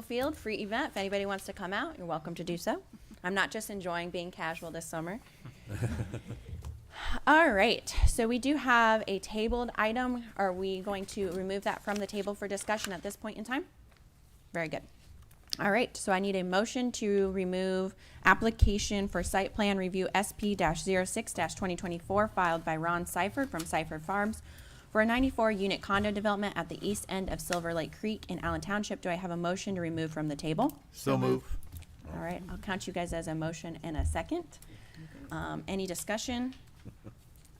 Ankle Field, free event. If anybody wants to come out, you're welcome to do so. I'm not just enjoying being casual this summer. All right, so we do have a tabled item. Are we going to remove that from the table for discussion at this point in time? Very good. All right, so I need a motion to remove application for site plan review SP-06-2024 filed by Ron Seifert from Seifert Farms for a 94-unit condo development at the east end of Silver Lake Creek in Allen Township. Do I have a motion to remove from the table? So move. All right, I'll count you guys as a motion and a second. Any discussion?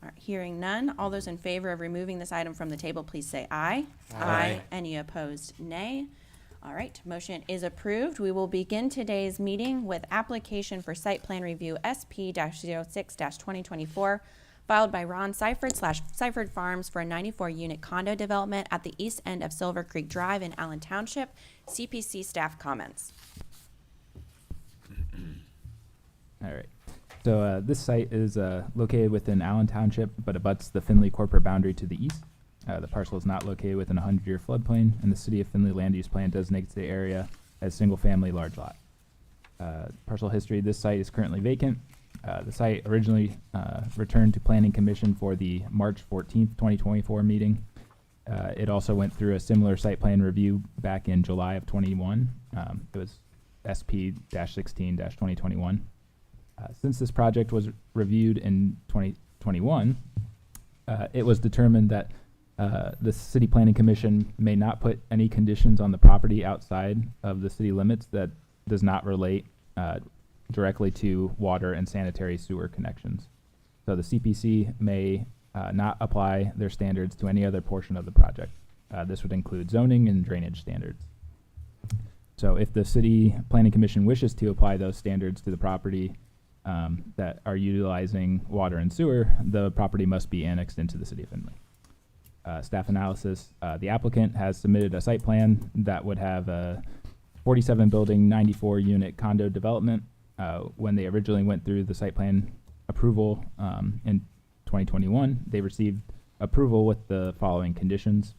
All right, hearing none. All those in favor of removing this item from the table, please say aye. Aye. Any opposed, nay. All right, motion is approved. We will begin today's meeting with application for site plan review SP-06-2024 filed by Ron Seifert / Seifert Farms for a 94-unit condo development at the east end of Silver Creek Drive in Allen Township. CPC staff comments. All right. So this site is located within Allen Township, but abuts the Findlay corporate boundary to the east. The parcel is not located within a 100-year floodplain, and the City of Findlay land use plan designates the area as single-family large lot. Parcel history: this site is currently vacant. The site originally returned to Planning Commission for the March 14th, 2024 meeting. It also went through a similar site plan review back in July of 21. It was SP-16-2021. Since this project was reviewed in 2021, it was determined that the City Planning Commission may not put any conditions on the property outside of the city limits that does not relate directly to water and sanitary sewer connections. So the CPC may not apply their standards to any other portion of the project. This would include zoning and drainage standards. So if the City Planning Commission wishes to apply those standards to the property that are utilizing water and sewer, the property must be annexed into the City of Findlay. Staff analysis: the applicant has submitted a site plan that would have a 47-building, 94-unit condo development. When they originally went through the site plan approval in 2021, they received approval with the following conditions.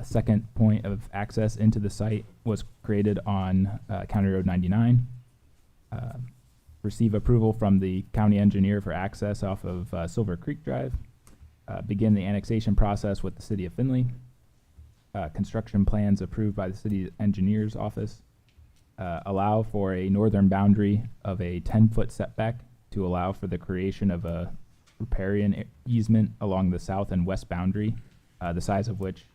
Second point of access into the site was created on County Road 99. Receive approval from the county engineer for access off of Silver Creek Drive. Begin the annexation process with the City of Findlay. Construction plans approved by the city engineer's office. Allow for a northern boundary of a 10-foot setback to allow for the creation of a riparian easement along the south and west boundary, the size of which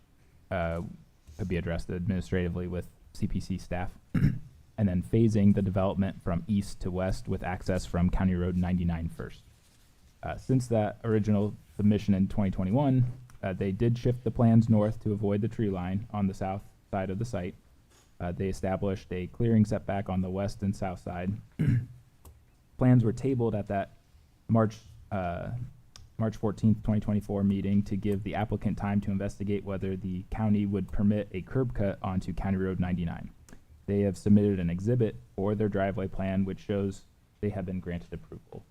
could be addressed administratively with CPC staff. And then phasing the development from east to west with access from County Road 99 first. Since that original submission in 2021, they did shift the plans north to avoid the tree line on the south side of the site. They established a clearing setback on the west and south side. Plans were tabled at that March 14th, 2024 meeting to give the applicant time to investigate whether the county would permit a curb cut onto County Road 99. They have submitted an exhibit for their driveway plan, which shows they have been granted approval.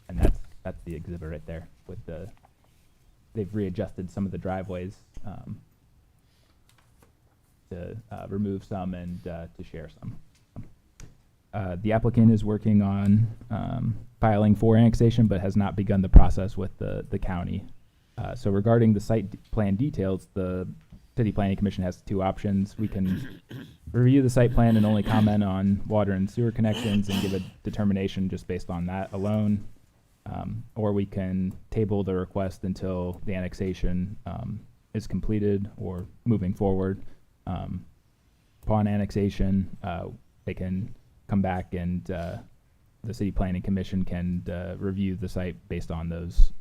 And that's the exhibit right there. With they've readjusted some of the driveways to remove some and to share some. The applicant is working on filing for annexation, but has not begun the process with the county. So regarding the site plan details, the City Planning Commission has two options. We can review the site plan and only comment on water and sewer connections and give a determination just based on that alone. Or we can table the request until the annexation is completed or moving forward. Upon annexation, they can come back and the City Planning Commission can review the site based on those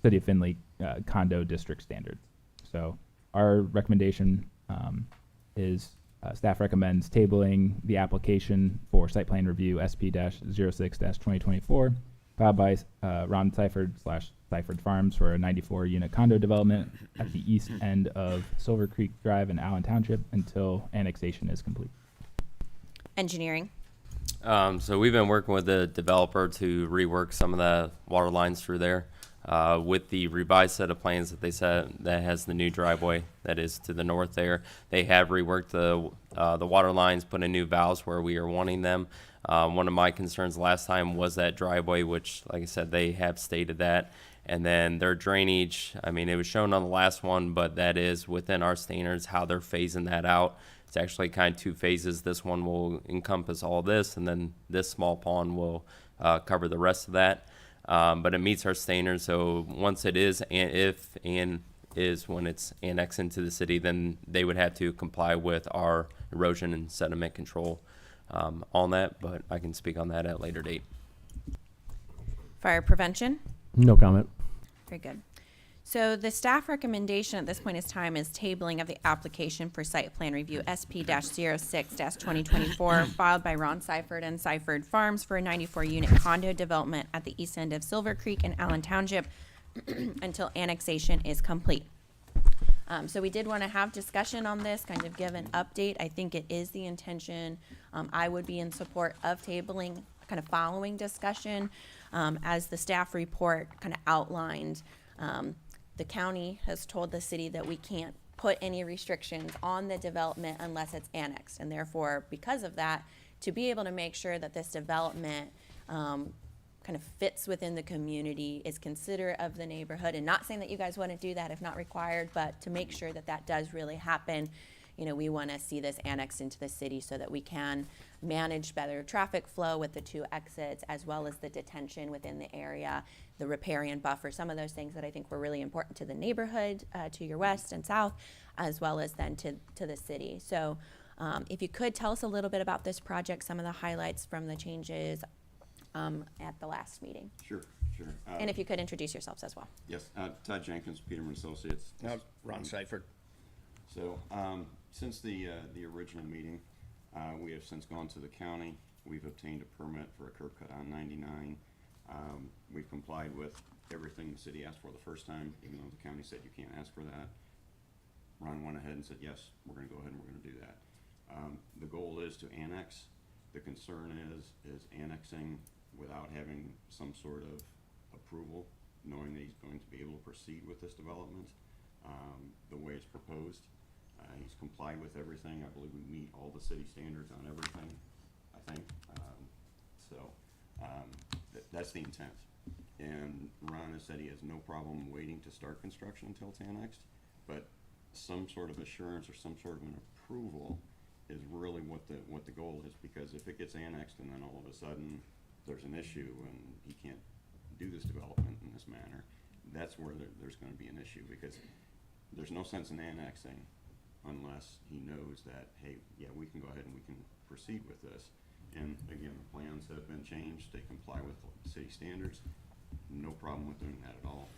City of Findlay condo district standards. So our recommendation is staff recommends tabling the application for site plan review SP-06-2024 filed by Ron Seifert / Seifert Farms for a 94-unit condo development at the east end of Silver Creek Drive in Allen Township until annexation is complete. Engineering. So we've been working with the developer to rework some of the water lines through there. with the revised set of plans that they said that has the new driveway that is to the north there. They have reworked the water lines, put in new valves where we are wanting them. One of my concerns last time was that driveway, which, like I said, they have stated that. And then their drainage, I mean, it was shown on the last one, but that is within our standards, how they're phasing that out. It's actually kind of two phases. This one will encompass all this, and then this small pond will cover the rest of that. But it meets our standards. So once it is, and if and is when it's annexed into the city, then they would have to comply with our erosion and sediment control on that. But I can speak on that at a later date. Fire prevention? No comment. Very good. So the staff recommendation at this point in time is tabling of the application for site plan review SP-06-2024 filed by Ron Seifert and Seifert Farms for a 94-unit condo development at the east end of Silver Creek in Allen Township until annexation is complete. So we did want to have discussion on this, kind of give an update. I think it is the intention. I would be in support of tabling, kind of following discussion. As the staff report kind of outlined, the county has told the city that we can't put any restrictions on the development unless it's annexed. And therefore, because of that, to be able to make sure that this development kind of fits within the community, is considerate of the neighborhood, and not saying that you guys wouldn't do that if not required, but to make sure that that does really happen, you know, we want to see this annexed into the city so that we can manage better traffic flow with the two exits, as well as the detention within the area, the riparian buffer, some of those things that I think were really important to the neighborhood, to your west and south, as well as then to the city. So if you could tell us a little bit about this project, some of the highlights from the changes at the last meeting. Sure. And if you could introduce yourselves as well. Yes, Todd Jenkins, Peterman Associates. Ron Seifert. So, since the original meeting, we have since gone to the county. We've obtained a permit for a curb cut on 99. We've complied with everything the city asked for the first time, even though the county said you can't ask for that. Ron went ahead and said, yes, we're gonna go ahead and we're gonna do that. The goal is to annex. The concern is annexing without having some sort of approval, knowing that he's going to be able to proceed with this development the way it's proposed. He's complied with everything. I believe we meet all the city standards on everything, I think. That's the intent. And Ron has said he has no problem waiting to start construction until it's annexed, but some sort of assurance or some sort of an approval is really what the goal is, because if it gets annexed and then all of a sudden there's an issue and he can't do this development in this manner, that's where there's going to be an issue, because there's no sense in annexing unless he knows that, hey, yeah, we can go ahead and we can proceed with this. And again, the plans have been changed. They comply with city standards. No problem with doing that at all.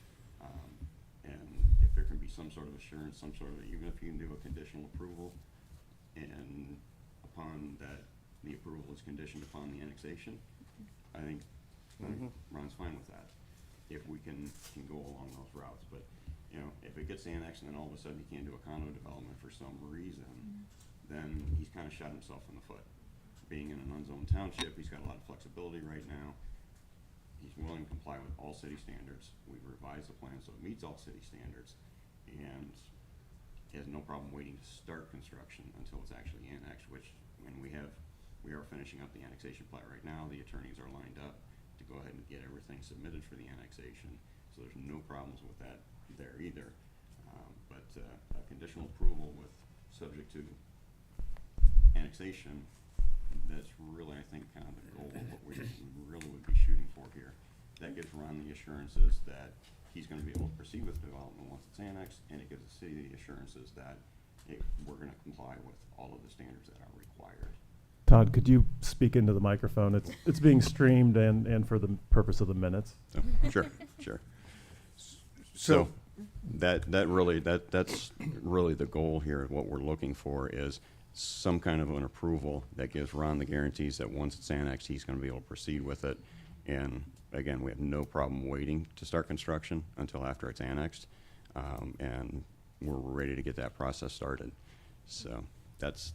And if there can be some sort of assurance, some sort of, even if you can do a conditional approval, and upon that, the approval is conditioned upon the annexation, I think Ron's fine with that, if we can go along those routes. But, you know, if it gets annexed and then all of a sudden he can't do a condo development for some reason, then he's kind of shot himself in the foot. Being in an unzoned township, he's got a lot of flexibility right now. He's willing to comply with all city standards. We've revised the plan so it meets all city standards, and he has no problem waiting to start construction until it's actually annexed, which, when we are finishing up the annexation plat right now. The attorneys are lined up to go ahead and get everything submitted for the annexation, so there's no problems with that there either. But a conditional approval with subject to annexation, that's really, I think, kind of the goal of what we really would be shooting for here. That gives Ron the assurances that he's going to be able to proceed with development once it's annexed, and it gives the city the assurances that we're going to comply with all of the standards that are required. Todd, could you speak into the microphone? It's being streamed and for the purpose of the minutes. Oh, sure. So that's really the goal here. What we're looking for is some kind of an approval that gives Ron the guarantees that once it's annexed, he's going to be able to proceed with it. And again, we have no problem waiting to start construction until after it's annexed, and we're ready to get that process started. So that's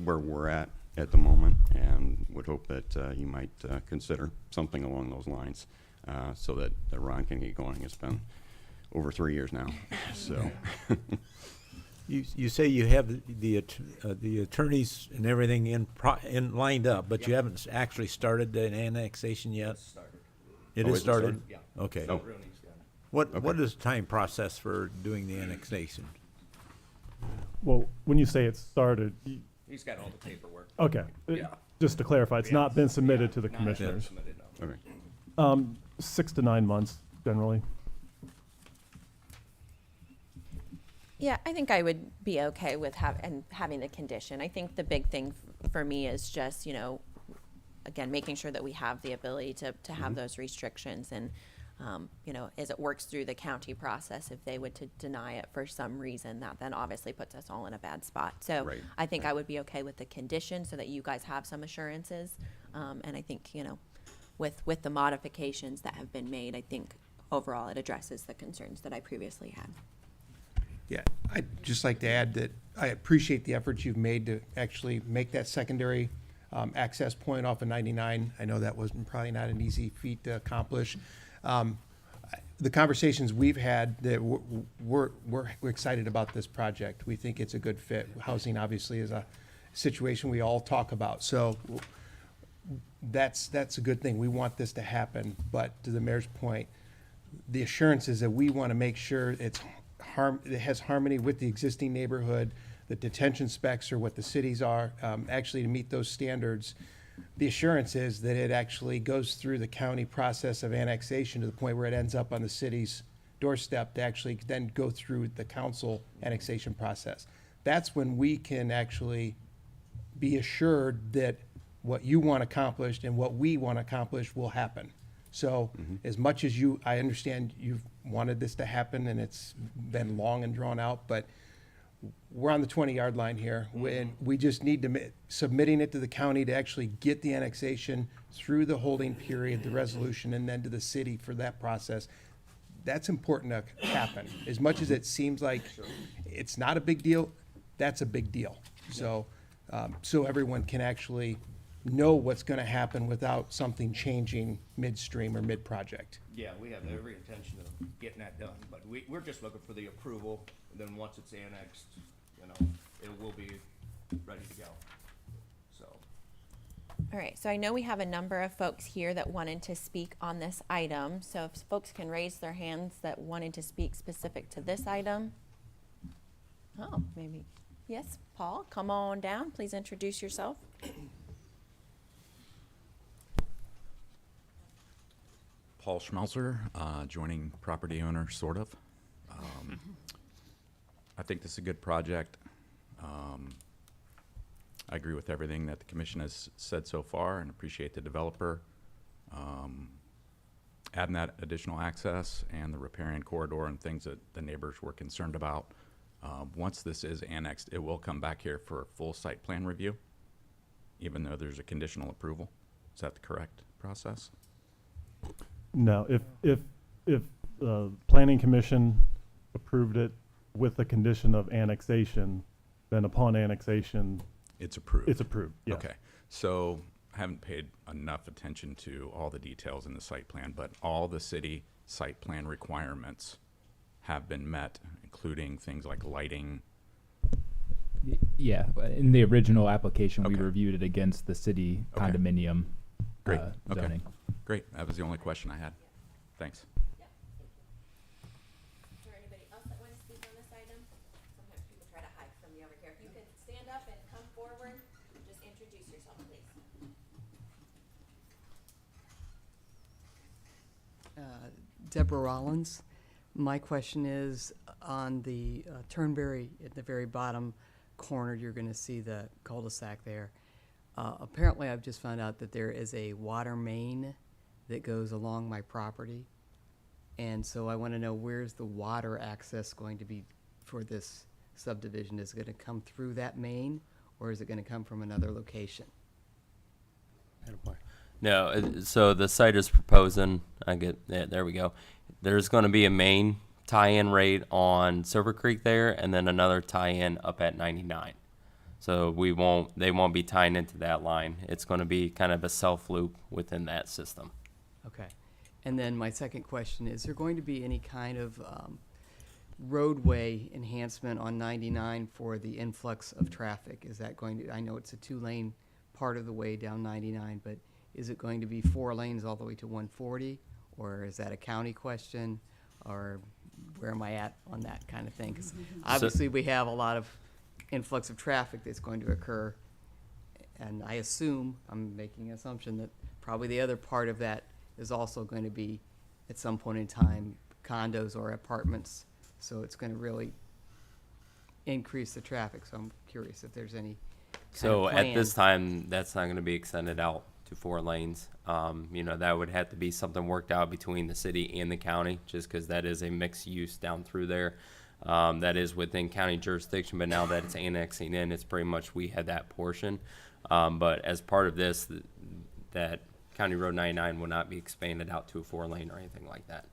where we're at the moment, and would hope that you might consider something along those lines. so that Ron can get going. It's been over 3 years now, so. You say you have the attorneys and everything in lined up, but you haven't actually started an annexation yet? It Oh, is is it started? started? Okay. Oh. What is the time process for doing the annexation? Well, when you say it started, He's got all the paperwork. okay, Yeah. just to clarify, it's not been submitted to the Not yet commissioners. submitted, no. Okay. 6 to 9 months generally. Yeah, I think I would be okay with having the condition. I think the big thing for me is just, again, making sure that we have the ability to have those restrictions and, as it works through the county process, if they would to deny it for some reason, that then obviously puts us all in a bad spot. So Right. I think I would be okay with the condition so that you guys have some assurances. And I think, with the modifications that have been made, I think overall it addresses the concerns that I previously had. Yeah, I'd just like to add that I appreciate the efforts you've made to actually make that secondary access point off of 99. I know that wasn't probably not an easy feat to accomplish. The conversations we've had, that we're excited about this project. We think it's a good fit. Housing obviously is a situation we all talk about. So that's a good thing. We want this to happen. But to the mayor's point, the assurance is that we want to make sure it has harmony with the existing neighborhood. The detention specs are what the cities are, actually to meet those standards. The assurance is that it actually goes through the county process of annexation to the point where it ends up on the city's doorstep to actually then go through the council annexation process. That's when we can actually be assured that what you want accomplished and what we want accomplished will happen. So as much as I understand you've wanted this to happen and it's been long and drawn out, but we're on the 20-yard line here. And we just need to, submitting it to the county to actually get the annexation through the holding period, the resolution, and then to the city for that process. That's important to happen. As much as it seems like it's not a big deal, that's a big deal. So, so everyone can actually know what's going to happen without something changing midstream or mid-project. Yeah, we have every intention of getting that done, but we're just looking for the approval, and then once it's annexed, it will be ready to go. So, All right, so I know we have a number of folks here that wanted to speak on this item. So if folks can raise their hands that wanted to speak specific to this item. Oh, maybe. Yes, Paul, come on down. Please introduce yourself. Paul Schmelzer, joining property owner, sort of. I think this is a good project. I agree with everything that the commission has said so far and appreciate the developer adding that additional access and the riparian corridor and things that the neighbors were concerned about. Once this is annexed, it will come back here for a full site plan review, even though there's a conditional approval. Is that the correct process? No, if the planning commission approved it with the condition of annexation, then upon annexation, It's approved. it's approved, yes. Okay, so I haven't paid enough attention to all the details in the site plan, but all the city site plan requirements have been met, including things like lighting. Yeah, in the original application, we Okay. reviewed it against the city Okay. condominium Great, okay. zoning. Great, that was the only question I had. Thanks. Is there anybody else that wants to speak on this item? Sometimes people try to hide from me over here. If you could stand up and come forward, just introduce yourself, please. Deborah Rollins. My question is, on the Turnberry, at the very bottom corner, you're going to see the cul-de-sac there. Apparently, I've just found out that there is a water main that goes along my property. And so I want to know, where's the water access going to be for this subdivision? Is it going to come through that main, or is it going to come from another location? No, so the site is proposing, there we go. There's gonna be a main tie-in rate on Silver Creek there, and then another tie-in up at 99. So they won't be tying into that line. It's gonna be kind of a self-loop within that system. Okay. And then my second question, is there going to be any kind of roadway enhancement on 99 for the influx of traffic? Is that going to, I know it's a 2-lane part of the way down 99, but is it going to be 4 lanes all the way to 140? Or is that a county question? Or where am I at on that kind of thing? 'Cause obviously we have a lot of influx of traffic that's going to occur. And I assume, I'm making an assumption, that probably the other part of that is also going to be, at some point in time, condos or apartments. So it's going to really increase the traffic. So I'm curious if there's any kind So of at this plan. time, that's not going to be extended out to 4 lanes. You know, that would have to be something worked out between the city and the county, just because that is a mixed use down through there. That is within county jurisdiction, but now that it's annexing in, it's pretty much we had that portion. But as part of this, that County Road 99 will not be expanded out to a 4-lane or anything like that.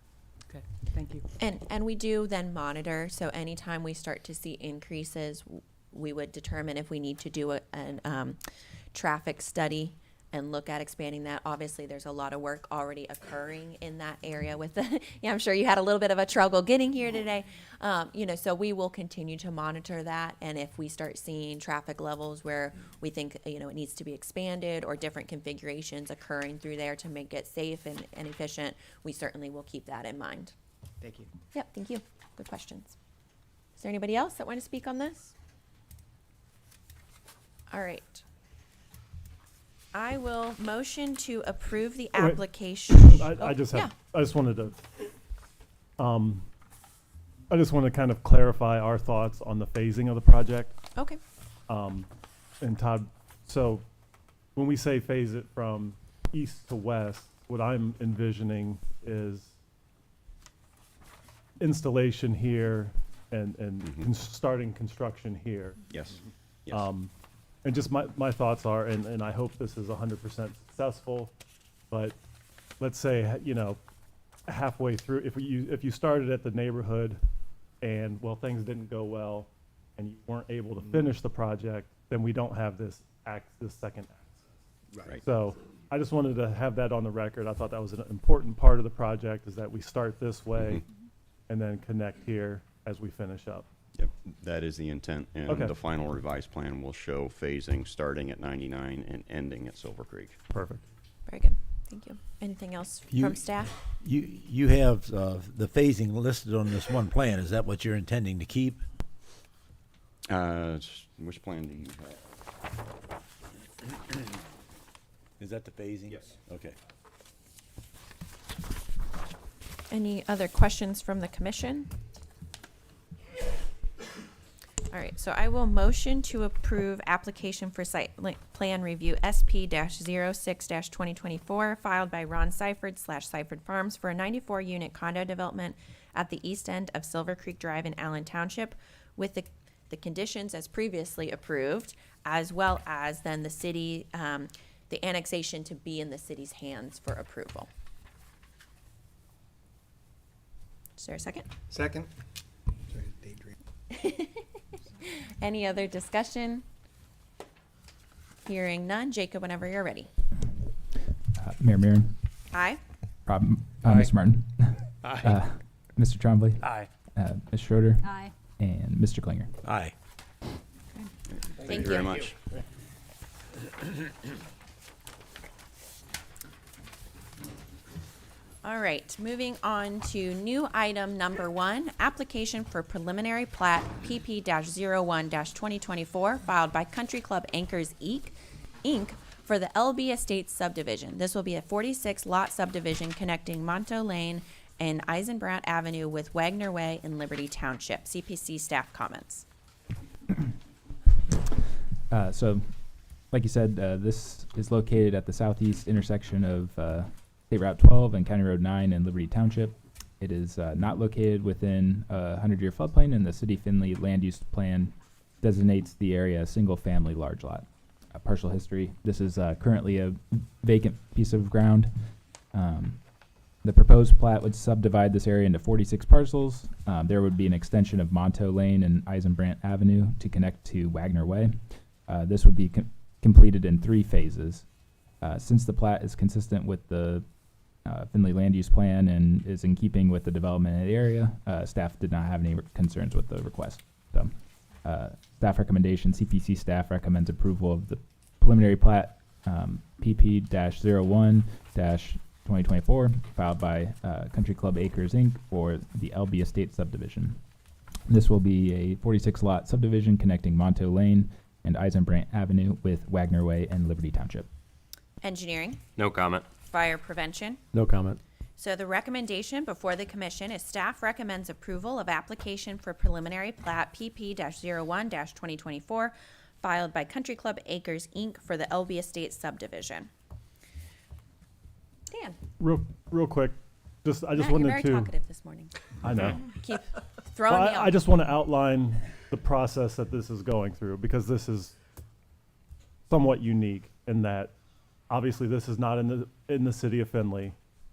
Okay, thank you. And we do then monitor, so anytime we start to see increases, we would determine if we need to do an traffic study and look at expanding that. Obviously, there's a lot of work already occurring in that area with the, yeah, I'm sure you had a little bit of a struggle getting here today. You know, so we will continue to monitor that, and if we start seeing traffic levels where we think, you know, it needs to be expanded or different configurations occurring through there to make it safe and efficient, we certainly will keep that in mind. Thank you. Yep, thank you. Good questions. Is there anybody else that want to speak on this? All right. I will motion to approve the Oh, wait. application. I just yeah. have, I just wanted to, I just want to kind of clarify our thoughts on the phasing of the project. Okay. And Todd, so when we say phase it from east to west, what I'm envisioning is installation here and starting construction here. Yes. And just my thoughts are, and I hope this is 100% successful, but let's say, you know, halfway through, if you started at the neighborhood and, well, things didn't go well and you weren't able to finish the project, then we don't have this second access. Right. So I just wanted to have that on the record. I thought that was an important part of the project, is that we start this way and then connect here as we finish up. Yep, that is the intent, and Okay. the final revised plan will show phasing starting at 99 and ending at Silver Creek. Perfect. Very good. Thank you. Anything else You- from staff? You have the phasing listed on this one plan. Is that what you're intending to keep? Which plan do you have? Is that the phasing? Yes. Okay. Any other questions from the commission? All right, so I will motion to approve application for site plan review SP-06-2024 filed by Ron Seifert / Seifert Farms for a 94-unit condo development at the east end of Silver Creek Drive in Allen Township with the conditions as previously approved, as well as then the city, the annexation to be in the city's hands for approval. Is there a second? Second? Sorry, daydream. Any other discussion? Hearing none. Jacob, whenever you're ready. Mayor Maron, Aye. Rob, Aye. Mr. Martin, Aye. Mr. Trombley, Aye. Ms. Schroeder, Aye. and Mr. Klinger. Aye. Thank you very you. much. All right, moving on to new item number 1, application for preliminary plat PP-01-2024 filed by Country Club Anchors Inc. for the LB Estates subdivision. This will be a 46-lot subdivision connecting Monto Lane and Eisenbrandt Avenue with Wagner Way in Liberty Township. CPC staff comments. So, like you said, this is located at the southeast intersection of State Route 12 and County Road 9 in Liberty Township. It is not located within a 100-year floodplain, and the City of Findlay land use plan designates the area a single-family large lot. Partial history: this is currently a vacant piece of ground. The proposed plat would subdivide this area into 46 parcels. There would be an extension of Monto Lane and Eisenbrandt Avenue to connect to Wagner Way. This would be completed in 3 phases. Since the plat is consistent with the Findlay land use plan and is in keeping with the development in the area. Staff did not have any concerns with the request. So, staff recommendation, CPC staff recommends approval of the preliminary plat PP-01-2024 filed by Country Club Acres Inc. for the LB Estate subdivision. This will be a 46-lot subdivision connecting Monto Lane and Eisenbrandt Avenue with Wagner Way and Liberty Township. Engineering, No comment. fire prevention. No comment. So the recommendation before the commission is staff recommends approval of application for preliminary plat PP-01-2024 filed by Country Club Acres Inc. for the LB Estate subdivision. Dan, Real quick, I just Matt, you're wanted very to. talkative this morning. I know. Keep throwing Well, me I off. just want to outline the process that this is going through, because this is somewhat unique in that obviously this is not in the city of Findlay.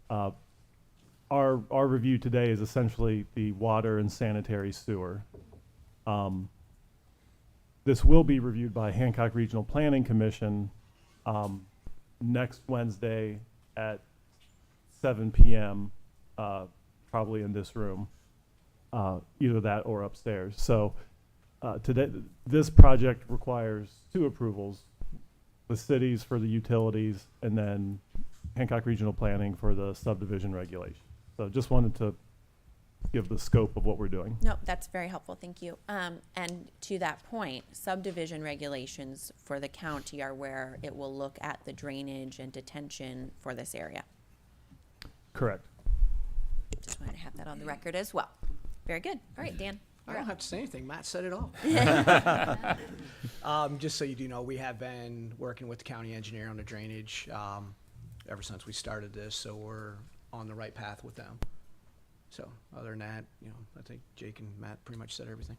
Our review today is essentially the water and sanitary sewer. This will be reviewed by Hancock Regional Planning Commission next Wednesday at 7 p.m. Probably in this room, either that or upstairs. So today, this project requires two approvals: the cities for the utilities, and then Hancock Regional Planning for the subdivision regulation. So just wanted to give the scope of what we're doing. No, that's very helpful. Thank you. And to that point, subdivision regulations for the county are where it will look at the drainage and detention for this area. Correct. Just wanted to have that on the record as well. Very good. All right, Dan. I don't have to say anything. Matt said it all. Just so you do know, we have been working with the county engineer on the drainage ever since we started this, so we're on the right path with them. So other than that, I think Jake and Matt pretty much said everything.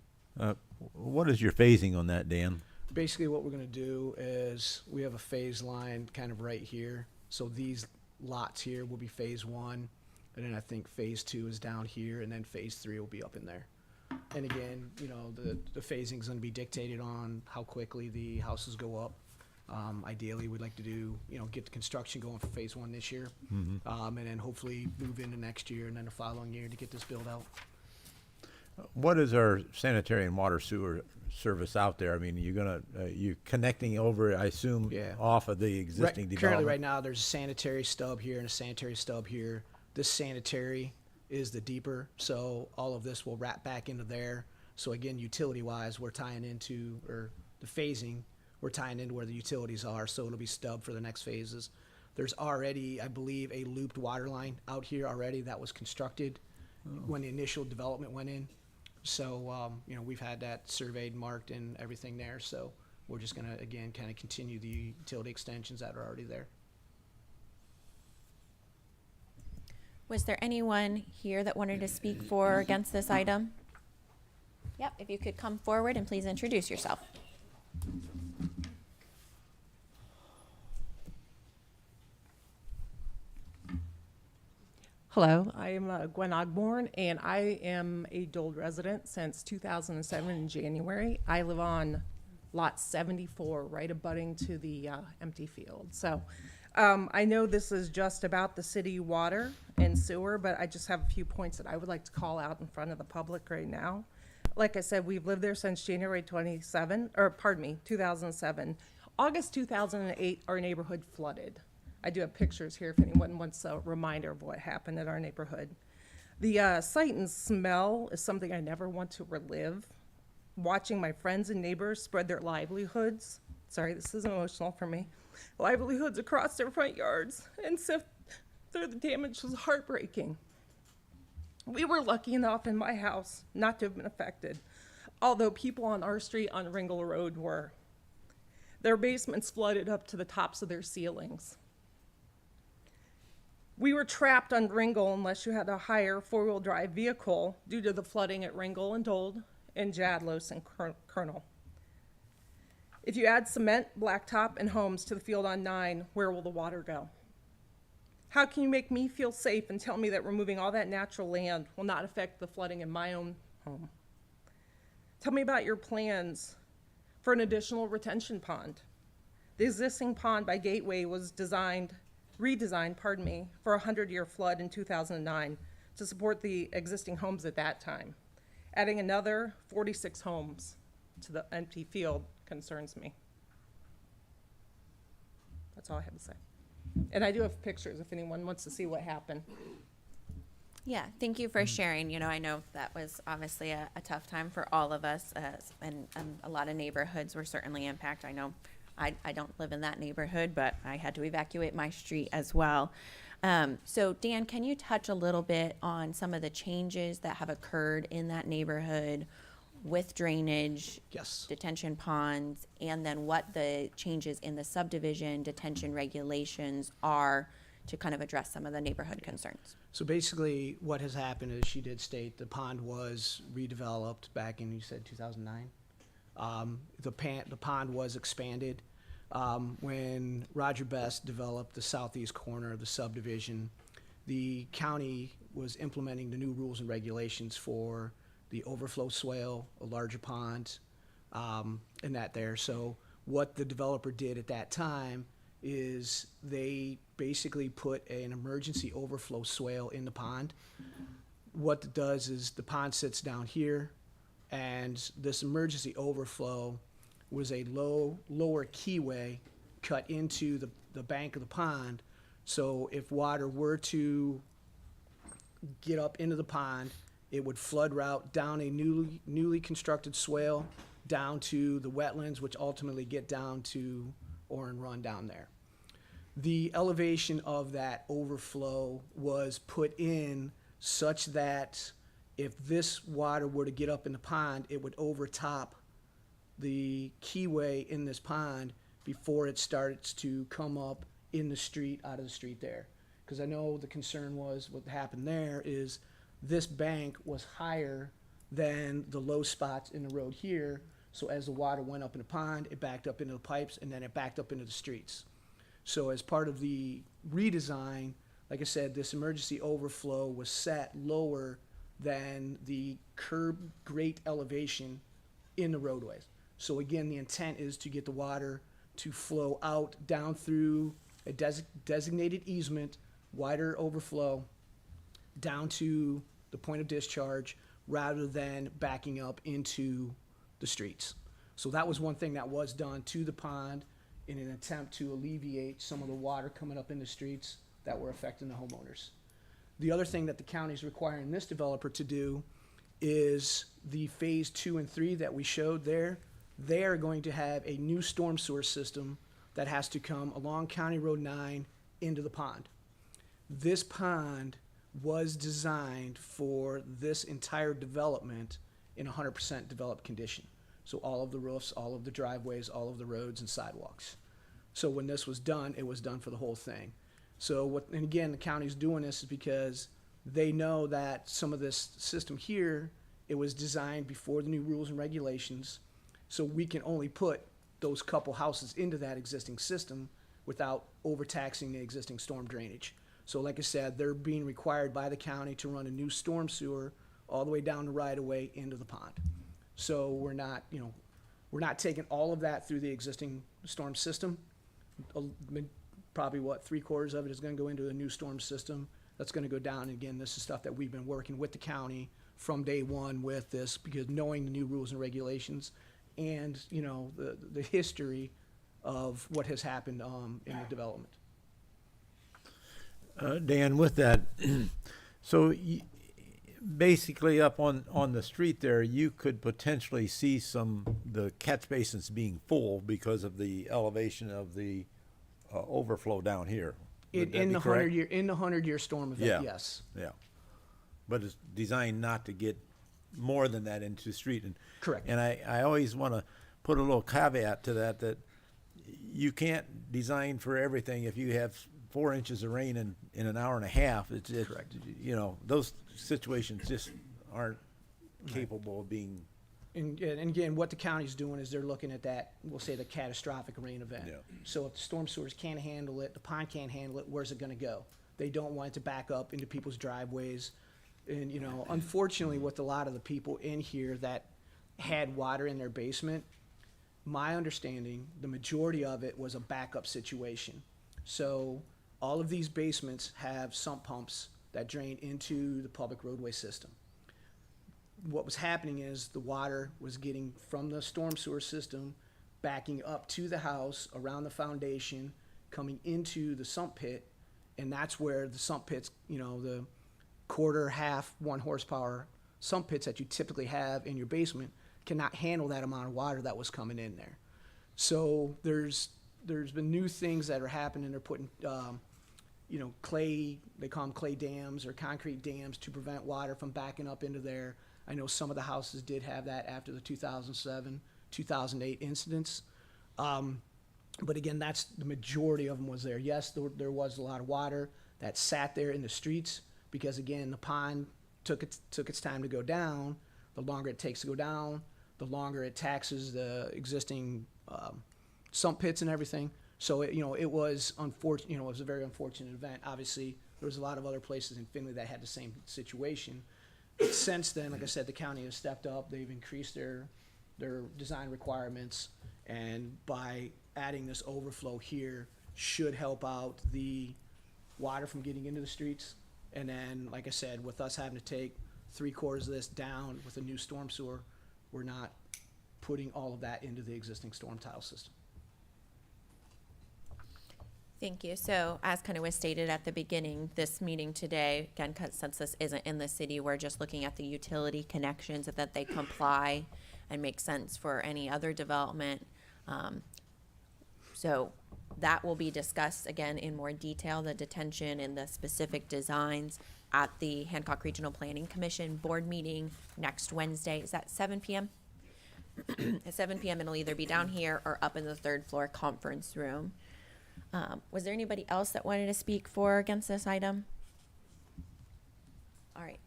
What is your phasing on that, Dan? Basically, what we're going to do is we have a phase line kind of right here. So these lots here will be phase 1, and then I think phase 2 is down here, and then phase 3 will be up in there. And again, the phasing is going to be dictated on how quickly the houses go up. Ideally, we'd like to do, get the construction going for phase 1 this year, and then hopefully move into next year and then the following year to get this built out. What is our sanitary and water sewer service out there? I mean, you connecting over, I assume, Yeah. off of the existing Currently, development? right now, there's a sanitary stub here and a sanitary stub here. This sanitary is the deeper, so all of this will wrap back into there. So again, utility-wise, we're tying into, or the phasing, we're tying into where the utilities are, so it'll be stubbed for the next phases. There's already, I believe, a looped water line out here already that was constructed when the initial development went in. So, we've had that surveyed, marked, and everything there. So we're just going to, again, kind of continue the utility extensions that are already there. Was there anyone here that wanted to speak for or against this item? Yep, if you could come forward and please introduce yourself. Hello, I am Gwen Ogborn, and I am a Dole resident since 2007 in January. I live on lot 74, right abutting to the empty field. So I know this is just about the city water and sewer, but I just have a few points that I would like to call out in front of the public right now. Like I said, we've lived there since January 2007. August 2008, our neighborhood flooded. I do have pictures here if anyone wants a reminder of what happened in our neighborhood. The sight and smell is something I never want to relive. Watching my friends and neighbors spread their livelihoods, sorry, this is emotional for me, livelihoods across their front yards and sift through the damage was heartbreaking. We were lucky enough in my house not to have been affected, although people on our street on Ringle Road were. Their basements flooded up to the tops of their ceilings. We were trapped on Ringle unless you had to hire a four-wheel drive vehicle due to the flooding at Ringle and Dold and Jadlos and Colonel. If you add cement, blacktop, and homes to the field on 9, where will the water go? How can you make me feel safe and tell me that removing all that natural land will not affect the flooding in my own home? Tell me about your plans for an additional retention pond. The existing pond by Gateway was designed redesigned, pardon me, for a 100-year flood in 2009 to support the existing homes at that time. Adding another 46 homes to the empty field concerns me. That's all I have to say. And I do have pictures if anyone wants to see what happened. Yeah, thank you for sharing. You know, I know that was obviously a tough time for all of us, and a lot of neighborhoods were certainly impacted. I know I don't live in that neighborhood, but I had to evacuate my street as well. So Dan, can you touch a little bit on some of the changes that have occurred in that neighborhood with drainage, Yes. detention ponds, and then what the changes in the subdivision detention regulations are to kind of address some of the neighborhood concerns? So basically, what has happened is she did state the pond was redeveloped back in, you said 2009? The pond was expanded. When Roger Best developed the southeast corner of the subdivision, the county was implementing the new rules and regulations for the overflow swale, a larger pond, and that there. So what the developer did at that time is they basically put an emergency overflow swale in the pond. What it does is the pond sits down here, and this emergency overflow was a lower keyway cut into the bank of the pond. So if water were to get up into the pond, it would flood route down a newly constructed swale down to the wetlands, which ultimately get down to Orin Run down there. The elevation of that overflow was put in such that if this water were to get up in the pond, it would overtop the keyway in this pond before it starts to come up in the street, out of the street there. Because I know the concern was what happened there is this bank was higher than the low spots in the road here. So as the water went up in the pond, it backed up into the pipes, and then it backed up into the streets. So as part of the redesign, like I said, this emergency overflow was set lower than the curb grate elevation in the roadways. So again, the intent is to get the water to flow out down through a designated easement, wider overflow, down to the point of discharge, rather than backing up into the streets. So that was one thing that was done to the pond in an attempt to alleviate some of the water coming up in the streets that were affecting the homeowners. The other thing that the county is requiring this developer to do is the phase 2 and 3 that we showed there. They are going to have a new storm sewer system that has to come along County Road 9 into the pond. This pond was designed for this entire development in 100% developed condition. So all of the roofs, all of the driveways, all of the roads and sidewalks. So when this was done, it was done for the whole thing. So and again, the county's doing this is because they know that some of this system here, it was designed before the new rules and regulations. So we can only put those couple houses into that existing system without overtaxing the existing storm drainage. So like I said, they're being required by the county to run a new storm sewer all the way down the right of way into the pond. So we're not taking all of that through the existing storm system. Probably what, 3/4 of it is gonna go into a new storm system. That's gonna go down. And again, this is stuff that we've been working with the county from day one with this, because knowing the new rules and regulations and, the history of what has happened in the development. Dan, with that, so basically up on the street there, you could potentially see the catch basins being full because of the elevation of the overflow down here. Would that In be the correct? 100-year storm event, Yeah. yes. Yeah, but it's designed not to get more than that into the street. And Correct. And I always want to put a little caveat to that you can't design for everything. If you have 4 inches of rain in an hour and a half, it's Correct. Those situations just aren't capable of being. And again, what the county's doing is they're looking at that, we'll say the catastrophic rain event. Yeah. So if the storm sewers can't handle it, the pond can't handle it, where's it gonna go? They don't want it to back up into people's driveways. And, unfortunately, with a lot of the people in here that had water in their basement, my understanding, the majority of it was a backup situation. So all of these basements have sump pumps that drain into the public roadway system. What was happening is the water was getting from the storm sewer system, backing up to the house, around the foundation, coming into the sump pit, and that's where the sump pits, you know, the quarter, half, 1 horsepower sump pits that you typically have in your basement cannot handle that amount of water that was coming in there. So there's been new things that are happening. They're putting, you know, clay, they call them clay dams or concrete dams to prevent water from backing up into there. I know some of the houses did have that after the 2007, 2008 incidents. But again, that's the majority of them was there. Yes, there was a lot of water that sat there in the streets because, again, the pond took its time to go down. The longer it takes to go down, the longer it taxes the existing sump pits and everything. So, it was unfortunate. It was a very unfortunate event. Obviously, there was a lot of other places in Findlay that had the same situation. But since then, like I said, the county has stepped up. They've increased their design requirements, and by adding this overflow here should help out the water from getting into the streets. And then, like I said, with us having to take 3/4 of this down with a new storm sewer, we're not putting all of that into the existing storm tile system. Thank you. So as kind of was stated at the beginning, this meeting today, again, since this isn't in the city, we're just looking at the utility connections so that they comply and make sense for any other development. So that will be discussed again in more detail, the detention and the specific designs at the Hancock Regional Planning Commission board meeting next Wednesday. Is that 7 p.m.? At 7 p.m. it'll either be down here or up in the 3rd floor conference room. Was there anybody else that wanted to speak for or against this item? All right.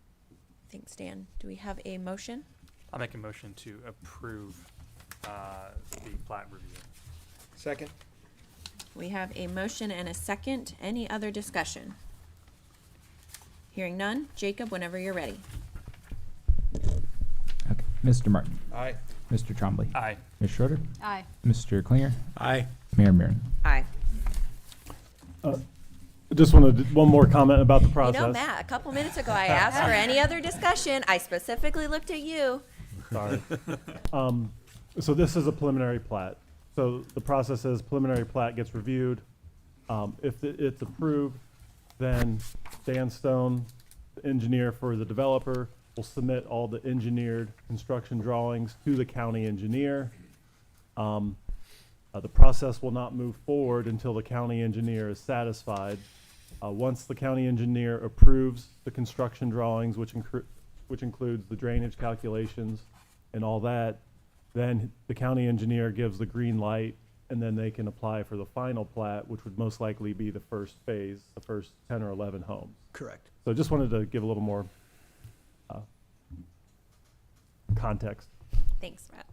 Thanks, Dan. Do we have a motion? I'll make a motion to approve the plat review. Second? We have a motion and a second. Any other discussion? Hearing none. Jacob, whenever you're ready. Okay. Mr. Martin. Aye. Mr. Trombley. Aye. Ms. Schroeder. Aye. Mr. Klinger. Aye. Mayor Mirren. Aye. I just wanted one more comment about the You process. know, Matt, a couple minutes ago I asked for any other discussion. I specifically looked at you. Sorry. So this is a preliminary plat. So the process is preliminary plat gets reviewed. If it's approved, then Dan Stone, the engineer for the developer, will submit all the engineered construction drawings to the county engineer. The process will not move forward until the county engineer is satisfied. Once the county engineer approves the construction drawings, which includes the drainage calculations and all that, then the county engineer gives the green light, and then they can apply for the final plat, which would most likely be the first phase, the first 10 or 11 homes. Correct. So I just wanted to give a little more context. Thanks, Matt.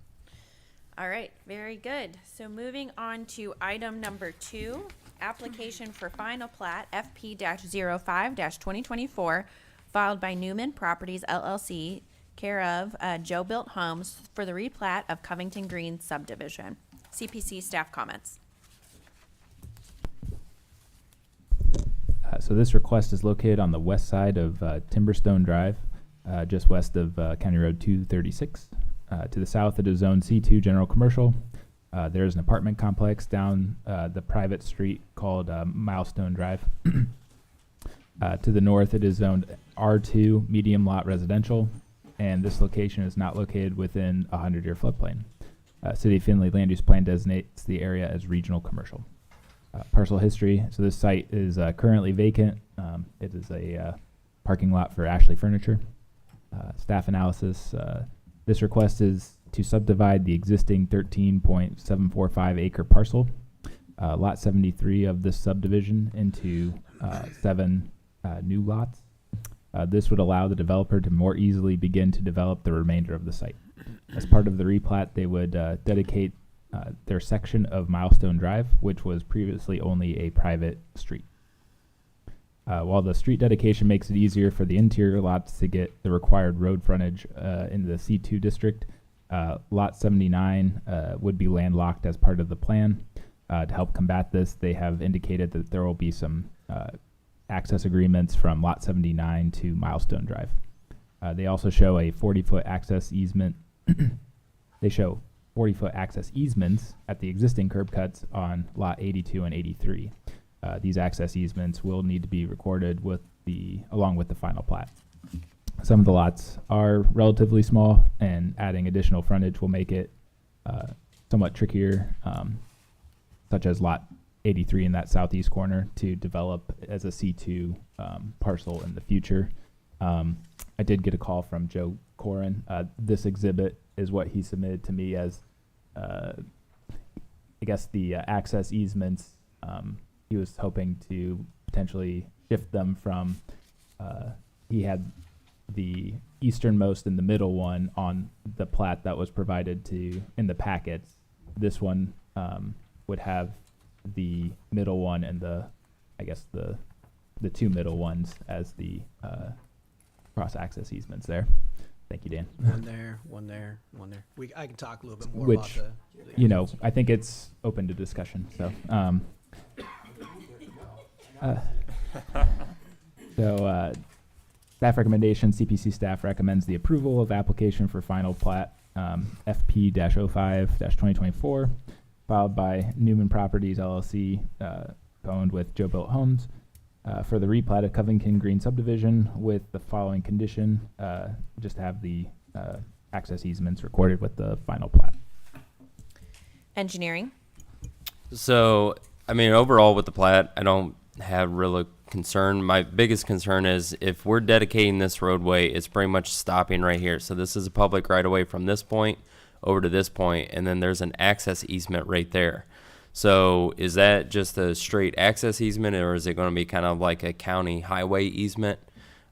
All right, very good. So moving on to item number 2, application for final plat FP-05-2024, filed by Newman Properties LLC, care of Joe Built Homes for the replat of Covington Green subdivision. CPC staff comments. So this request is located on the west side of Timberstone Drive, just west of County Road 236. To the south, it is Zone C2 General Commercial. There's an apartment complex down the private street called Milestone Drive. To the north, it is zoned R2 Medium Lot Residential, and this location is not located within a 100-year floodplain. City of Findlay Land Use Plan designates the area as regional commercial. Parcel history, so this site is currently vacant. It is a parking lot for Ashley Furniture. Staff analysis, this request is to subdivide the existing 13.745 acre parcel, lot 73 of this subdivision, into 7 new lots. This would allow the developer to more easily begin to develop the remainder of the site. As part of the replat, they would dedicate their section of Milestone Drive, which was previously only a private street. While the street dedication makes it easier for the interior lots to get the required road frontage in the C2 district, Lot 79 would be landlocked as part of the plan. To help combat this, they have indicated that there will be some access agreements from Lot 79 to Milestone Drive. They also show a 40-foot access easement. They show 40-foot access easements at the existing curb cuts on Lot 82 and 83. These access easements will need to be recorded along with the final plat. Some of the lots are relatively small, and adding additional frontage will make it somewhat trickier, such as Lot 83 in that southeast corner to develop as a C2 parcel in the future. I did get a call from Joe Corin. This exhibit is what he submitted to me as, I guess, the access easements. He was hoping to potentially shift them from, he had the easternmost and the middle one on the plat that was provided in the packets. This one would have the middle one and the two middle ones as the cross-access easements there. Thank you, Dan. One there, one there, one there. I can talk a little bit more Which, about the. I think it's open to discussion. So, staff recommendation, CPC staff recommends the approval of application for final plat FP-05-2024, filed by Newman Properties LLC, owned with Joe Built Homes, for the replat of Covington Green subdivision with the following condition, just have the access easements recorded with the final plat. Engineering. So, I mean, overall with the plat, I don't have real concern. My biggest concern is if we're dedicating this roadway, it's pretty much stopping right here. So this is a public right of way from this point over to this point, and then there's an access easement right there. So is that just a straight access easement, or is it going to be kind of like a county highway easement?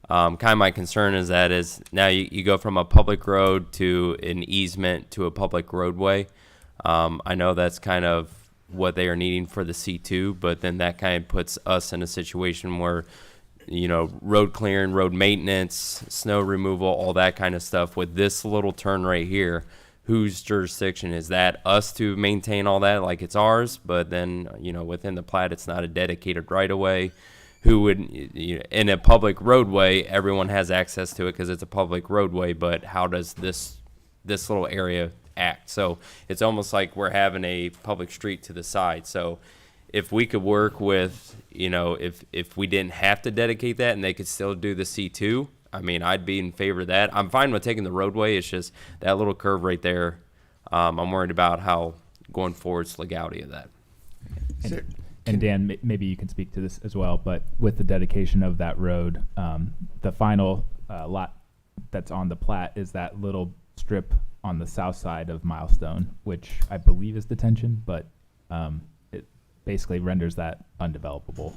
Kind of my concern is now you go from a public road to an easement to a public roadway. I know that's kind of what they are needing for the C2, but then that kind of puts us in a situation where, road clearing, road maintenance, snow removal, all that kind of stuff with this little turn right here. Whose jurisdiction is that? Us to maintain all that like it's ours, but then, within the plat, it's not a dedicated right of way. Who would, in a public roadway, everyone has access to it because it's a public roadway, but how does this little area act? So it's almost like we're having a public street to the side. So if we could work with, if we didn't have to dedicate that and they could still do the C2, I mean, I'd be in favor of that. I'm fine with taking the roadway. It's just that little curve right there. I'm worried about how going forward's legality of that. And Dan, maybe you can speak to this as well, but with the dedication of that road, the final lot that's on the plat is that little strip on the south side of Milestone, which I believe is detention, but it basically renders that undevelopable.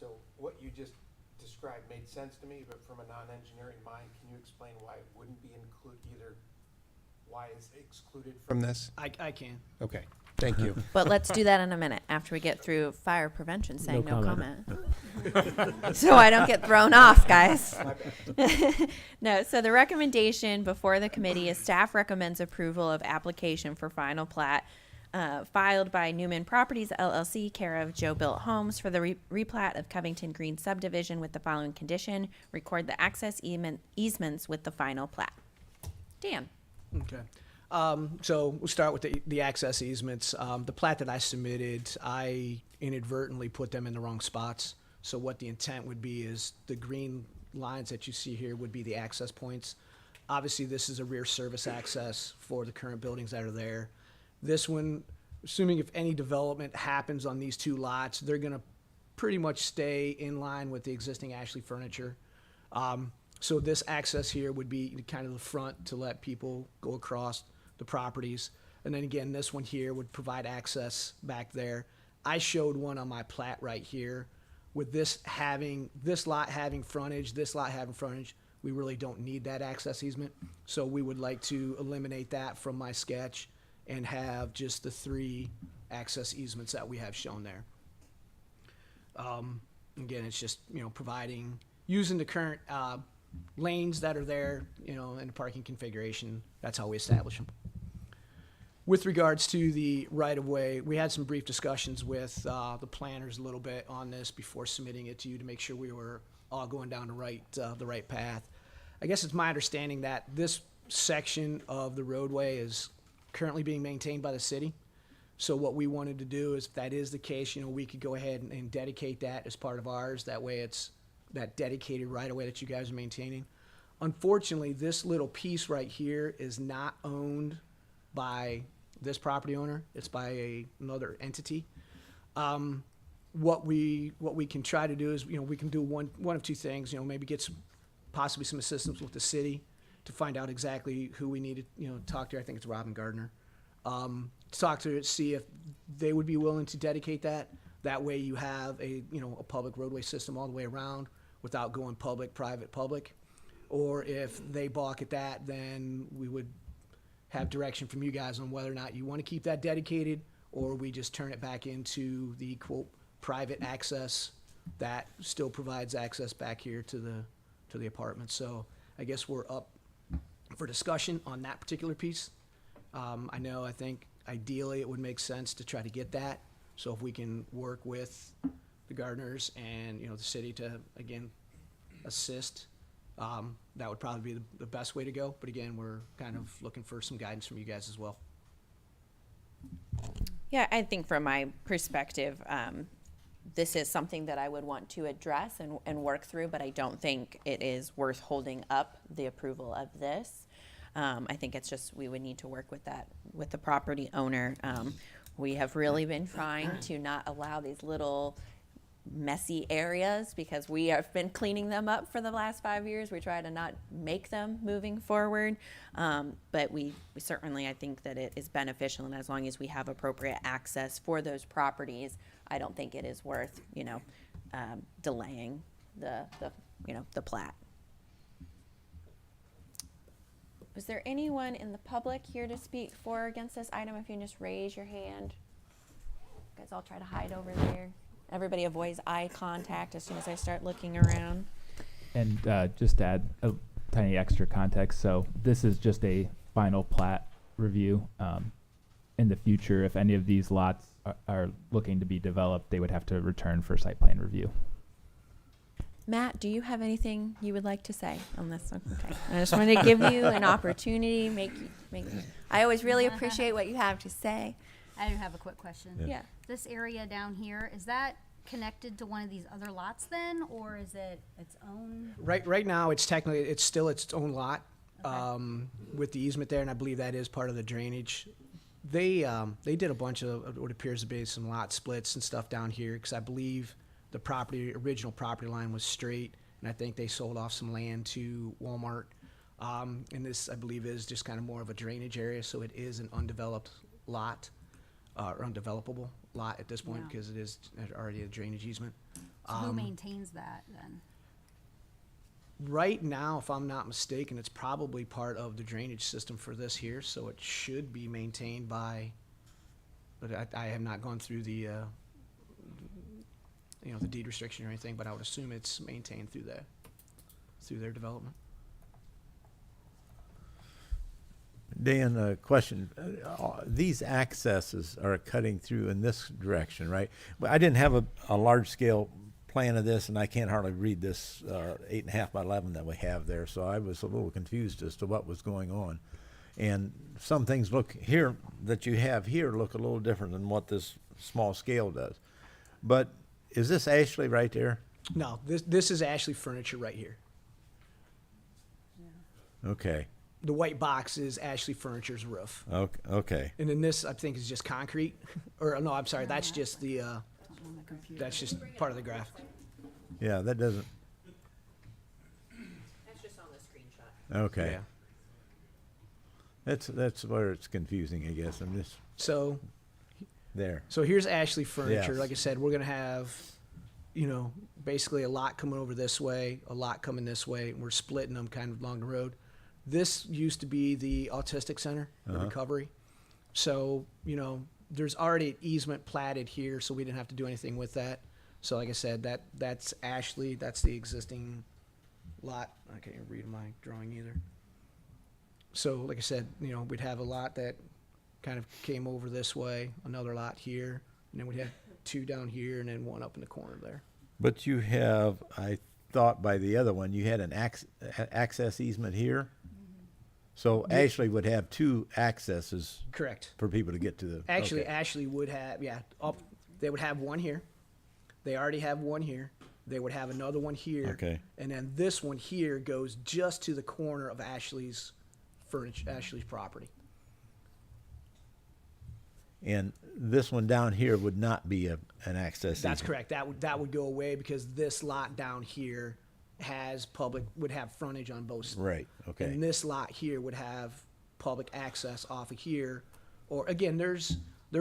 So what you just described made sense to me, but from a non-engineering mind, can you explain why it wouldn't be why it's excluded from this? I can. Okay, thank you. But let's do that in a minute after we get through fire prevention saying no comment. So I don't get thrown off, guys. No, so the recommendation before the committee is staff recommends approval of application for final plat filed by Newman Properties LLC, care of Joe Built Homes, for the replat of Covington Green subdivision with the following condition: record the access easements with the final plat. Dan. Okay. So we'll start with the access easements. The plat that I submitted, I inadvertently put them in the wrong spots. So what the intent would be is the green lines that you see here would be the access points. Obviously, this is a rear service access for the current buildings that are there. This one, assuming if any development happens on these two lots, they're going to pretty much stay in line with the existing Ashley furniture. So this access here would be kind of the front to let people go across the properties. And then again, this one here would provide access back there. I showed one on my plat right here with this lot having frontage, we really don't need that access easement. So we would like to eliminate that from my sketch and have just the 3 access easements that we have shown there. Again, it's just, using the current lanes that are there, in the parking configuration. That's how we establish them. With regards to the right-of-way, we had some brief discussions with the planners a little bit on this before submitting it to you to make sure we were all going down the right path. I guess it's my understanding that this section of the roadway is currently being maintained by the city. So what we wanted to do is, if that is the case, we could go ahead and dedicate that as part of ours. That way it's that dedicated right-of-way that you guys are maintaining. Unfortunately, this little piece right here is not owned by this property owner. It's by another entity. What we can try to do is, we can do one of two things. Maybe get possibly some assistance with the city to find out exactly who we need to talk to. I think it's Robin Gardner. Talk to see if they would be willing to dedicate that. That way you have a public roadway system all the way around without going public, private, public. Or if they balk at that, then we would have direction from you guys on whether or not you want to keep that dedicated, or we just turn it back into the quote private access that still provides access back here to the apartment. So I guess we're up for discussion on that particular piece. I think ideally it would make sense to try to get that. So if we can work with the Gardners and the city to again assist, that would probably be the best way to go. But again, we're kind of looking for some guidance from you guys as well. Yeah, I think from my perspective, this is something that I would want to address and work through, but I don't think it is worth holding up the approval of this. I think it's just, we would need to work with that, with the property owner. We have really been trying to not allow these little messy areas because we have been cleaning them up for the last 5 years. We try to not make them moving forward. But we certainly, I think that it is beneficial, and as long as we have appropriate access for those properties, I don't think it is worth, delaying the plat. Was there anyone in the public here to speak for or against this item? If you can just raise your hand. You guys all try to hide over there. Everybody avoids eye contact as soon as I start looking around. And just to add a tiny extra context, so this is just a final plat review. In the future, if any of these lots are looking to be developed, they would have to return for site plan review. Matt, do you have anything you would like to say on this one? Okay. I just wanted to give you an opportunity, make I always really appreciate what you have to say. I do have a quick question. Yeah. This area down here, is that connected to one of these other lots then, or is it its own? Right now, it's still its own lot, with the easement there, and I believe that is part of the drainage. They did a bunch of what appears to be some lot splits and stuff down here, because I believe the original property line was straight, and I think they sold off some land to Walmart. And this, I believe, is just kind of more of a drainage area, so it is an undeveloped lot, or undevelopable lot at this point, Yeah. because it is already a drainage easement. So who maintains that then? Right now, if I'm not mistaken, it's probably part of the drainage system for this here, so it should be maintained by, but I have not gone through the deed restriction or anything, but I would assume it's maintained through their development. Dan, a question. These accesses are cutting through in this direction, right? Well, I didn't have a large-scale plan of this, and I can't hardly read this 8.5 by 11 that we have there, so I was a little confused as to what was going on. And some things look here that you have here look a little different than what this small scale does. But is this Ashley right there? No, this is Ashley Furniture right here. Okay. The white box is Ashley Furniture's roof. Okay. And then this, I think, is just concrete. Or, no, I'm sorry, that's just that's just part of the graph. Yeah, that doesn't. That's just on the screenshot. Okay. Yeah. That's where it's confusing, I guess. I'm just So there. So here's Ashley Furniture. Yes. Like I said, we're going to have, basically a lot coming over this way, a lot coming this way, and we're splitting them kind of along the road. This used to be the autistic center, the recovery. So, there's already an easement platted here, so we didn't have to do anything with that. So like I said, that's Ashley, that's the existing lot. I can't even read my drawing either. So like I said, we'd have a lot that kind of came over this way, another lot here, and then we'd have 2 down here and then 1 up in the corner there. But you have, I thought by the other one, you had an access easement here. So Ashley would have 2 accesses Correct. for people to get to the. Actually, okay. Ashley would have, they would have 1 here. They already have 1 here. They would have another one here. Okay. And then this one here goes just to the corner of Ashley's Ashley's property. And this one down here would not be an access That's easement. correct. That would go away because this lot down here would have frontage on both. Right, okay. And this lot here would have public access off of here. Or again, there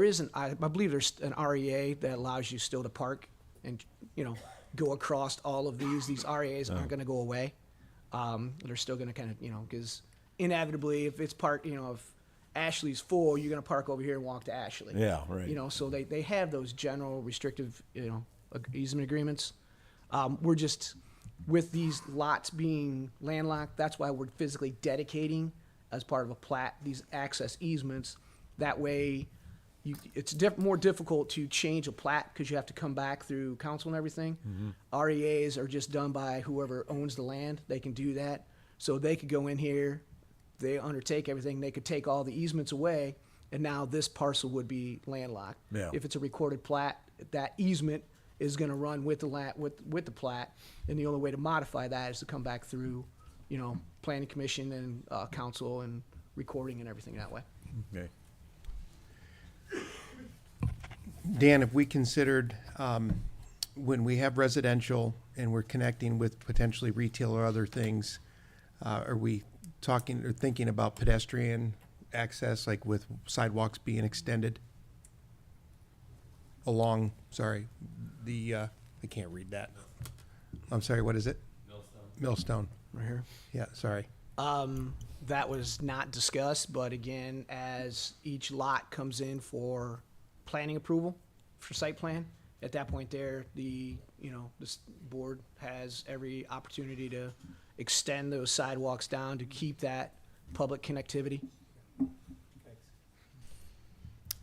isn't, I believe there's an REA that allows you still to park and, go across all of these. These REAs aren't gonna go away. They're still gonna kind of, because inevitably if it's parked, if Ashley's full, you're gonna park over here and walk to Ashley. Yeah, right. So they have those general restrictive, easement agreements. We're just, with these lots being landlocked, that's why we're physically dedicating as part of a plat, these access easements. That way, it's more difficult to change a plat because you have to come back through council and everything. REAs are just done by whoever owns the land. They can do that. So they could go in here, they undertake everything, they could take all the easements away, and now this parcel would be landlocked. Yeah. If it's a recorded plat, that easement is gonna run with the plat, and the only way to modify that is to come back through, planning commission and, council and recording and everything that way. Okay. Dan, if we considered, when we have residential and we're connecting with potentially retail or other things, are we talking or thinking about pedestrian access, like with sidewalks being extended along, I can't read that. I'm sorry, what is it? Millstone. Right here. Yeah, sorry. That was not discussed, but again, as each lot comes in for planning approval for site plan, at that point there, this board has every opportunity to extend those sidewalks down to keep that public connectivity.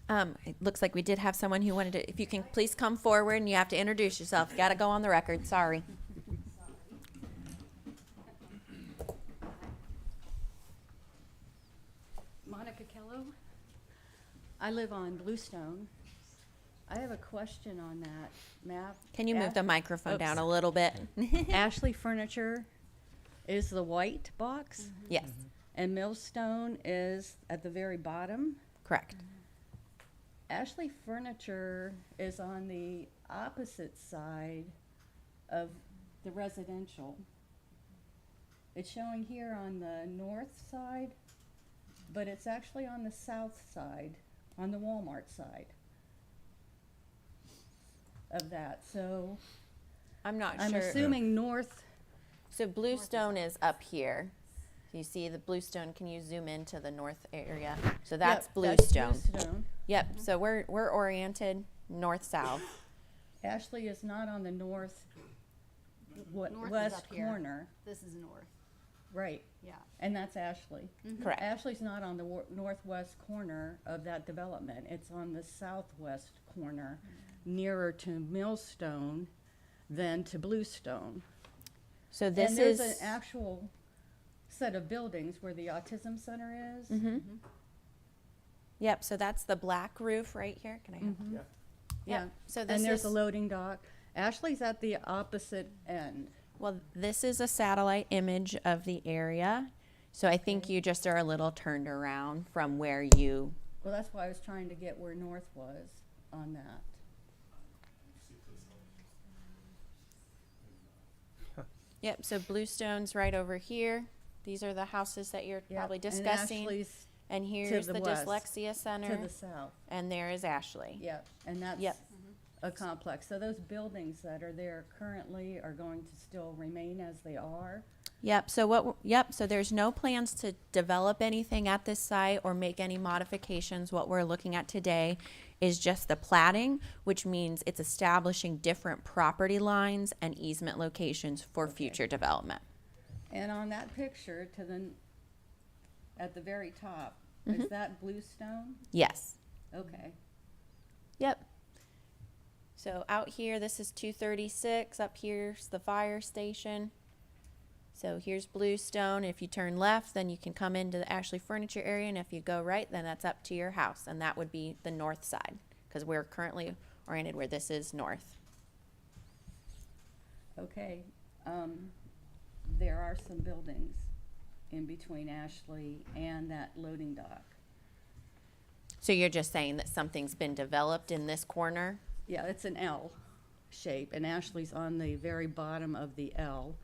It looks like we did have someone who wanted to, if you can please come forward and you have to introduce yourself. You gotta go on the record, sorry. Monica Kello. I live on Bluestone. I have a question on that map. Can you move the microphone down a little bit? Ashley Furniture is the white box, Yes, and Millstone is at the very bottom. correct. Ashley Furniture is on the opposite side of the residential. It's showing here on the north side, but it's actually on the south side, on the Walmart side of that. So I'm not I'm sure. assuming north. So Bluestone is up here. You see the Bluestone, can you zoom into the north area? So that's Yep, Bluestone. Bluestone. Yep, so we're oriented north-south. Ashley is not on the north North is west up here. corner. This is north. Right. Yeah. And that's Ashley. Correct. Ashley's not on the northwest corner of that development. It's on the southwest corner, nearer to Millstone than to Bluestone. So this And there's is, an actual set of buildings where the autism center is. yep, so that's the black roof right here. Can I have? Yeah. Yep, so this And there's is, a loading dock. Ashley's at the opposite end. well, this is a satellite image of the area. So I think you just are a little turned around from where you, Well, that's why I was trying to get where north was on that. yep, so Bluestone's right over here. These are the houses that you're Yep, probably and discussing. Ashley's And here's the the west, dyslexia center. to the south. And there is Ashley. Yep, and that's Yep. a complex. So those buildings that are there currently are going to still remain as they are. Yep, so there's no plans to develop anything at this site or make any modifications. What we're looking at today is just the platting, which means it's establishing different property lines and easement locations for future development. And on that picture at the very top, Is that bluestone? Yes. Okay. Yep. So out here, this is 236. Up here's the fire station. So here's Bluestone. If you turn left, then you can come into the Ashley Furniture area, and if you go right, then that's up to your house, and that would be the north side, because we're currently oriented where this is north. Okay. There are some buildings in between Ashley and that loading dock. So you're just saying that something's been developed in this corner? Yeah, it's an L shape, and Ashley's on the very bottom of the L,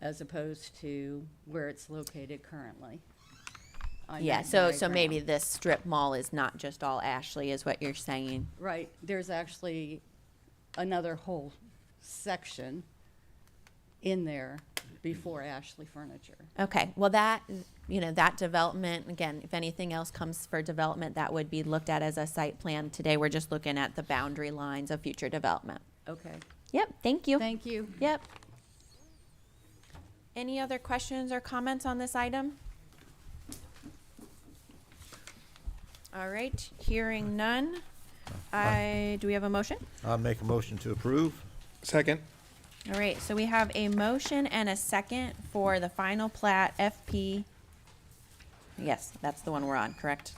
as opposed to where it's located currently. on Yeah, that so diagram. maybe this strip mall is not just all Ashley, is what you're saying? Right, there's actually another whole section in there before Ashley Furniture. Okay, well that, that development, again, if anything else comes for development, that would be looked at as a site plan. Today, we're just looking at the boundary lines of future development. Okay, Yep, thank you. thank you. Yep. Any other questions or comments on this item? All right, hearing none. Do we have a motion? I'll make a motion to approve. Second. All right, so we have a motion and a second for the final plat FP. Yes, that's the one we're on, correct?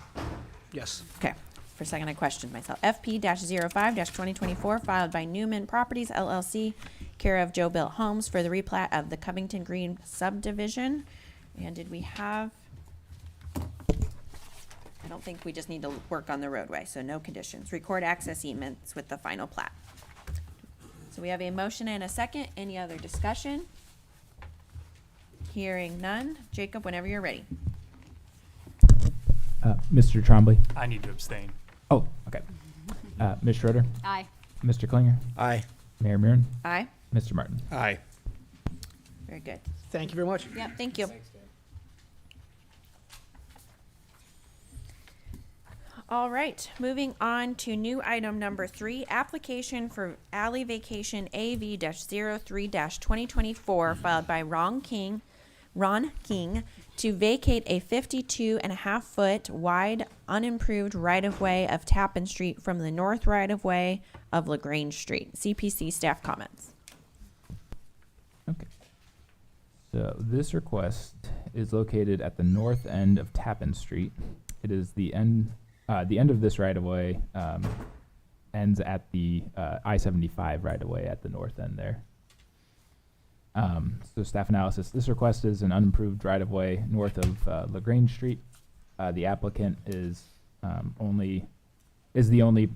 Yes. Okay, for a second I questioned myself. FP-05-2024 filed by Newman Properties LLC, care of Joe Built Homes for the replat of the Covington Green subdivision. And did we have, I don't think we just need to work on the roadway, so no conditions. Record access easements with the final plat. So we have a motion and a second. Any other discussion? Hearing none. Jacob, whenever you're ready. Mr. Trombley. I need to abstain. Oh, okay. Ms. Schroeder. Aye. Mr. Klinger. Aye. Mayor Murin. Aye. Mr. Martin. Aye. Very good. Thank you very much. Yep, thank you. All right, moving on to new item number 3, application for Alley Vacation AV-03-2024 filed by Ron King to vacate a 52.5-foot wide unimproved right-of-way of Tappan Street from the north right-of-way of LaGrange Street. CPC staff comments. Okay. So this request is located at the north end of Tappan Street. It is the end of this right-of-way ends at the I-75 right-of-way at the north end there. So staff analysis, this request is an unimproved right-of-way north of LaGrange Street. The applicant is the only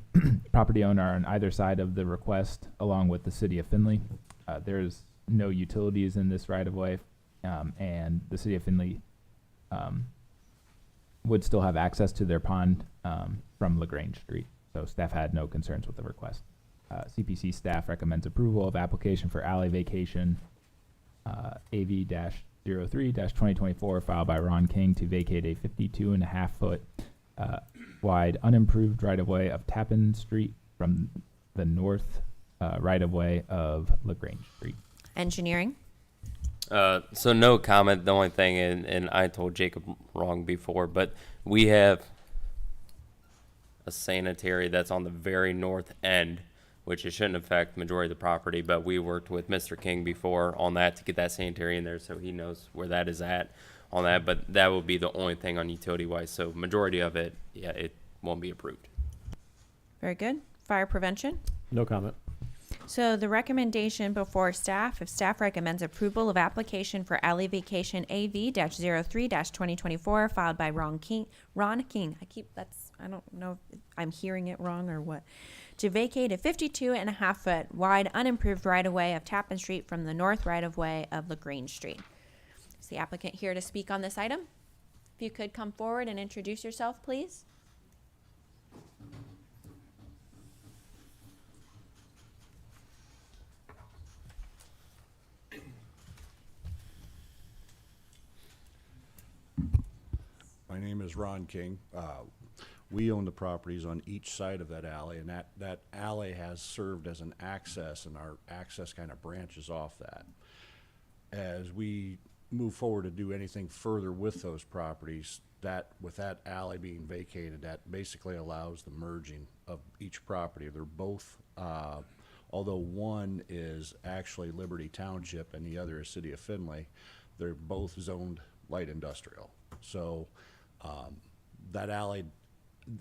property owner on either side of the request, along with the city of Findlay. There's no utilities in this right-of-way, and the city of Findlay would still have access to their pond from LaGrange Street. So staff had no concerns with the request. CPC staff recommends approval of application for alley vacation AV-03-2024 filed by Ron King to vacate a 52.5-foot wide unimproved right-of-way of Tappan Street from the north right-of-way of LaGrange Street. Engineering. So no comment. The only thing, and I told Jacob wrong before, but we have a sanitary that's on the very north end, which it shouldn't affect majority of the property, but we worked with Mr. King before on that to get that sanitary in there, so he knows where that is at on that, but that will be the only thing on utility wise. So majority of it, yeah, it won't be approved. Very good. Fire prevention. No comment. So the recommendation before staff, if staff recommends approval of application for Alley Vacation AV-03-2024 filed by Ron King. I don't know if I'm hearing it wrong or what. To vacate a 52.5-foot wide unimproved right-of-way of Tappan Street from the north right-of-way of LaGrange Street. Is the applicant here to speak on this item? If you could come forward and introduce yourself, please. My name is Ron King. We own the properties on each side of that alley, and that alley has served as an access, and our access kind of branches off that. As we move forward to do anything further with those properties, that, with that alley being vacated, that basically allows the merging of each property. They're both, although one is actually Liberty Township and the other is City of Findlay, they're both zoned light industrial. So, that alley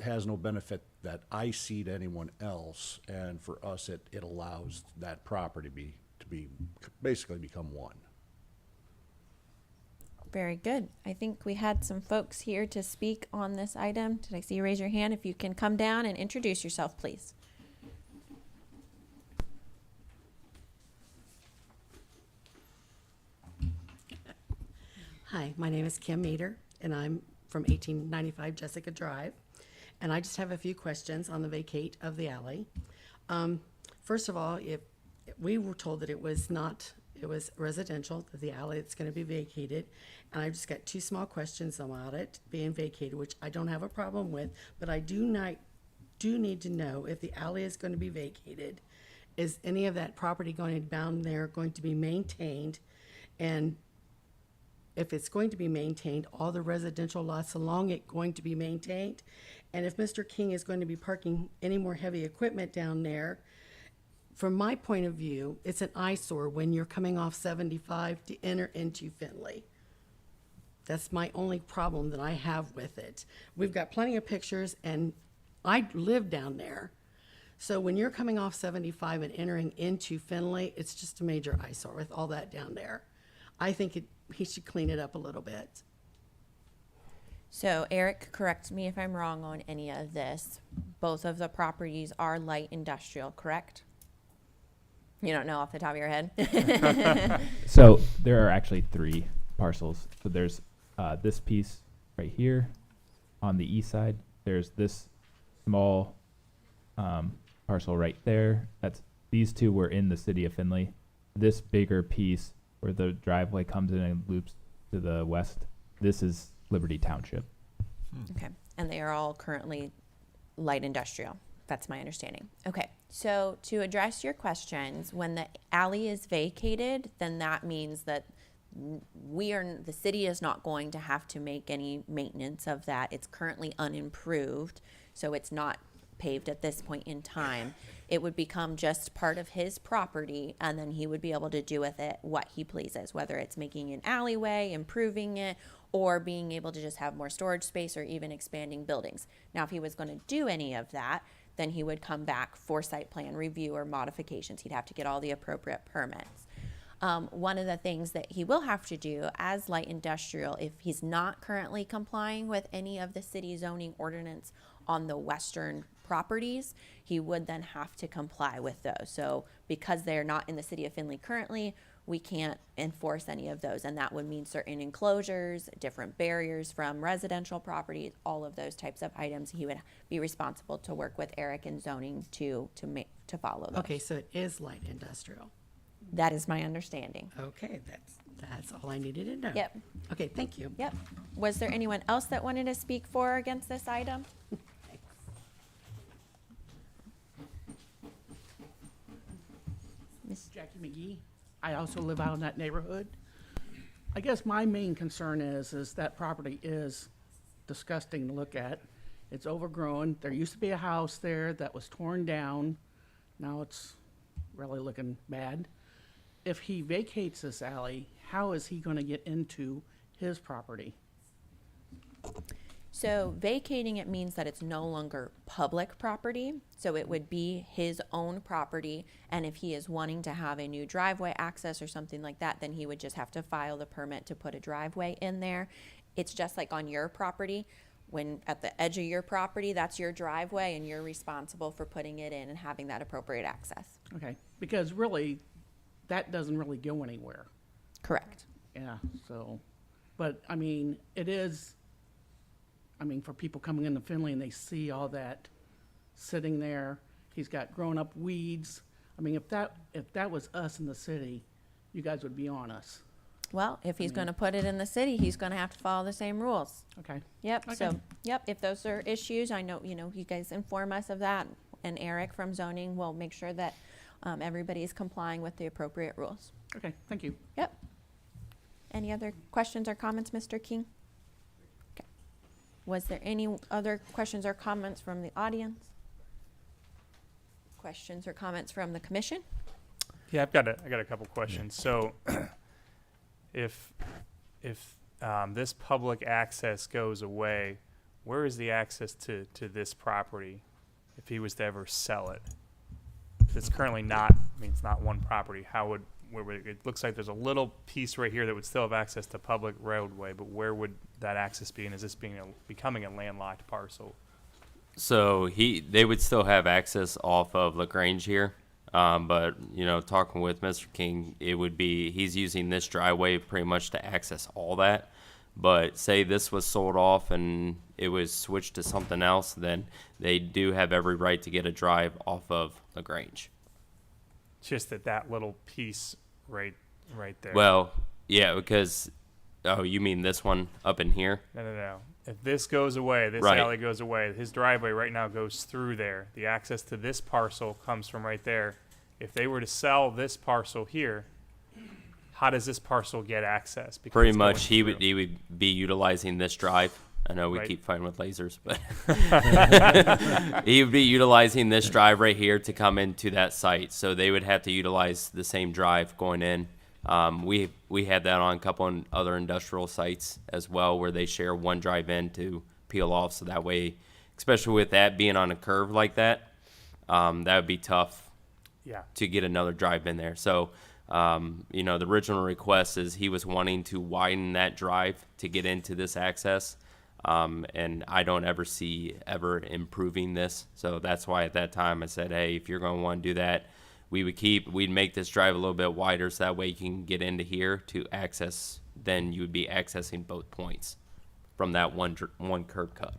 has no benefit that I see to anyone else, and for us, it allows that property to be basically become one. Very good. I think we had some folks here to speak on this item. Did I see you raise your hand? If you can come down and introduce yourself, please. Hi, my name is Kim Meter, and I'm from 1895 Jessica Drive. And I just have a few questions on the vacate of the alley. First of all, if we were told that it was residential, that the alley that's going to be vacated. And I've just got two small questions about it being vacated, which I don't have a problem with, but I do need to know if the alley is going to be vacated, is any of that property going down there going to be maintained? And if it's going to be maintained, all the residential lots along it going to be maintained? And if Mr. King is going to be parking any more heavy equipment down there, from my point of view, it's an eyesore when you're coming off 75 to enter into Findlay. That's my only problem that I have with it. We've got plenty of pictures, and I live down there. So when you're coming off 75 and entering into Findlay, it's just a major eyesore with all that down there. I think he should clean it up a little bit. So Eric, correct me if I'm wrong on any of this. Both of the properties are light industrial, correct? You don't know off the top of your head? So there are actually 3 parcels. So there's this piece right here on the east side. There's this small parcel right there. These 2 were in the city of Findlay. This bigger piece where the driveway comes in and loops to the west, this is Liberty Township. Okay, and they are all currently light industrial. That's my understanding. Okay, so to address your questions, when the alley is vacated, then that means that the city is not going to have to make any maintenance of that. It's currently unimproved, so it's not paved at this point in time. It would become just part of his property, and then he would be able to do with it what he pleases, whether it's making an alleyway, improving it, or being able to just have more storage space or even expanding buildings. Now, if he was going to do any of that, then he would come back for site plan review or modifications. He'd have to get all the appropriate permits. One of the things that he will have to do as light industrial, if he's not currently complying with any of the city zoning ordinance on the western properties, he would then have to comply with those. So because they're not in the city of Findlay currently, we can't enforce any of those. And that would mean certain enclosures, different barriers from residential properties, all of those types of items. He would be responsible to work with Eric and zoning to follow those. Okay, so it is light industrial. That is my understanding. Okay, that's all I needed to know. Yep. Okay, thank you. Yep. Was there anyone else that wanted to speak for or against this item? Miss Jackie McGee. I also live out in that neighborhood. I guess my main concern is that property is disgusting to look at. It's overgrown. There used to be a house there that was torn down. Now it's really looking bad. If he vacates this alley, how is he going to get into his property? So vacating it means that it's no longer public property. So it would be his own property. And if he is wanting to have a new driveway access or something like that, then he would just have to file the permit to put a driveway in there. It's just like on your property. When at the edge of your property, that's your driveway and you're responsible for putting it in and having that appropriate access. Okay, because really, that doesn't really go anywhere. Correct. Yeah, so, but I mean, it is, I mean, for people coming into Findlay and they see all that sitting there, he's got grown-up weeds. I mean, if that was us in the city, you guys would be on us. Well, if he's going to put it in the city, he's going to have to follow the same rules. Okay. Yep. Okay. So, yep. If those are issues, I know, you guys inform us of that, and Eric from zoning will make sure that everybody is complying with the appropriate rules. Okay, thank you. Yep. Any other questions or comments, Mr. King? Okay. Was there any other questions or comments from the audience? Questions or comments from the commission? Yeah, I got a couple questions. So, if this public access goes away, where is the access to this property if he was to ever sell it? It's currently not. I mean, it's not one property. Where would it looks like there's a little piece right here that would still have access to public roadway, but where would that access be? And is this becoming a landlocked parcel? So they would still have access off of LaGrange here. But, you know, talking with Mr. King, it would be, he's using this driveway pretty much to access all that. But say this was sold off and it was switched to something else, then they do have every right to get a drive off of LaGrange. Just that little piece right there. Well, yeah, because, oh, you mean this one up in here? No. If this goes away, this Right. alley goes away, his driveway right now goes through there. The access to this parcel comes from right there. If they were to sell this parcel here, how does this parcel get access? Because Pretty it's much, going he would be utilizing this drive. I know we Right. keep fighting with lasers, but he would be utilizing this drive right here to come into that site. So they would have to utilize the same drive going in. We had that on a couple of other industrial sites as well, where they share one drive in to peel off. So that way, especially with that being on a curve like that, that would be tough. Yeah. To get another drive in there. So, you know, the original request is he was wanting to widen that drive to get into this access. And I don't ever see ever improving this. So that's why at that time I said, hey, if you're going to want to do that, we'd make this drive a little bit wider so that way you can get into here to access, then you would be accessing both points from that one curb cut.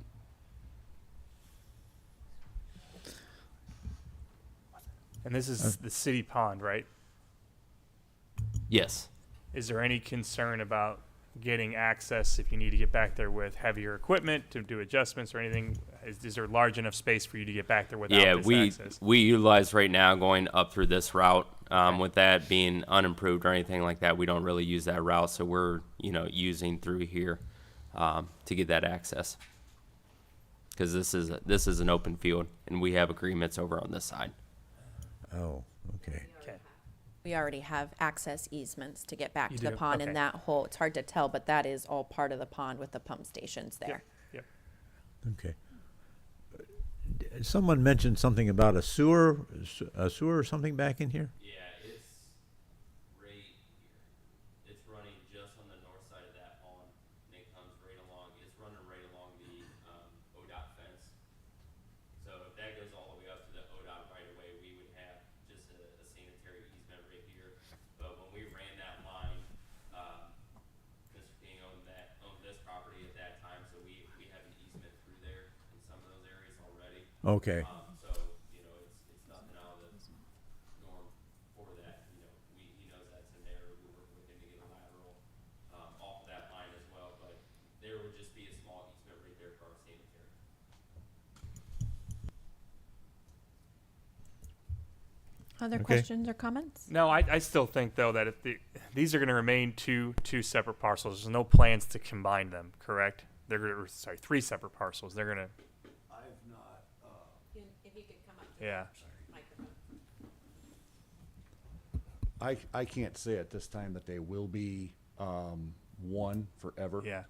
And this is the city pond, right? Yes. Is there any concern about getting access if you need to get back there with heavier equipment to do adjustments or anything? Is there large enough space for you to get back there without this access? we utilize right now going up through this route. With that being unimproved or anything like that, we don't really use that route. So we're, you know, using through here to get that access. Because this is an open field, and we have agreements over on this side. Oh, okay. We already have access easements to get back You to the do? pond Okay. and that whole, it's hard to tell, but that is all part of the pond with the pump stations there. Yep. Okay. Someone mentioned something about a sewer or something back in here? Yeah, it's right here. It's running just on the north side of that pond, and it comes right along. It's running right along the ODOT fence. So if that goes all the way up to the ODOT right away, we would have just a sanitary easement right here. But when we ran that line, Mr. King owned this property at that time, so we have an easement through there in some of those areas already. Okay. So, you know, it's nothing out of the norm for that. You know, he knows that's in there. We work with him to get a lateral off of that line as well. But there would just be a small easement right there for our sanitary. Other Okay. questions or comments? No, I still think though that these are going to remain two separate parcels. There's no plans to combine them, correct? They're going to, three separate parcels. They're going to. I've not, If you could come up Yeah. I can't say at this time that they will be one forever. Yeah.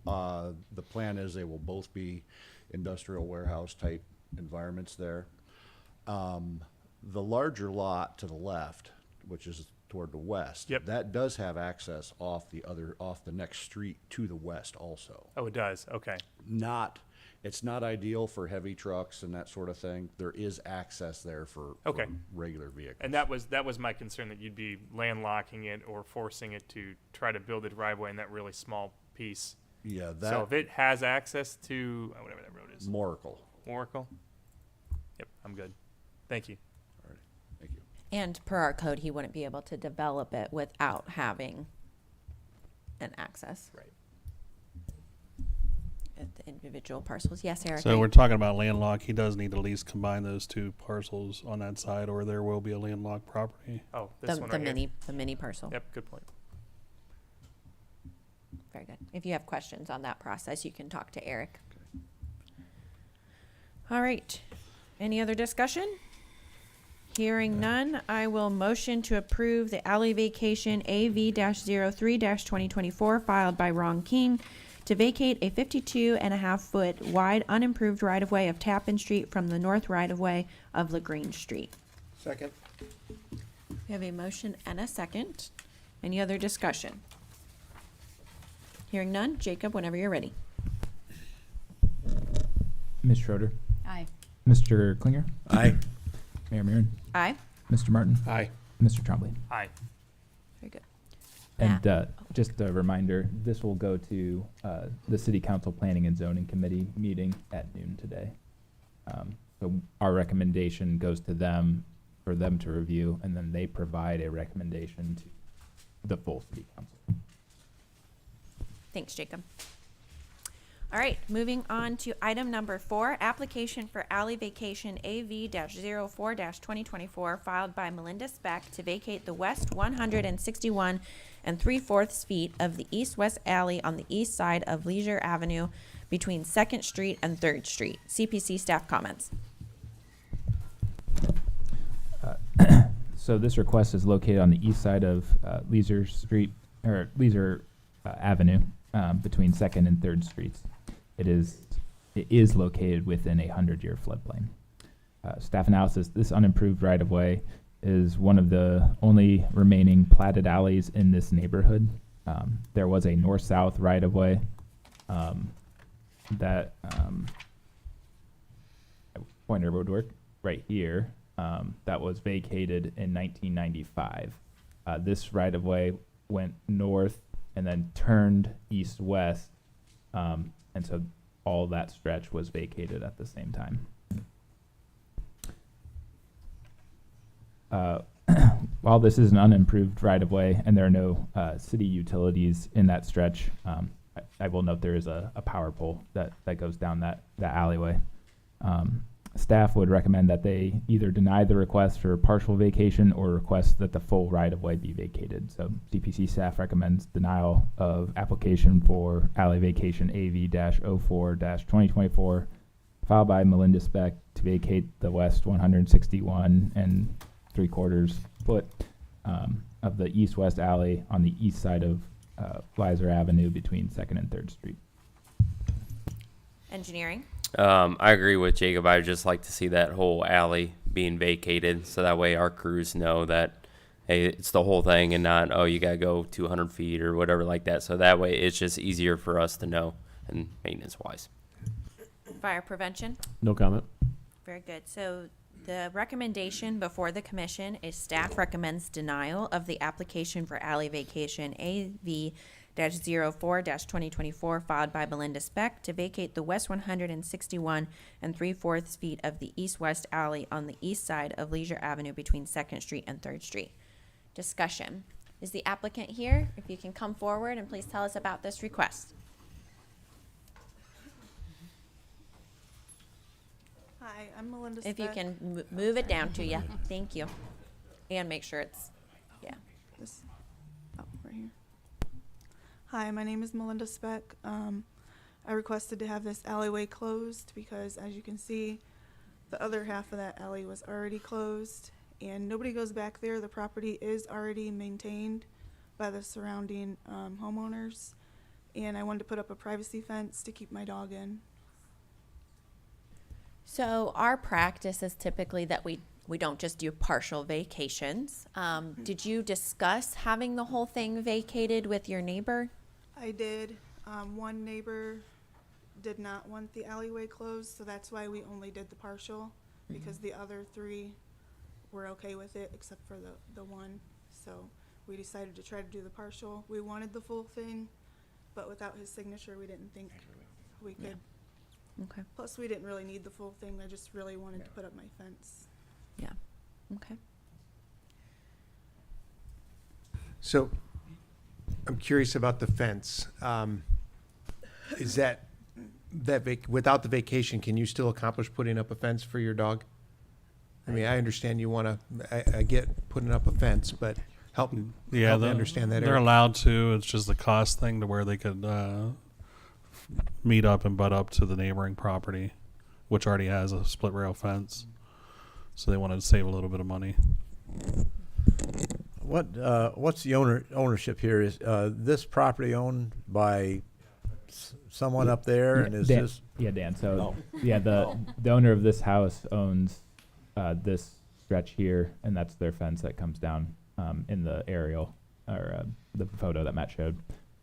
The plan is they will both be industrial warehouse type environments there. The larger lot to the left, which is toward the west, Yep. that does have access off the next street to the west also. Oh, it does. Okay. It's not ideal for heavy trucks and that sort of thing. There is access there for Okay. regular vehicles. And that was my concern, that you'd be landlocking it or forcing it to try to build a driveway in that really small piece. Yeah, So if it has access to whatever that road is. Moracle. Oracle. Yep, I'm good. Thank you. All right, thank you. And per our code, he wouldn't be able to develop it without having an access. Right. At the individual parcels. Yes, Eric. So we're talking about landlocked. He does need to at least combine those two parcels on that side, or there will be a landlocked property. Oh, this one right here. The mini parcel. Yep, good point. Very good. If you have questions on that process, you can talk to Eric. All right. Any other discussion? Hearing none, I will motion to approve the alley vacation AV-03-2024 filed by Ron King to vacate a 52.5-foot wide unimproved right-of-way of Tappan Street from the north right-of-way of LaGrange Street. Second. We have a motion and a second. Any other discussion? Hearing none, Jacob, whenever you're ready. Ms. Schroeder, Aye. Mr. Klinger, Aye. Mayor Miron, Aye. Mr. Martin, Aye. Mr. Trombley. Aye. Very good. And just a reminder, this will go to the City Council Planning and Zoning Committee meeting at noon today. So our recommendation goes to them for them to review, and then they provide a recommendation to the full City Council. Thanks, Jacob. All right, moving on to item number 4, application for alley vacation AV-04-2024 filed by Melinda Speck to vacate the west 161 3/4 feet of the east-west alley on the east side of Leisure Avenue between 2nd Street and 3rd Street. CPC staff comments. So this request is located on the east side of Leisure Street, or Leisure Avenue, between 2nd and 3rd Streets. It is located within a 100-year floodplain. Staff analysis, this unimproved right-of-way is one of the only remaining platted alleys in this neighborhood. There was a north-south right-of-way that Pointer Woodwork right here that was vacated in 1995. This right-of-way went north and then turned east-west, and so all that stretch was vacated at the same time. While this is an unimproved right-of-way and there are no city utilities in that stretch, I will note there is a power pole that goes down that alleyway. Staff would recommend that they either deny the request for partial vacation or request that the full right-of-way be vacated. So CPC staff recommends denial of application for alley vacation AV-04-2024 filed by Melinda Speck to vacate the west 161 3/4 foot of the east-west alley on the east side of Leisure Avenue between 2nd and 3rd Street. Engineering. I agree with Jacob. I would just like to see that whole alley being vacated, so that way our crews know that, hey, it's the whole thing and not, oh, you gotta go 200 feet or whatever like that. So that way it's just easier for us to know and maintenance-wise. Fire prevention. No comment. Very good. So the recommendation before the commission is staff recommends denial of the application for alley vacation AV-04-2024 filed by Melinda Speck to vacate the west 161 3/4 feet of the east-west alley on the east side of Leisure Avenue between 2nd Street and 3rd Street. Discussion. Is the applicant here? If you can come forward and please tell us about this request. Hi, I'm Melinda If you Speck. can move it down to you. Thank you. And make sure it's, yeah. This, right here. Hi, my name is Melinda Speck. I requested to have this alleyway closed because, as you can see, the other half of that alley was already closed and nobody goes back there. The property is already maintained by the surrounding homeowners, and I wanted to put up a privacy fence to keep my dog in. So our practice is typically that we don't just do partial vacations. Did you discuss having the whole thing vacated with your neighbor? I did. One neighbor did not want the alleyway closed, so that's why we only did the partial, because the other 3 were okay with it except for the one. So we decided to try to do the partial. We wanted the full thing, but without his signature, we didn't think we could. Yeah. Okay. Plus, we didn't really need the full thing. I just really wanted to put up my fence. Yeah. Okay. So, I'm curious about the fence. Is that without the vacation, can you still accomplish putting up a fence for your dog? I mean, I understand you want to, I get putting up a fence, but help Yeah, help me understand that they're area. allowed to. It's just a cost thing to where they could meet up and butt up to the neighboring property, which already has a split rail fence. So they wanted to save a little bit of money. What's the ownership here? Is this property owned by someone up there, and is Dan, this? Yeah, Dan. So No. yeah, the owner of this house owns this stretch here, and that's their fence that comes down in the aerial or the photo that Matt showed,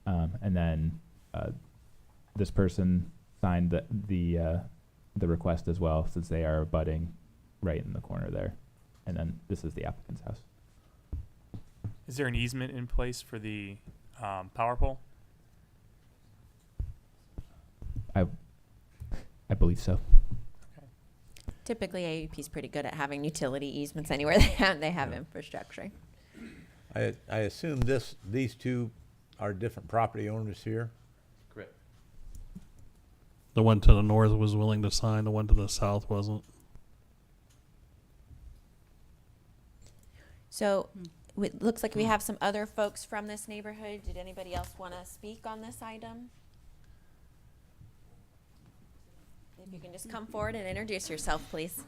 and then this person signed the request as well, since they are abutting right in the corner there, and then this is the applicant's house. Is there an easement in place for the power pole? I believe so. Typically, AUP is pretty good at having utility easements anywhere they have infrastructure. I assume these two are different property owners here. Correct. The one to the north was willing to sign. The one to the south wasn't. So it looks like we have some other folks from this neighborhood. Did anybody else want to speak on this item? If you can just come forward and introduce yourself, please.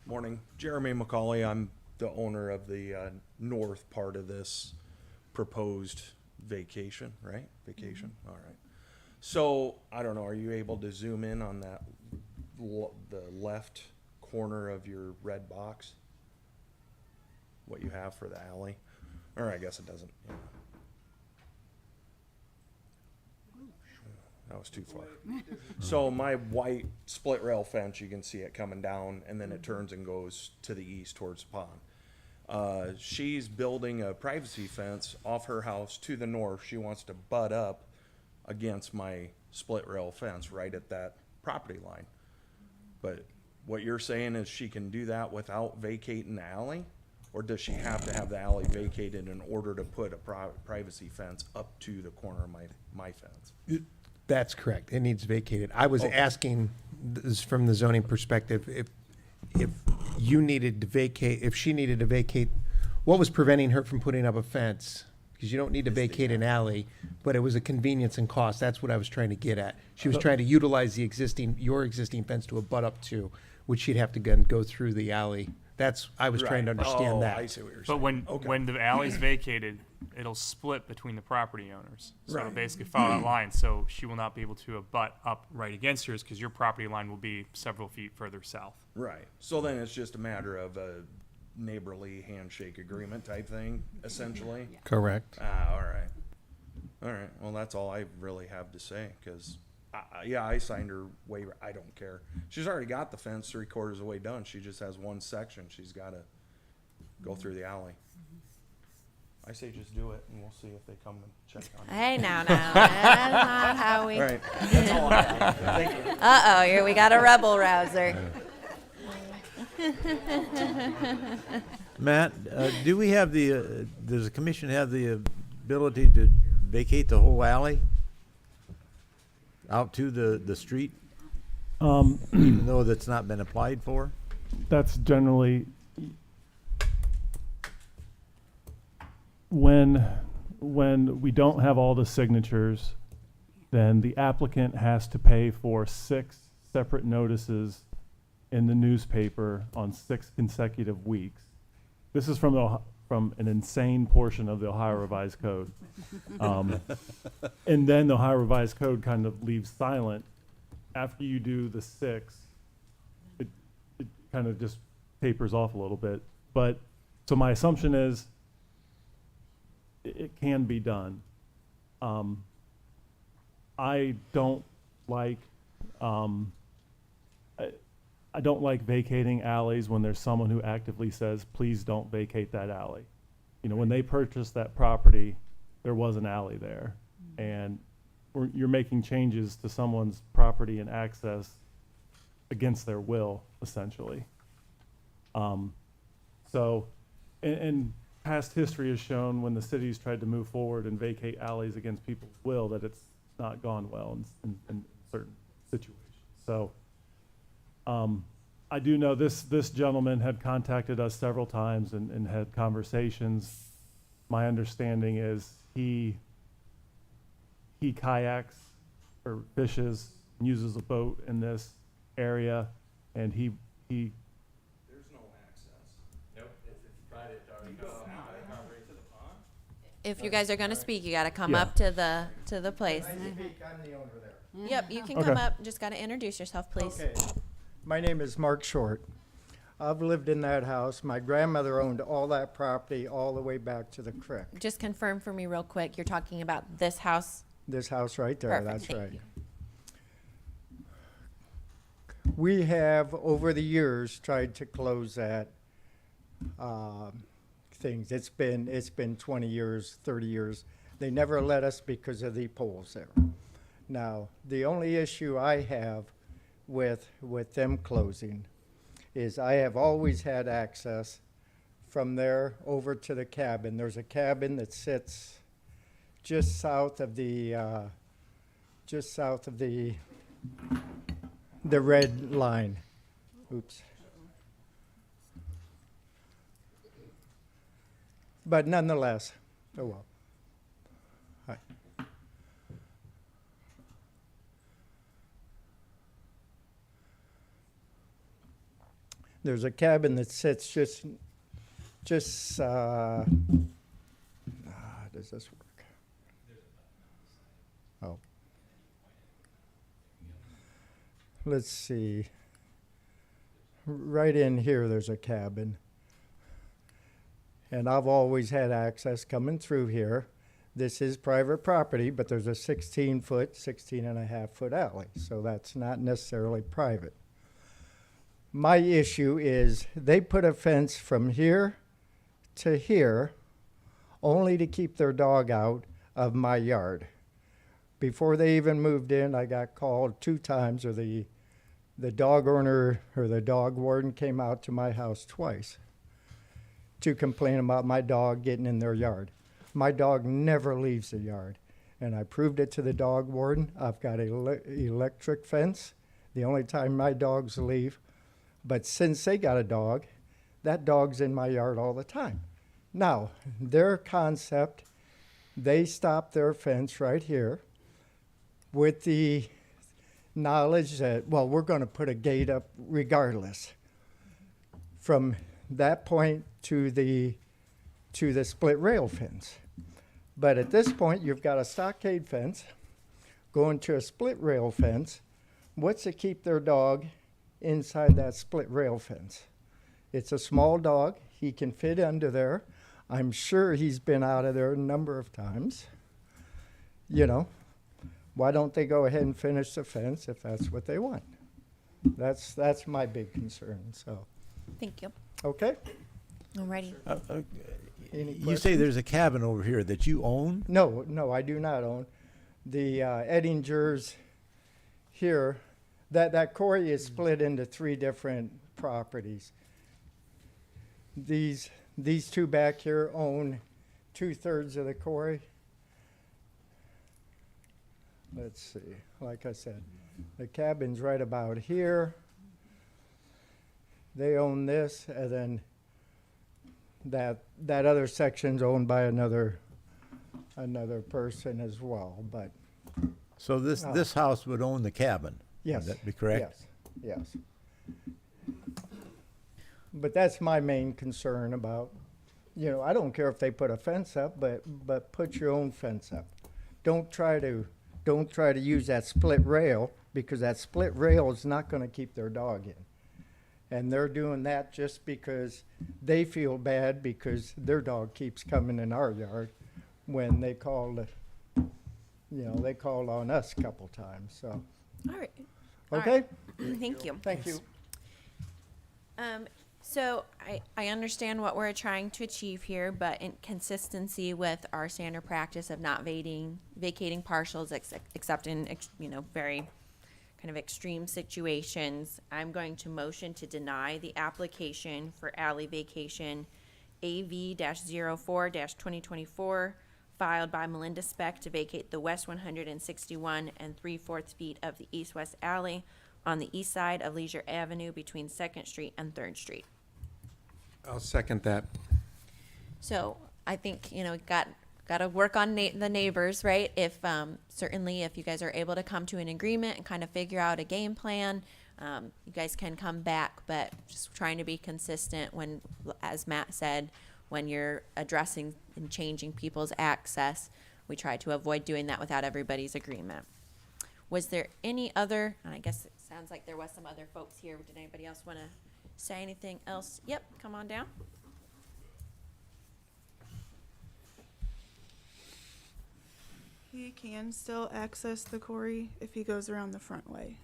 Morning, Jeremy McCauley. I'm the owner of the north part of this proposed vacation, right? Vacation, all right. So, I don't know, are you able to zoom in on that, the left corner of your red box? What you have for the alley? Or I guess it doesn't, yeah. That was too far. So my white split rail fence, you can see it coming down, and then it turns and goes to the east towards the pond. She's building a privacy fence off her house to the north. She wants to butt up against my split rail fence right at that property line. But what you're saying is she can do that without vacating the alley? Or does she have to have the alley vacated in order to put a privacy fence up to the corner of my fence? That's correct. It needs vacated. I was Okay. asking this from the zoning perspective, if you needed to vacate, if she needed to vacate, what was preventing her from putting up a fence? Because you don't need to vacate an alley, but it was a convenience and cost. That's what I was trying to get at. She was trying to utilize your existing fence to abut up to, which she'd have to go through the alley. I was trying to Right. understand that. I see what you're But saying. when the alley's vacated, it'll split between the property owners. So it'll basically follow that line. So she will not be able to abut up right against yours because your property line will be several feet further south. Right. So then it's just a matter of a neighborly handshake agreement type thing, essentially? Correct. Ah, all right. All right. Well, that's all I really have to say, because, I signed her waiver. I don't care. She's already got the fence 3/4 of the way done. She just has one section she's got to go through the alley. I say just do it, and we'll see if they come and check on it. Hey, now, that's not how we. All right. That's all I have. Thank you. Uh-oh, here we got a rebel rouser. Matt, do we have does the commission have the ability to vacate the whole alley out to the street, even though that's not been applied for? That's generally when we don't have all the signatures, then the applicant has to pay for 6 separate notices in the newspaper on 6 consecutive weeks. This is from an insane portion of the Ohio Revised Code. And then the Ohio Revised Code kind of leaves silent. After you do the 6, it kind of just tapers off a little bit. But, so my assumption is it can be done. I don't like, I don't like vacating alleys when there's someone who actively says, please don't vacate that alley. You know, when they purchased that property, there was an alley there. And you're making changes to someone's property and access against their will, essentially. So, and past history has shown when the city's tried to move forward and vacate alleys against people's will, that it's not gone well in certain situations. So, I do know this gentleman had contacted us several times and had conversations. My understanding is he kayaks or fishes, uses a boat in this area, and he There's no access. Nope. It's private, property to the pond. If you guys are going to speak, you got to come Yeah. up to the place. I'm the owner there. Yep, you can Okay. come up. Just got to introduce yourself, please. Okay. My name is Mark Short. I've lived in that house. My grandmother owned all that property all the way back to the creek. Just confirm for me real quick. You're talking about this house. This house right there, Perfect, that's thank right. you. We have, over the years, tried to close that things. It's been 20 years, 30 years. They never let us because of the poles there. Now, the only issue I have with them closing is I have always had access from there over to the cabin. There's a cabin that sits just south of the red line. Oops. But nonetheless, oh well. Hi. There's a cabin that sits just does this work? Oh. Let's see. Right in here, there's a cabin. And I've always had access coming through here. This is private property, but there's a 16 and a half foot alley, so that's not necessarily private. My issue is they put a fence from here to here only to keep their dog out of my yard. Before they even moved in, I got called 2 times, or the dog owner or the dog warden came out to my house twice to complain about my dog getting in their yard. My dog never leaves the yard, and I proved it to the dog warden. I've got an electric fence the only time my dogs leave. But since they got a dog, that dog's in my yard all the time. Now, their concept, they stopped their fence right here with the knowledge that, well, we're going to put a gate up regardless. From that point to the split rail fence. But at this point, you've got a stockade fence going to a split rail fence. What's to keep their dog inside that split rail fence? It's a small dog. He can fit under there. I'm sure he's been out of there a number of times. You know, why don't they go ahead and finish the fence if that's what they want? That's my big concern, so. Thank you. Okay? Alrighty. Any You say there's a cabin over here that you own? No, I do not own. The Eddingers here, that quarry is split into 3 different properties. These 2 back here own 2/3 of the quarry. Let's see, like I said, the cabin's right about here. They own this, and then that other section's owned by another person as well, but. So this house would own the cabin? Yes. Would that be correct? Yes. But that's my main concern about, you know, I don't care if they put a fence up, but put your own fence up. Don't try to use that split rail, because that split rail is not gonna keep their dog in. And they're doing that just because they feel bad because their dog keeps coming in our yard when they called on us a couple times, so. All right. Okay? Thank you. Thank you. So I understand what we're trying to achieve here, but in consistency with our standard practice of not vacating partials except in, very kind of extreme situations, I'm going to motion to deny the application for alley vacation AV-04-2024 filed by Melinda Speck to vacate the west 161 and 3/4 feet of the east-west alley on the east side of Leisure Avenue between 2nd Street and 3rd Street. I'll second that. So I think, got to work on the neighbors, right? If certainly if you guys are able to come to an agreement and kind of figure out a game plan, you guys can come back, but just trying to be consistent when, as Matt said, when you're addressing and changing people's access, we try to avoid doing that without everybody's agreement. Was there any other, and I guess it sounds like there was some other folks here. Did anybody else want to say anything else? Yep, come on down. He can still access the quarry if he goes around the front way.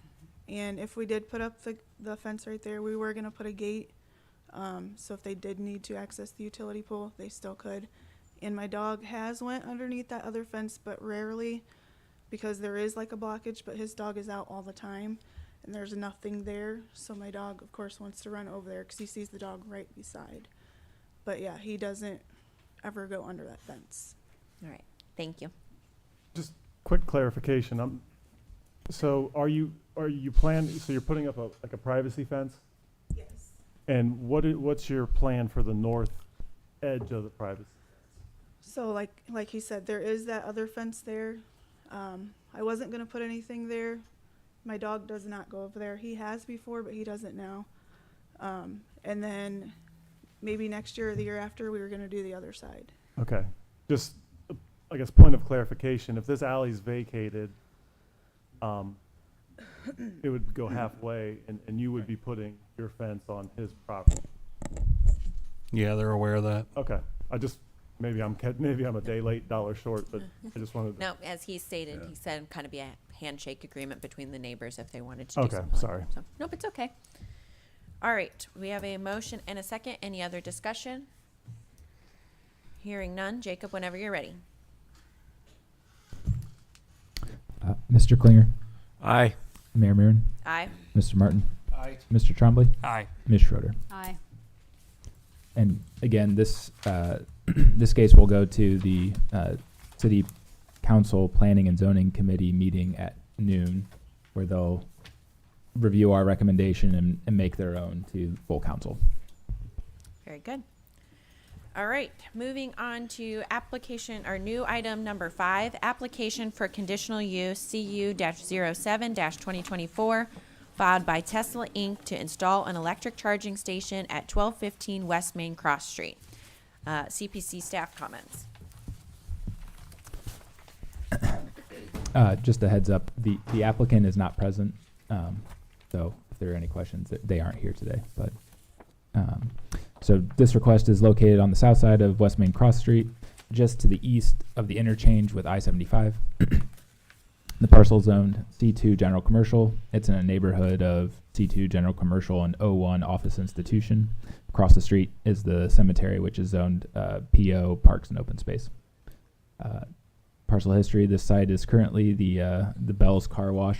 And if we did put up the fence right there, we were going to put a gate. So if they did need to access the utility pole, they still could. And my dog has went underneath that other fence, but rarely, because there is like a blockage, but his dog is out all the time and there's nothing there. So my dog, of course, wants to run over there because he sees the dog right beside. But yeah, he doesn't ever go under that fence. All right, thank you. Just quick clarification. So are you planning? So you're putting up a privacy fence? Yes. And what's your plan for the north edge of the privacy? So like he said, there is that other fence there. I wasn't gonna put anything there. My dog does not go over there. He has before, but he doesn't now. And then maybe next year or the year after, we were gonna do the other side. Okay. Just, I guess, point of clarification. If this alley's vacated, it would go halfway, and you would be putting your fence on his property. Yeah, they're aware of that. Okay. Maybe I'm a day late, dollar short, but I just wanted to. No, as he stated, he said kind of be a handshake agreement between the neighbors if they wanted to do Okay, something. sorry. So, nope, it's okay. All right, we have a motion and a second. Any other discussion? Hearing none. Jacob, whenever you're ready. Mr. Klinger, Aye. Mayor Mirren, Aye. Mr. Martin, Aye. Mr. Trombley, Aye. Ms. Schroeder. Aye. And again, this this case will go to the City Council Planning and Zoning Committee meeting at noon, where they'll review our recommendation and make their own to full council. Very good. All right, moving on to application, or new item number 5, application for conditional use CU-07-2024, filed by Tesla Inc. to install an electric charging station at 1215 West Main Cross Street. CPC staff comments. Just a heads up, the applicant is not present, so if there are any questions, they aren't here today. But so this request is located on the south side of West Main Cross Street, just to the east of the interchange with I-75. The parcel zoned C2 General Commercial. It's in a neighborhood of C2 General Commercial and O1 Office Institution. Across the street is the cemetery, which is zoned PO Parks and Open Space. Parcel history: this site is currently the Bell's Car Wash.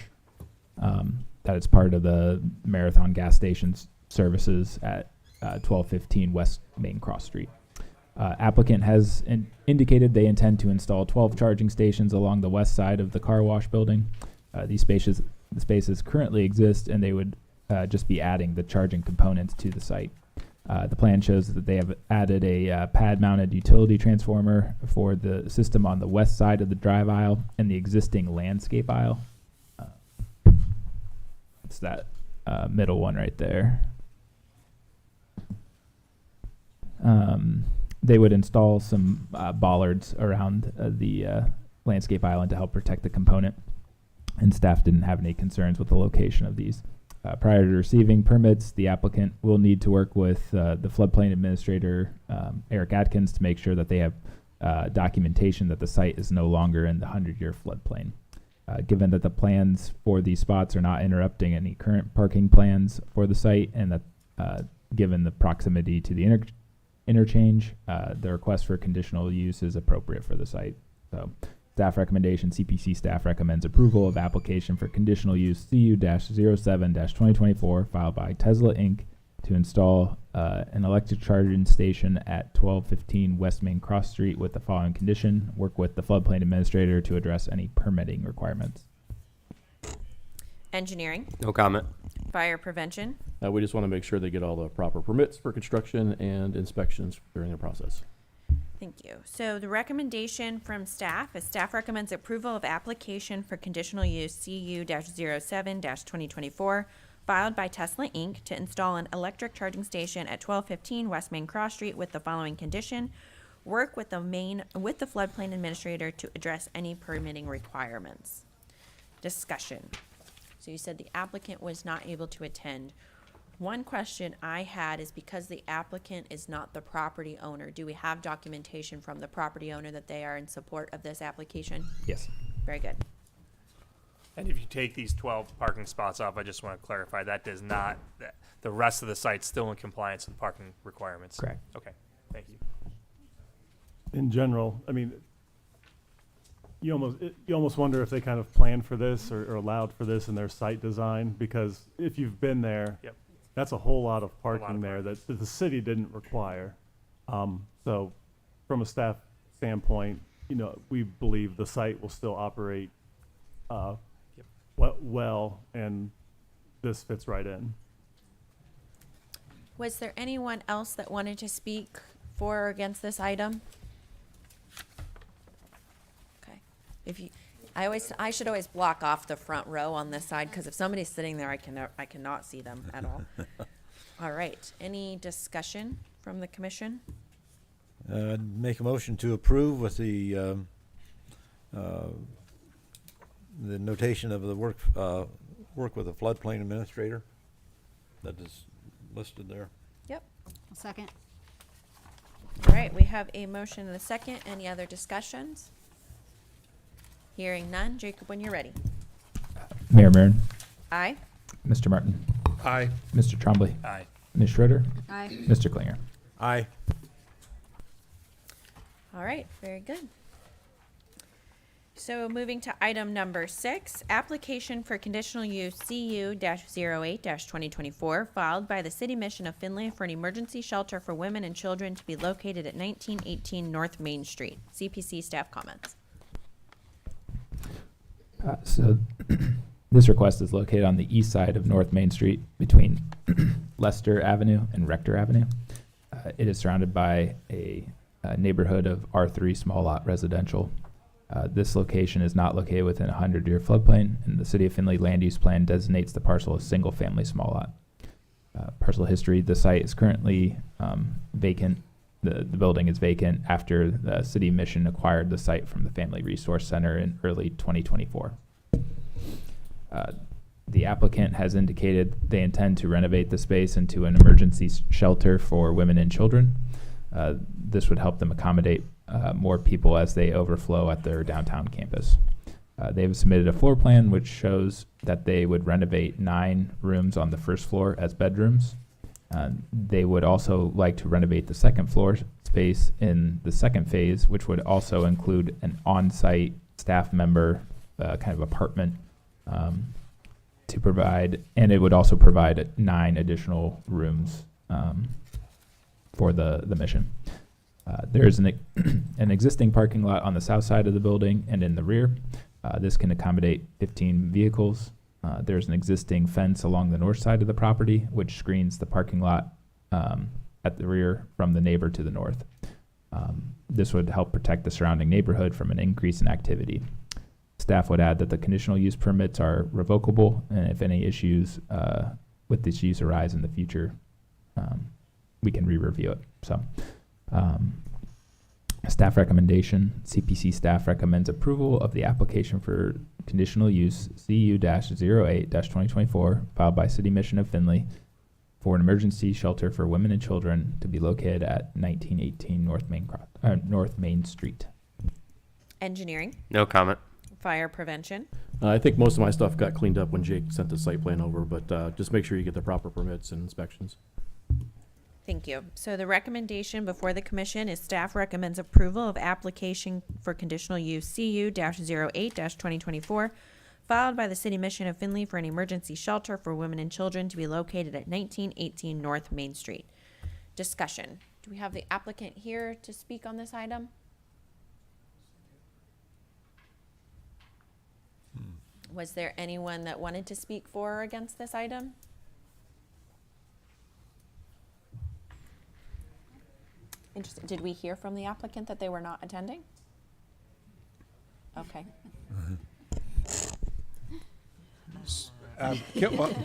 That is part of the Marathon gas station's services at 1215 West Main Cross Street. Applicant has indicated they intend to install 12 charging stations along the west side of the car wash building. These spaces currently exist, and they would just be adding the charging components to the site. The plan shows that they have added a pad-mounted utility transformer for the system on the west side of the drive aisle and the existing landscape aisle. It's that middle one right there. They would install some bollards around the landscape island to help protect the component, and staff didn't have any concerns with the location of these. Prior to receiving permits, the applicant will need to work with the floodplain administrator, Eric Atkins, to make sure that they have documentation that the site is no longer in the 100-year floodplain. Given that the plans for these spots are not interrupting any current parking plans for the site, and that given the proximity to the interchange, the request for conditional use is appropriate for the site. So staff recommendation: CPC staff recommends approval of application for conditional use CU-07-2024 filed by Tesla Inc. to install an electric charging station at 1215 West Main Cross Street with the following condition: work with the floodplain administrator to address any permitting requirements. Engineering, No comment. fire prevention, We just want to make sure they get all the proper permits for construction and inspections during the process. thank you. So the recommendation from staff is staff recommends approval of application for conditional use CU-07-2024 filed by Tesla Inc. to install an electric charging station at 1215 West Main Cross Street with the following condition. Work with the floodplain administrator to address any permitting requirements. Discussion. So you said the applicant was not able to attend. One question I had is because the applicant is not the property owner, do we have documentation from the property owner that they are in support of this application? Yes. Very good. And if you take these 12 parking spots off, I just want to clarify, that does not, the rest of the site's still in compliance with parking requirements? Correct. Okay, thank you. In general, I mean, you almost wonder if they kind of planned for this or allowed for this in their site design, because if you've been there, Yep. that's a whole lot of parking there parking. that the city didn't require. So from a staff standpoint, we believe the site will still operate well, and this fits right in. Was there anyone else that wanted to speak for or against this item? Okay. I should always block off the front row on this side, because if somebody's sitting there, I cannot see them at all. All right. Any discussion from the commission? Make a motion to approve with the notation of the work with the floodplain administrator that is listed there. Yep. A second. All right. We have a motion and a second. Any other discussions? Hearing none. Jacob, when you're ready. Mayor Marin, Aye. Mr. Martin, Aye. Mr. Trombley, Aye. Ms. Schroeder, Aye. Mr. Klinger. Aye. All right, very good. So moving to item number 6, application for conditional use CU-08-2024 filed by the City Mission of Findlay for an emergency shelter for women and children to be located at 1918 North Main Street. CPC staff comments. So this request is located on the east side of North Main Street between Leicester Avenue and Rector Avenue. It is surrounded by a neighborhood of R3 small lot residential. This location is not located within a 100-year floodplain, and the City of Findlay land use plan designates the parcel as single-family small lot. Parcel history: the site is currently vacant. The building is vacant after the City Mission acquired the site from the Family Resource Center in early 2024. The applicant has indicated they intend to renovate the space into an emergency shelter for women and children. This would help them accommodate more people as they overflow at their downtown campus. They have submitted a floor plan which shows that they would renovate 9 rooms on the first floor as bedrooms. They would also like to renovate the second floor space in the second phase, which would also include an on-site staff member kind of apartment to provide, and it would also provide 9 additional rooms for the mission. There is an existing parking lot on the south side of the building and in the rear. This can accommodate 15 vehicles. There's an existing fence along the north side of the property, which screens the parking lot at the rear from the neighbor to the north. This would help protect the surrounding neighborhood from an increase in activity. Staff would add that the conditional use permits are revocable, and if any issues with this use arise in the future, we can re-review it. So, staff recommendation: CPC staff recommends approval of the application for conditional use CU-08-2024 filed by City Mission of Findlay for an emergency shelter for women and children to be located at 1918 North Main Street. Engineering, No comment. fire prevention, I think most of my stuff got cleaned up when Jake sent the site plan over, but just make sure you get the proper permits and inspections. thank you. So the recommendation before the commission is staff recommends approval of application for conditional use CU-08-2024 filed by the City Mission of Findlay for an emergency shelter for women and children to be located at 1918 North Main Street. Discussion. Do we have the applicant here to speak on this item? Was there anyone that wanted to speak for or against this item? Interesting. Did we hear from the applicant that they were not attending? Okay.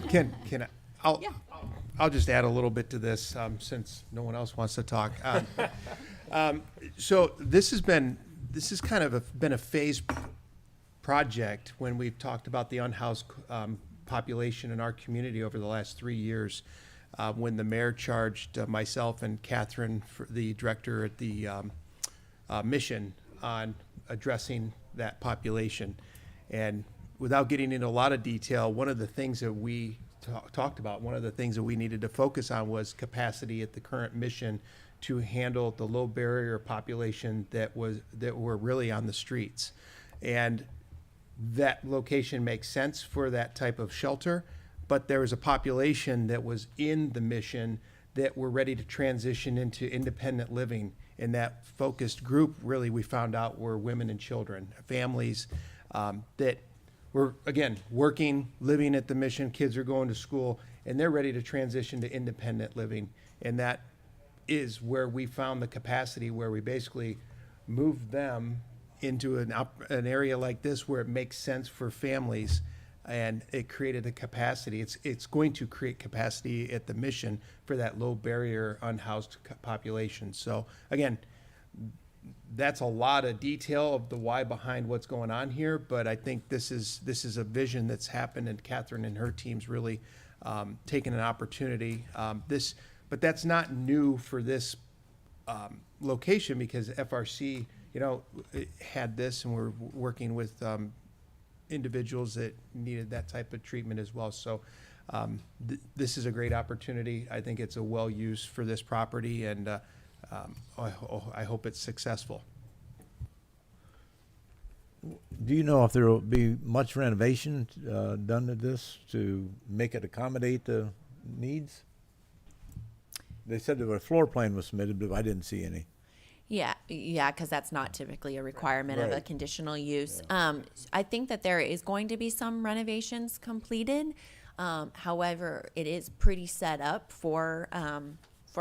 Can I'll just add a little bit to this, since no one else wants to talk. So this has kind of been a phased project when we've talked about the unhoused population in our community over the last 3 years. When the mayor charged myself and Catherine, the director at the mission, on addressing that population. And without getting into a lot of detail, one of the things that we talked about, one of the things that we needed to focus on was capacity at the current mission to handle the low barrier population that were really on the streets. And that location makes sense for that type of shelter, but there was a population that was in the mission that were ready to transition into independent living. And that focused group, really, we found out, were women and children, families that were, again, working, living at the mission, kids are going to school, and they're ready to transition to independent living. And that is where we found the capacity, where we basically moved them into an area like this where it makes sense for families, and it created a capacity. It's going to create capacity at the mission for that low barrier unhoused population. So again, that's a lot of detail of the why behind what's going on here, but I think this is a vision that's happened, and Catherine and her team's really taken an opportunity. But that's not new for this location, because FRC, had this, and we're working with individuals that needed that type of treatment as well. So this is a great opportunity. I think it's a well use for this property, and I hope it's successful. Do you know if there will be much renovation done to this to make it accommodate the needs? They said that a floor plan was submitted, but I didn't see any. Yeah, because that's not typically a requirement of a Right. conditional use. I think that there is going to be some renovations completed. However, it is pretty set up for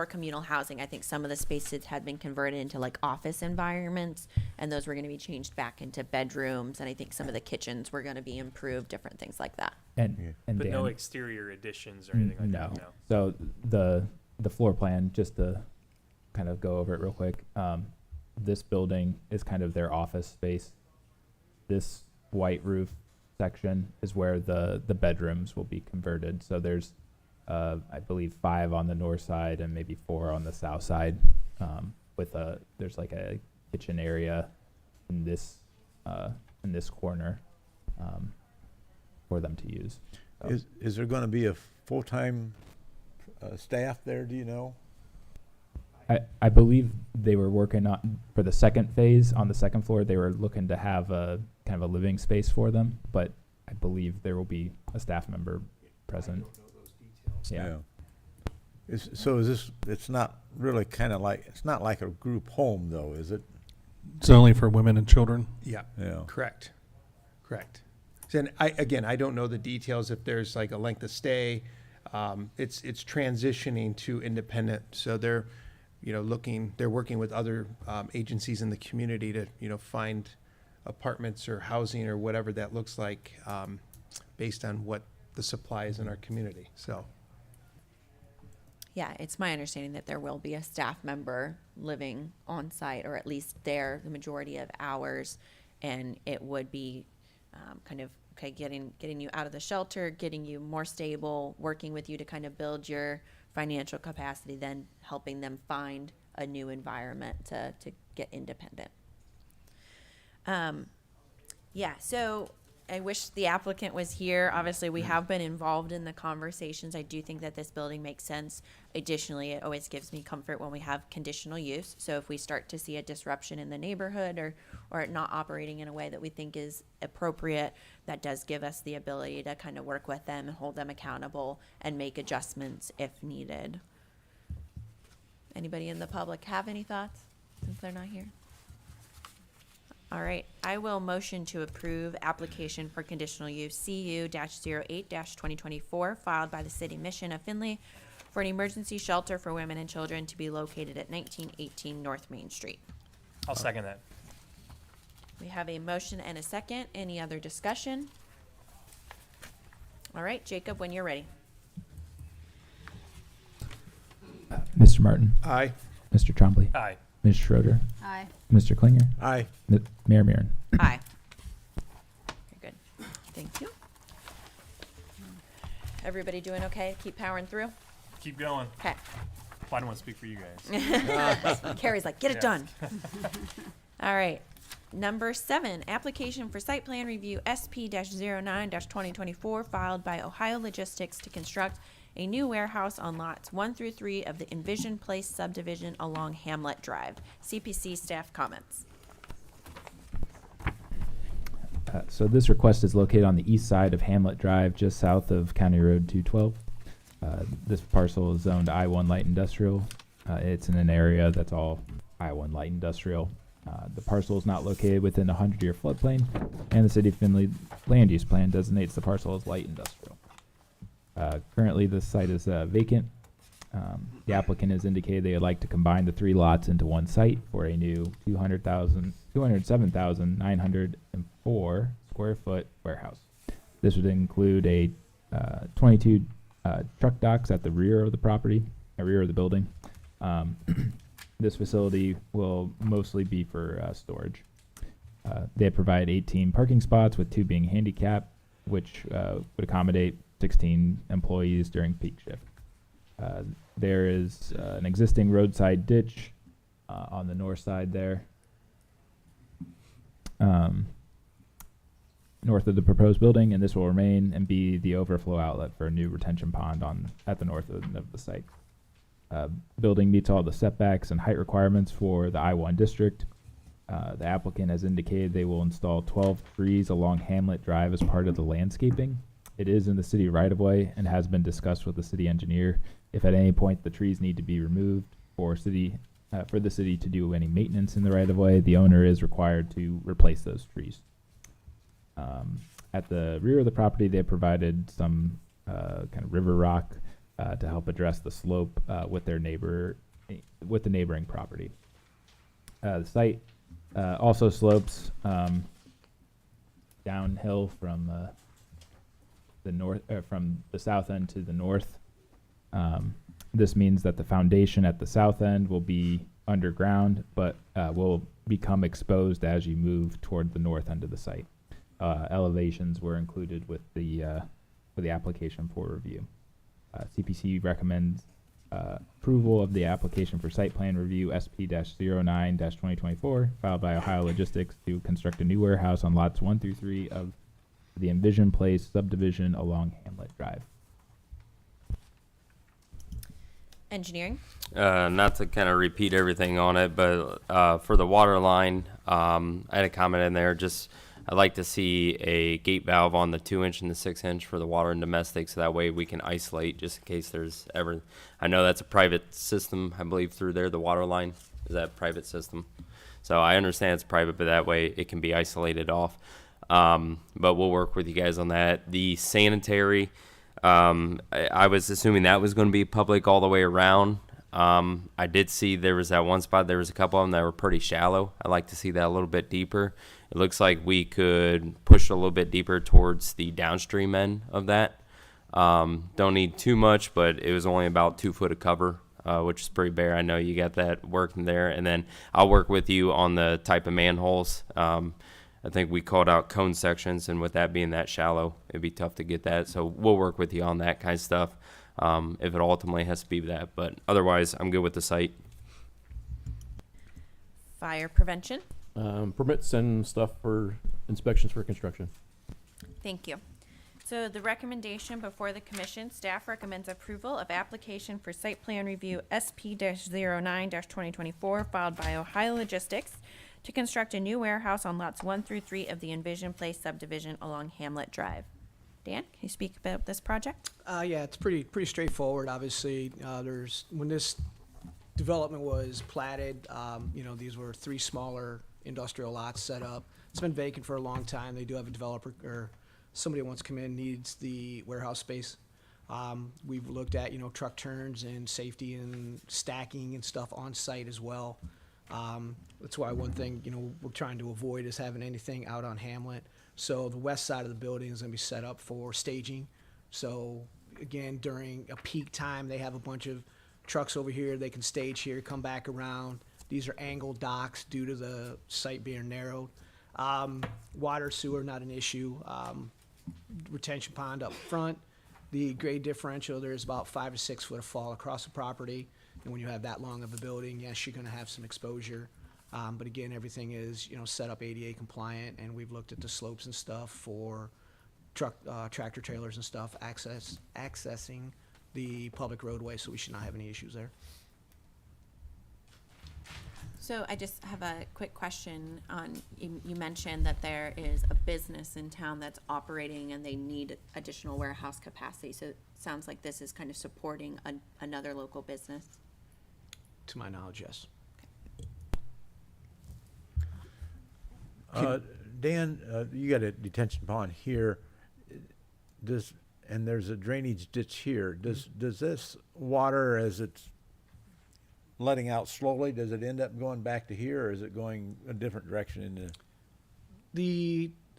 communal housing. I think some of the spaces had been converted into like office environments, and those were going to be changed back into bedrooms. And I think some of the kitchens were going to be improved, different things like that. And But Dan, no exterior additions or anything like no. that? No. So the floor plan, just to kind of go over it real quick. This building is kind of their office space. This white roof section is where the bedrooms will be converted. So there's, I believe, 5 on the north side and maybe 4 on the south side. There's like a kitchen area in this corner for them to use. So. Is there going to be a full-time staff there? Do you know? I believe they were working on, for the second phase on the second floor, they were looking to have a kind of a living space for them, but I believe there will be a staff member present. Yeah. So is this, it's not really kind of like, it's not like a group home though, is it? It's only for women and children. Yeah, Yeah. correct. And I don't know the details, if there's like a length of stay. It's transitioning to independent, so they're working with other agencies in the community to find apartments or housing or whatever that looks like, based on what the supply is in our community. So Yeah, it's my understanding that there will be a staff member living on site, or at least there the majority of hours, and it would be getting you out of the shelter, getting you more stable, working with you to kind of build your financial capacity, then helping them find a new environment to get independent. So I wish the applicant was here. Obviously, we have been involved in the conversations. I do think that this building makes sense. Additionally, it always gives me comfort when we have conditional use. So if we start to see a disruption in the neighborhood or it not operating in a way that we think is appropriate, that does give us the ability to kind of work with them and hold them accountable and make adjustments if needed. Anybody in the public have any thoughts since they're not here? All right, I will motion to approve application for conditional use CU-08-2024 filed by the City Mission of Findlay for an emergency shelter for women and children to be located at 1918 North Main Street. I'll second that. We have a motion and a second. Any other discussion? All right, Jacob, when you're ready. Mr. Martin, Aye. Mr. Trombley, Aye. Ms. Schroeder, Aye. Mr. Klinger, Aye. Mayor Miron. Aye. Very good. Thank you. Everybody doing okay? Keep powering through? Keep going. Okay. Well, I don't want to speak for you guys. Carrie's like, get it Yes. done. All right. Number 7, application for site plan review SP-09-2024 filed by Ohio Logistics to construct a new warehouse on lots 1 through 3 of the Envision Place subdivision along Hamlet Drive. CPC staff comments. So this request is located on the east side of Hamlet Drive, just south of County Road 212. This parcel is zoned I-1 light industrial. It's in an area that's all I-1 light industrial. The parcel is not located within a 100-year floodplain, and the City of Findlay land use plan designates the parcel as light industrial. Currently, the site is vacant. The applicant has indicated they would like to combine the 3 lots into one site for a new 207,904 square foot warehouse. This would include a 22 truck docks at the rear of the property, rear of the building. This facility will mostly be for storage. They provide 18 parking spots, with 2 being handicapped, which would accommodate 16 employees during peak shift. There is an existing roadside ditch on the north side there, north of the proposed building, and this will remain and be the overflow outlet for a new retention pond at the north end of the site. Building meets all the setbacks and height requirements for the I-1 district. The applicant has indicated they will install 12 trees along Hamlet Drive as part of the landscaping. It is in the city right-of-way and has been discussed with the city engineer. If at any point the trees need to be removed for the city to do any maintenance in the right-of-way, the owner is required to replace those trees. At the rear of the property, they provided some kind of river rock to help address the slope with the neighboring property. The site also slopes downhill from the north, from the south end to the north. This means that the foundation at the south end will be underground, but will become exposed as you move toward the north end of the site. Elevations were included with the application for review. CPC recommends approval of the application for site plan review SP-09-2024 filed by Ohio Logistics to construct a new warehouse on lots 1 through 3 of the Envision Place subdivision along Hamlet Drive. Engineering? Not to kind of repeat everything on it, but for the water line, I had a comment in there. Just I'd like to see a gate valve on the 2-inch and the 6-inch for the water and domestic, so that way we can isolate just in case there's ever. I know that's a private system, I believe, through there. The water line is that private system, so I understand it's private, but that way it can be isolated off. But we'll work with you guys on that. The sanitary, I was assuming that was going to be public all the way around. I did see there was that one spot, there was a couple of them that were pretty shallow. I'd like to see that a little bit deeper. It looks like we could push a little bit deeper towards the downstream end of that. Don't need too much, but it was only about 2 foot of cover, which is pretty bare. I know you got that working there. And then I'll work with you on the type of manholes. I think we called out cone sections, and with that being that shallow, it'd be tough to get that. So we'll work with you on that kind of stuff, if it ultimately has to be that. But otherwise, I'm good with the site. Fire prevention? Permits and stuff for inspections for construction. Thank you. So the recommendation before the commission, staff recommends approval of application for site plan review SP-09-2024 filed by Ohio Logistics to construct a new warehouse on lots 1 through 3 of the Envision Place subdivision along Hamlet Drive. Dan, can you speak about this project? Yeah, it's pretty straightforward. Obviously, when this development was platted, these were 3 smaller industrial lots set up. It's been vacant for a long time. They do have a developer or somebody who wants to come in, needs the warehouse space. We've looked at, truck turns and safety and stacking and stuff on site as well. That's why one thing, we're trying to avoid is having anything out on Hamlet. So the west side of the building is gonna be set up for staging. So again, during a peak time, they have a bunch of trucks over here. They can stage here, come back around. These are angled docks due to the site being narrowed. Water, sewer, not an issue. Retention pond up front. The grade differential, there's about 5 to 6 foot of fall across the property. And when you have that long of a building, yes, you're gonna have some exposure. But again, everything is, set up ADA compliant, and we've looked at the slopes and stuff for tractor trailers and stuff accessing the public roadway, so we should not have any issues there. So I just have a quick question on, you mentioned that there is a business in town that's operating and they need additional warehouse capacity. So it sounds like this is kind of supporting another local business. To my knowledge, yes. Dan, you got a detention pond here. And there's a drainage ditch here. Does this water, as it's letting out slowly, does it end up going back to here, or is it going a different direction into?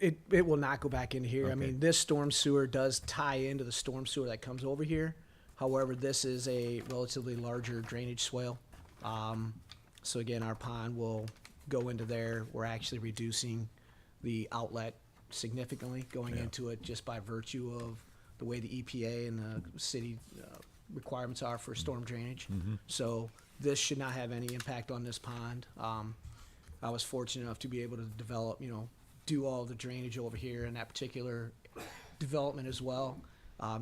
It will not go back into here. I Okay. mean, this storm sewer does tie into the storm sewer that comes over here. However, this is a relatively larger drainage swale. So again, our pond will go into there. We're actually reducing the outlet significantly going into it just by virtue of the way the EPA and the city requirements are for storm drainage. So this should not have any impact on this pond. I was fortunate enough to be able to develop, do all the drainage over here in that particular development as well.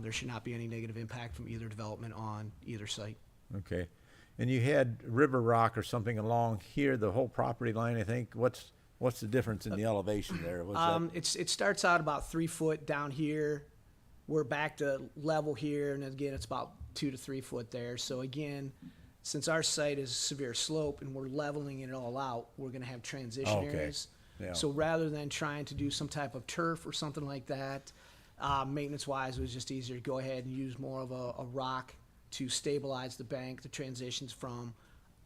There should not be any negative impact from either development on either site. Okay. And you had river rock or something along here, the whole property line, I think. What's the difference in the elevation there? It starts out about 3 foot down here. We're back to level here, and again, it's about 2 to 3 foot there. So again, since our site is severe slope and we're leveling it all out, we're gonna have transition Okay. areas. Yeah. So rather than trying to do some type of turf or something like that, maintenance-wise, it was just easier to go ahead and use more of a rock to stabilize the bank, the transitions from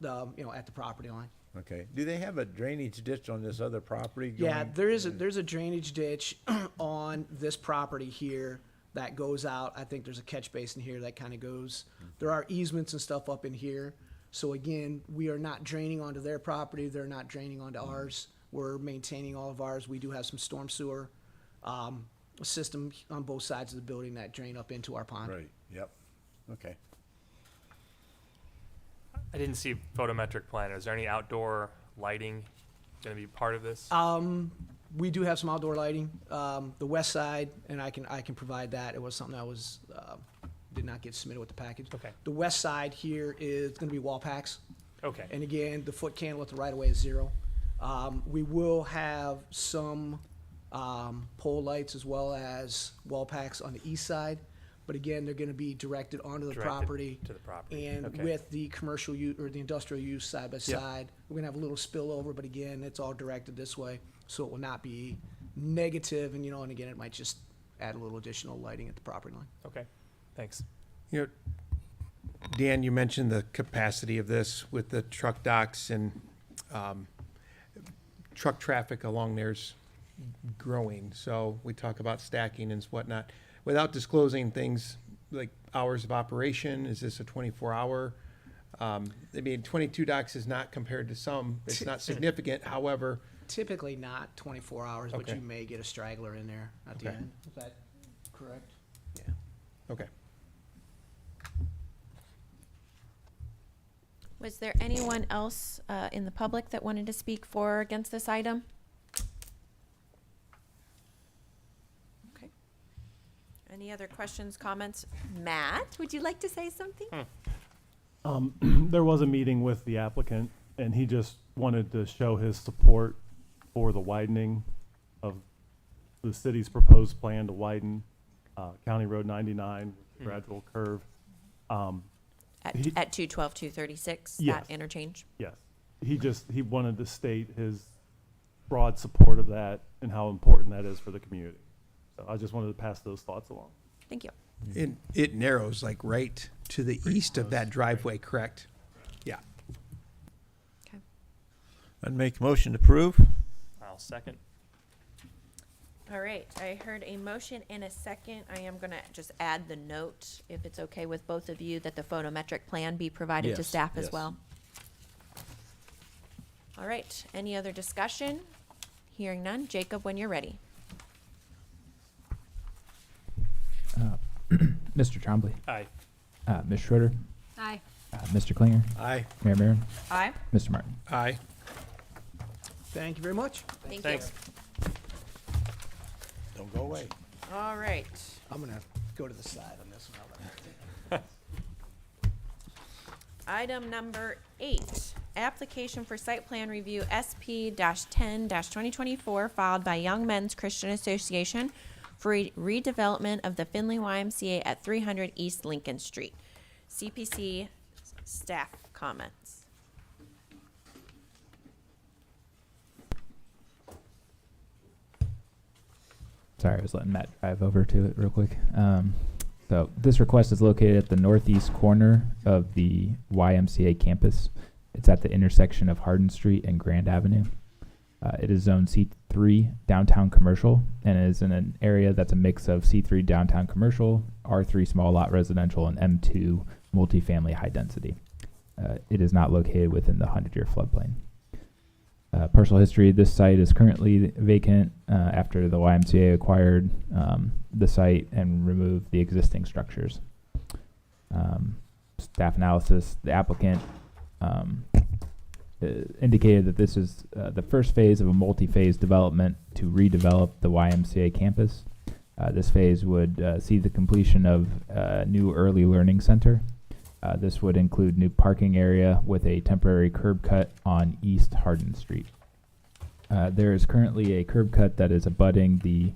the, at the property line. Okay. Do they have a drainage ditch on this other property? Yeah, going- there's a drainage ditch on this property here that goes out. I think there's a catch basin here that kind of goes. There are easements and stuff up in here. So again, we are not draining onto their property. They're not draining onto ours. We're maintaining all of ours. We do have some storm sewer system on both sides of the building that drain up into our pond. Right, yep. Okay. I didn't see photometric plan. Is there any outdoor lighting going to be part of this? We do have some outdoor lighting. The west side, and I can provide that. It was something that was did not get submitted with the package. Okay. The west side here is going to be wall packs. Okay. And again, the foot candle at the right of way is 0. We will have some pole lights as well as wall packs on the east side. But again, they're going to be directed onto the Directed property. to the property. And Okay. with the commercial use or the industrial use side by side, we're going to have a little spillover, but again, it's all directed this way. So it will not be negative, and and again, it might just add a little additional lighting at the property line. Okay. Thanks. Dan, you mentioned the capacity of this with the truck docks and truck traffic along there's growing. So we talk about stacking and whatnot. Without disclosing things like hours of operation, is this a 24-hour? 22 docks is not compared to some. It's not significant. However, Typically not 24 hours, but Okay. you may get a straggler in there at the Okay. end. Is that correct? Yeah. okay. Was there anyone else in the public that wanted to speak for or against this item? Okay. Any other questions, comments? Matt, would you like to say something? There was a meeting with the applicant, and he just wanted to show his support for the widening of the city's proposed plan to widen County Road 99 with a gradual curve. At 212, 236, Yes. that interchange? Yes. He wanted to state his broad support of that and how important that is for the community. So I just wanted to pass those thoughts along. Thank you. It narrows like right to the east of that driveway, correct? Yeah. I'd make a motion to approve. I'll second. All right, I heard a motion and a second. I am gonna just add the note, if it's okay with both of you, that the photometric plan be provided to Yes, staff as yes. well. All right, any other discussion? Hearing none. Jacob, when you're ready. Mr. Trombley. Aye. Ms. Schroeder. Aye. Mr. Klinger. Aye. Mayor Maron. Aye. Mr. Martin. Aye. Thank you very much. Thank Thanks. you. Don't go away. All right. I'm gonna go to the side on this one. Item number 8, application for site plan review SP-10-2024 filed by Young Men's Christian Association for redevelopment of the Findlay YMCA at 300 East Lincoln Street. CPC staff comments. Sorry, I was letting Matt drive over to it real quick. So this request is located at the northeast corner of the YMCA campus. It's at the intersection of Hardin Street and Grand Avenue. It is zone C3 downtown commercial and is in an area that's a mix of C3 downtown commercial, R3 small lot residential, and M2 multifamily high density. It is not located within the 100-year floodplain. Partial history, this site is currently vacant after the YMCA acquired the site and removed the existing structures. Staff analysis, the applicant indicated that this is the first phase of a multi-phase development to redevelop the YMCA campus. This phase would see the completion of a new early learning center. This would include new parking area with a temporary curb cut on East Hardin Street. There is currently a curb cut that is abutting the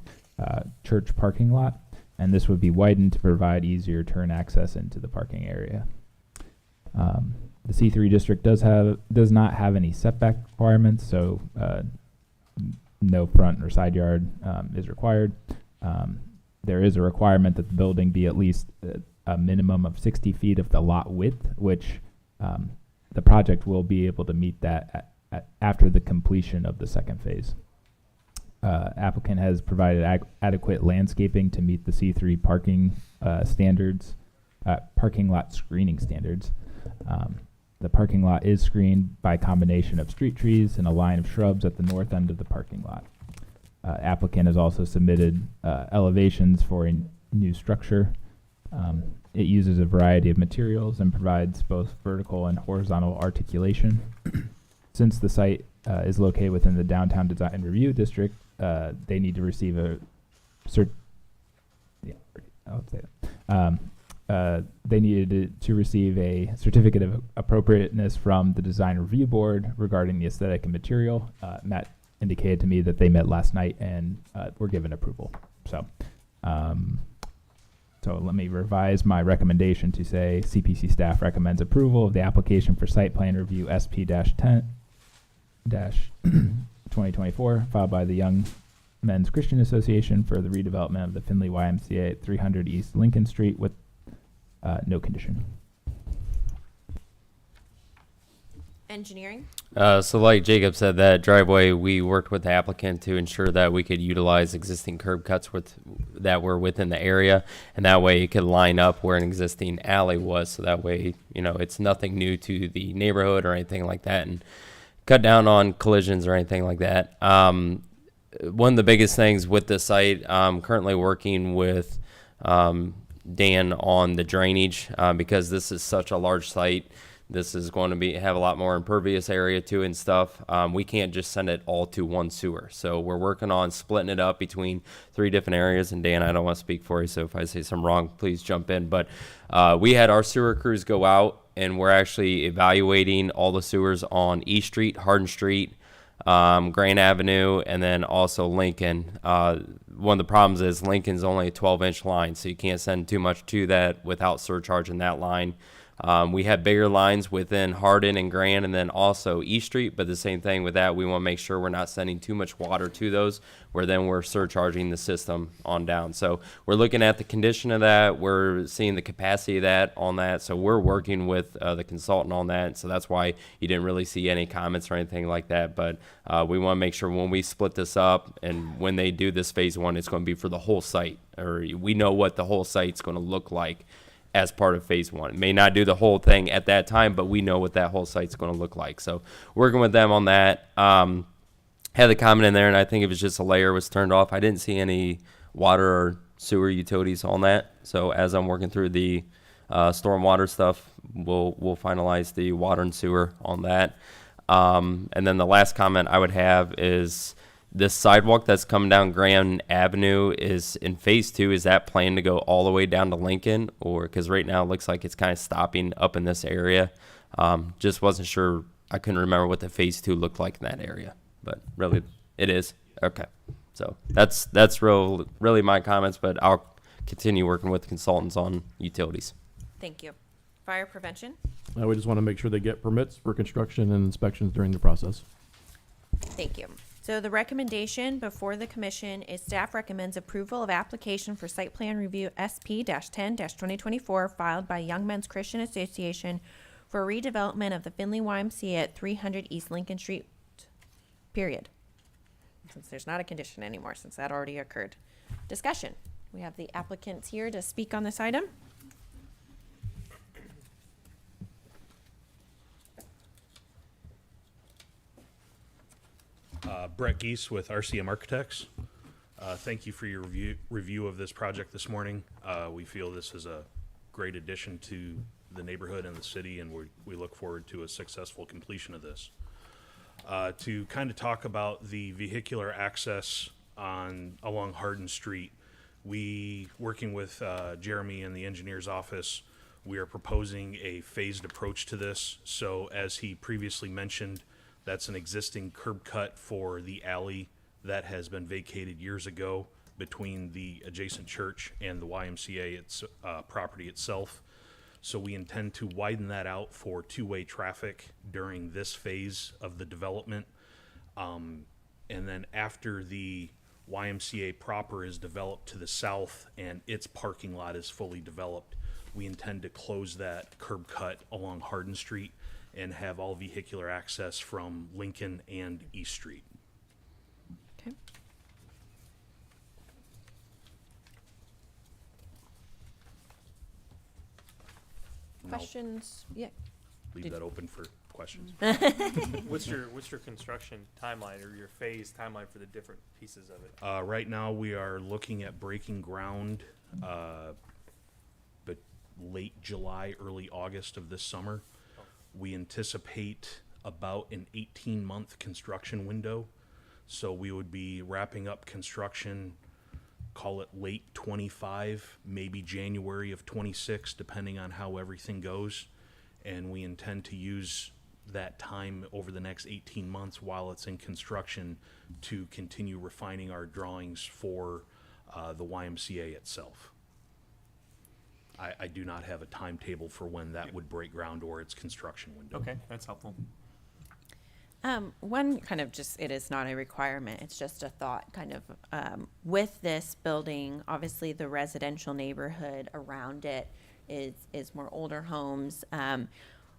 church parking lot, and this would be widened to provide easier turn access into the parking area. The C3 district does not have any setback requirements, so no front or side yard is required. There is a requirement that the building be at least a minimum of 60 feet of the lot width, which the project will be able to meet that after the completion of the second phase. Applicant has provided adequate landscaping to meet the C3 parking standards, parking lot screening standards. The parking lot is screened by a combination of street trees and a line of shrubs at the north end of the parking lot. Applicant has also submitted elevations for a new structure. It uses a variety of materials and provides both vertical and horizontal articulation. Since the site is located within the Downtown Design and Review District, they need to receive a they needed to receive a certificate of appropriateness from the Design Review Board regarding the aesthetic and material. Matt indicated to me that they met last night and were given approval. So let me revise my recommendation to say CPC staff recommends approval of the application for site plan review SP-10-2024 filed by the Young Men's Christian Association for the redevelopment of the Findlay YMCA at 300 East Lincoln Street with no condition. Engineering. So like Jacob said, that driveway, we worked with the applicant to ensure that we could utilize existing curb cuts that were within the area, and that way it could line up where an existing alley was, so that way, it's nothing new to the neighborhood or anything like that, and cut down on collisions or anything like that. One of the biggest things with this site, I'm currently working with Dan on the drainage because this is such a large site. This is going to have a lot more impervious area to it and stuff. We can't just send it all to one sewer. So we're working on splitting it up between 3 different areas. And Dan, I don't want to speak for you, so if I say something wrong, please jump in. But we had our sewer crews go out, and we're actually evaluating all the sewers on East Street, Hardin Street, Grand Avenue, and then also Lincoln. One of the problems is Lincoln's only a 12-inch line, so you can't send too much to that without surcharging that line. We have bigger lines within Hardin and Grand and then also East Street, but the same thing with that, we want to make sure we're not sending too much water to those where then we're surcharging the system on down. So we're looking at the condition of that. We're seeing the capacity of that on that. So we're working with the consultant on that. So that's why you didn't really see any comments or anything like that. But we want to make sure when we split this up and when they do this phase one, it's going to be for the whole site, or we know what the whole site's going to look like as part of phase one. It may not do the whole thing at that time, but we know what that whole site's going to look like. So working with them on that. Had the comment in there, and I think it was just a layer was turned off. I didn't see any water or sewer utilities on that. So as I'm working through the stormwater stuff, we'll finalize the water and sewer on that. And then the last comment I would have is this sidewalk that's coming down Grand Avenue is in phase two. Is that planned to go all the way down to Lincoln, or because right now it looks like it's kind of stopping up in this area? Just wasn't sure. I couldn't remember what the phase two looked like in that area, but really it is. Okay. So that's really my comments, but I'll continue working with consultants on utilities. Thank you. Fire prevention. We just want to make sure they get permits for construction and inspections during the process. Thank you. So the recommendation before the commission is staff recommends approval of application for site plan review SP-10-2024 filed by Young Men's Christian Association for redevelopment of the Findlay YMCA at 300 East Lincoln Street, period. Since there's not a condition anymore, since that already occurred. Discussion. We have the applicants here to speak on this item. Brett Geese with RCM Architects. Thank you for your review of this project this morning. We feel this is a great addition to the neighborhood and the city, and we look forward to a successful completion of this. To kind of talk about the vehicular access along Hardin Street, working with Jeremy in the engineer's office, we are proposing a phased approach to this. So as he previously mentioned, that's an existing curb cut for the alley that has been vacated years ago between the adjacent church and the YMCA property itself. So we intend to widen that out for two-way traffic during this phase of the development. And then after the YMCA proper is developed to the south and its parking lot is fully developed, we intend to close that curb cut along Hardin Street and have all vehicular access from Lincoln and East Street. Okay. Questions? Yeah. Leave that open for questions. What's your construction timeline or your phase timeline for the different pieces of it? Right now, we are looking at breaking ground, but late July, early August of this summer. We anticipate about an 18-month construction window. So we would be wrapping up construction, call it late 25, maybe January of 26, depending on how everything goes. And we intend to use that time over the next 18 months while it's in construction to continue refining our drawings for the YMCA itself. I do not have a timetable for when that would break ground or its construction window. Okay, that's helpful. One kind of just, it is not a requirement, it's just a thought kind of, with this building, obviously the residential neighborhood around it is more older homes.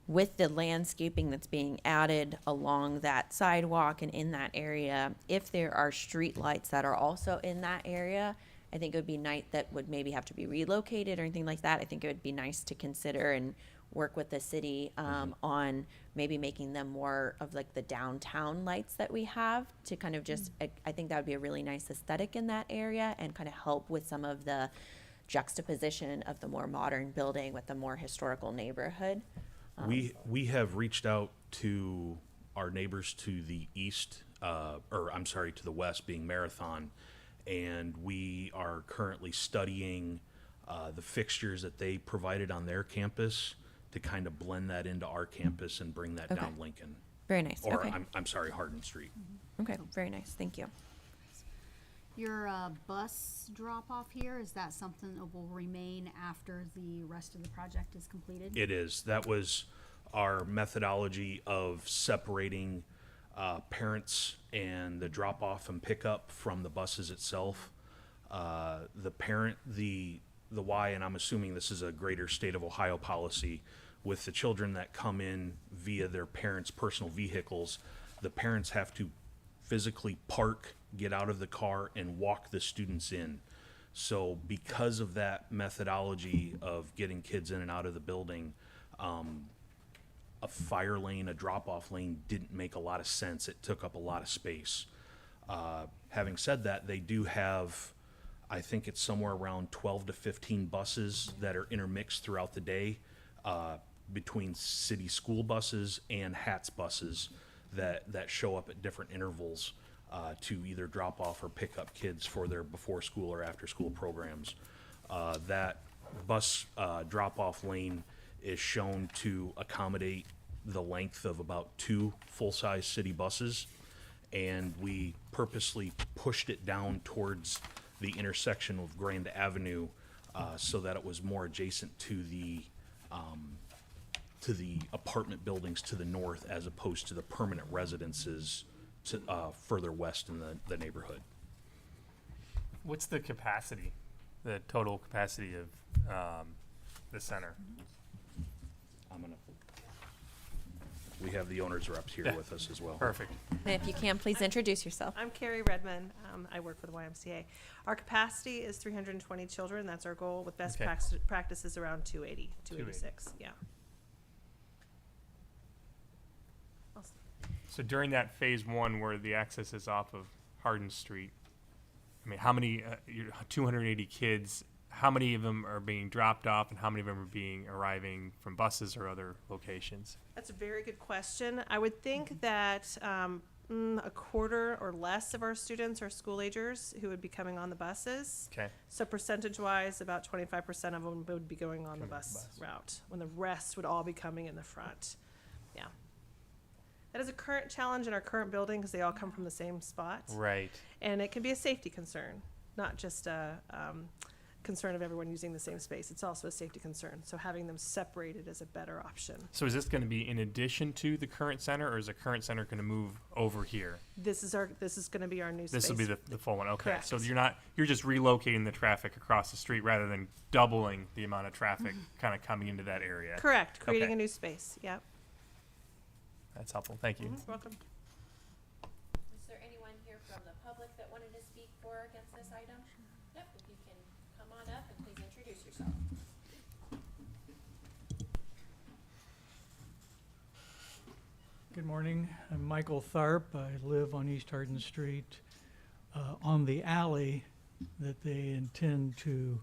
With the landscaping that's being added along that sidewalk and in that area, if there are street lights that are also in that area, I think it would be nice that would maybe have to be relocated or anything like that. I think it would be nice to consider and work with the city on maybe making them more of like the downtown lights that we have to kind of just, I think that would be a really nice aesthetic in that area and kind of help with some of the juxtaposition of the more modern building with the more historical neighborhood. We have reached out to our neighbors to the east, to the west, being Marathon, and we are currently studying the fixtures that they provided on their campus to kind of blend that into our campus and bring that down Lincoln. Very nice. Or Okay. I'm sorry, Hardin Street. Okay, very nice. Thank you. Your bus drop-off here, is that something that will remain after the rest of the project is completed? It is. That was our methodology of separating parents and the drop-off and pickup from the buses itself. The why, and I'm assuming this is a greater state of Ohio policy, with the children that come in via their parents' personal vehicles, the parents have to physically park, get out of the car, and walk the students in. So because of that methodology of getting kids in and out of the building, a fire lane, a drop-off lane didn't make a lot of sense. It took up a lot of space. Having said that, they do have, I think it's somewhere around 12 to 15 buses that are intermixed throughout the day, between city school buses and HATS buses that show up at different intervals to either drop off or pick up kids for their before school or after school programs. That bus drop-off lane is shown to accommodate the length of about 2 full-size city buses, and we purposely pushed it down towards the intersection of Grand Avenue so that it was more adjacent to the apartment buildings to the north, as opposed to the permanent residences to, further west in the neighborhood. What's the capacity, the total capacity of the center? We have the owner's reps here with us as well. Perfect. And if you can, please introduce yourself. I'm Carrie Redmond. I work for the YMCA. Our capacity is 320 children. That's our goal, with best Okay. practices around 280, 286. Yeah. So during that phase 1 where the access is off of Hardin Street, I mean, how many, 280 kids, how many of them are being dropped off and how many of them are arriving from buses or other locations? That's a very good question. I would think that a quarter or less of our students are school agers who would be coming on the buses. Okay. So percentage-wise, about 25% of them would be going on the bus route, when the rest would all be coming in the front. Yeah. That is a current challenge in our current building because they all come from the same spot. Right. And it can be a safety concern, not just a concern of everyone using the same space. It's also a safety concern. So having them separated is a better option. So is this going to be in addition to the current center, or is the current center going to move over here? This is going to be our new space. This will be the full one. Okay. Correct. So you're just relocating the traffic across the street rather than doubling the amount of traffic kind of coming into that area. Correct. Creating Okay. a new space. Yep. That's helpful. Thank you. Welcome. Is there anyone here from the public that wanted to speak for or against this item? Yep, if you can come on up and please introduce yourself. Good morning. I'm Michael Tharp. I live on East Hardin Street, on the alley that they intend to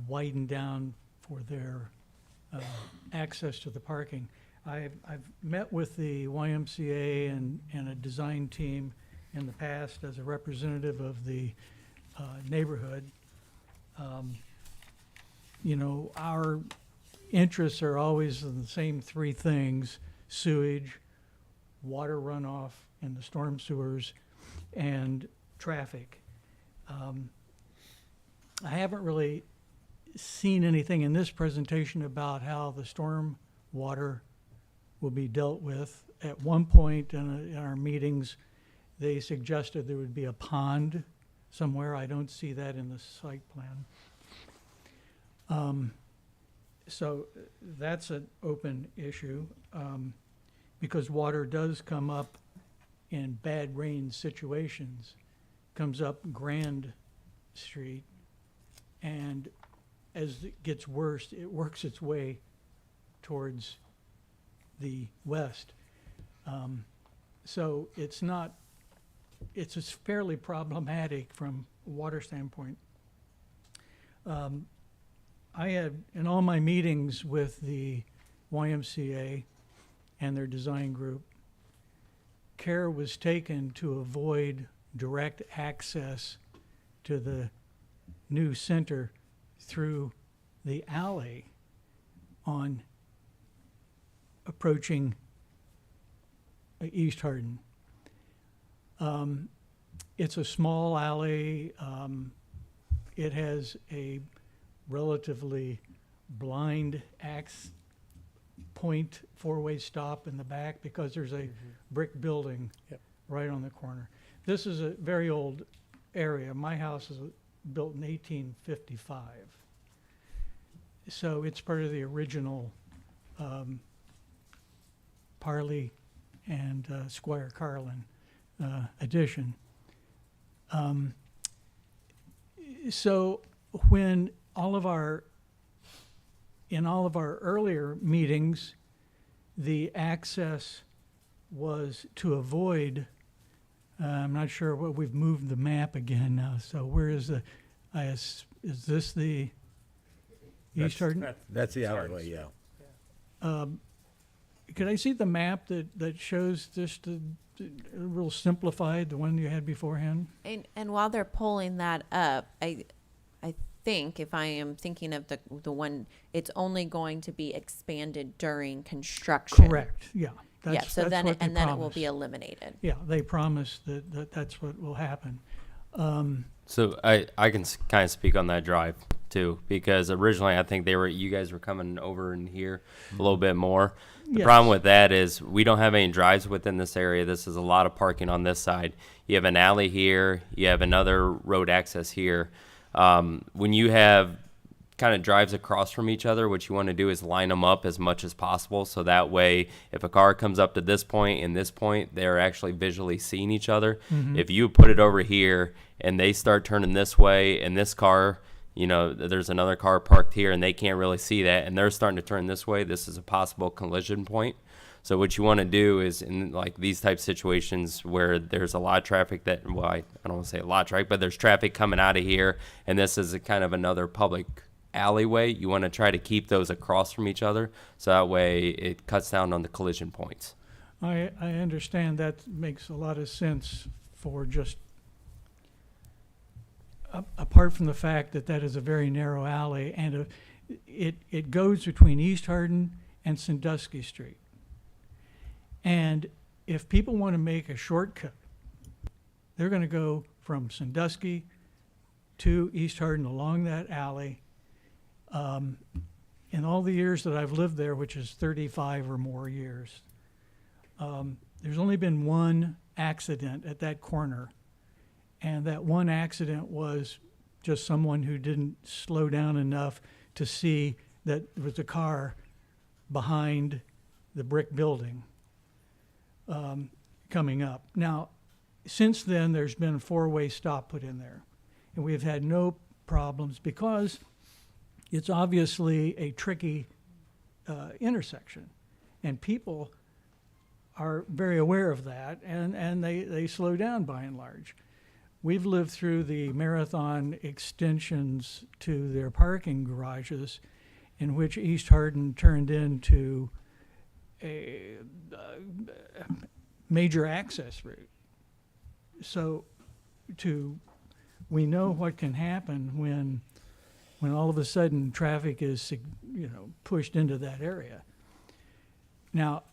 widen down for their access to the parking. I've met with the YMCA and a design team in the past as a representative of the neighborhood. You know, our interests are always in the same 3 things: sewage, water runoff in the storm sewers, and traffic. I haven't really seen anything in this presentation about how the storm water will be dealt with. At one point in our meetings, they suggested there would be a pond somewhere. I don't see that in the site plan. So that's an open issue, because water does come up in bad rain situations. Comes up Grand Street, and as it gets worse, it works its way towards the west. So it's just fairly problematic from a water standpoint. I had, in all my meetings with the YMCA and their design group, care was taken to avoid direct access to the new center through the alley on approaching East Hardin. It's a small alley. It has a relatively blind point four-way stop in the back because there's a brick building right on the corner. This is a very old area. My house is built in 1855. So it's part of the original Parley and Squire Carlin addition. So when in all of our earlier meetings, the access was to avoid, I'm not sure what, we've moved the map again now, so where is is this the East Hardin? That's the alleyway, yeah. Could I see the map that shows just real simplified, the one you had beforehand? And while they're pulling that up, I think, if I am thinking of the one, it's only going to be expanded during construction. Correct, yeah. Yeah, so that's then, what they and then it will promised. be eliminated. Yeah, they promised that's what will happen. So I can kind of speak on that drive too, because originally I think you guys were coming over in here a little bit more. The Yes. problem with that is we don't have any drives within this area. This is a lot of parking on this side. You have an alley here. You have another road access here. When you have kind of drives across from each other, what you want to do is line them up as much as possible, so that way if a car comes up to this point and this point, they're actually visually seeing each other. Mhm. If you put it over here and they start turning this way, and this car, there's another car parked here and they can't really see that, and they're starting to turn this way, this is a possible collision point. So what you want to do is, in like these type situations where there's a lot of traffic I don't want to say a lot of traffic, but there's traffic coming out of here, and this is a kind of another public alleyway, you want to try to keep those across from each other, so that way it cuts down on the collision points. I understand that makes a lot of sense for just, apart from the fact that is a very narrow alley, and it goes between East Hardin and Sandusky Street. And if people want to make a shortcut, they're going to go from Sandusky to East Hardin along that alley. In all the years that I've lived there, which is 35 or more years, there's only been one accident at that corner. And that one accident was just someone who didn't slow down enough to see that there was a car behind the brick building coming up. Now, since then, there's been a four-way stop put in there. And we've had no problems because it's obviously a tricky intersection. And people are very aware of that, and they slow down by and large. We've lived through the marathon extensions to their parking garages, in which East Hardin turned into a major access route. So we know what can happen when all of a sudden traffic is, pushed into that area. Now,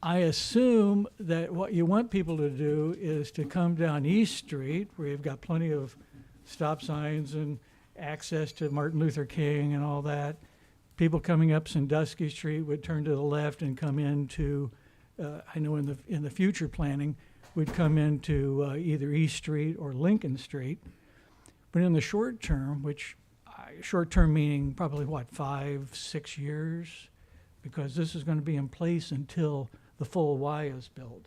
I assume that what you want people to do is to come down East Street, where you've got plenty of stop signs and access to Martin Luther King and all that. People coming up Sandusky Street would turn to the left and come into, I know in the future planning, would come into either East Street or Lincoln Street. But in the short term, short term meaning probably 5-6 years, because this is going to be in place until the full Y is built.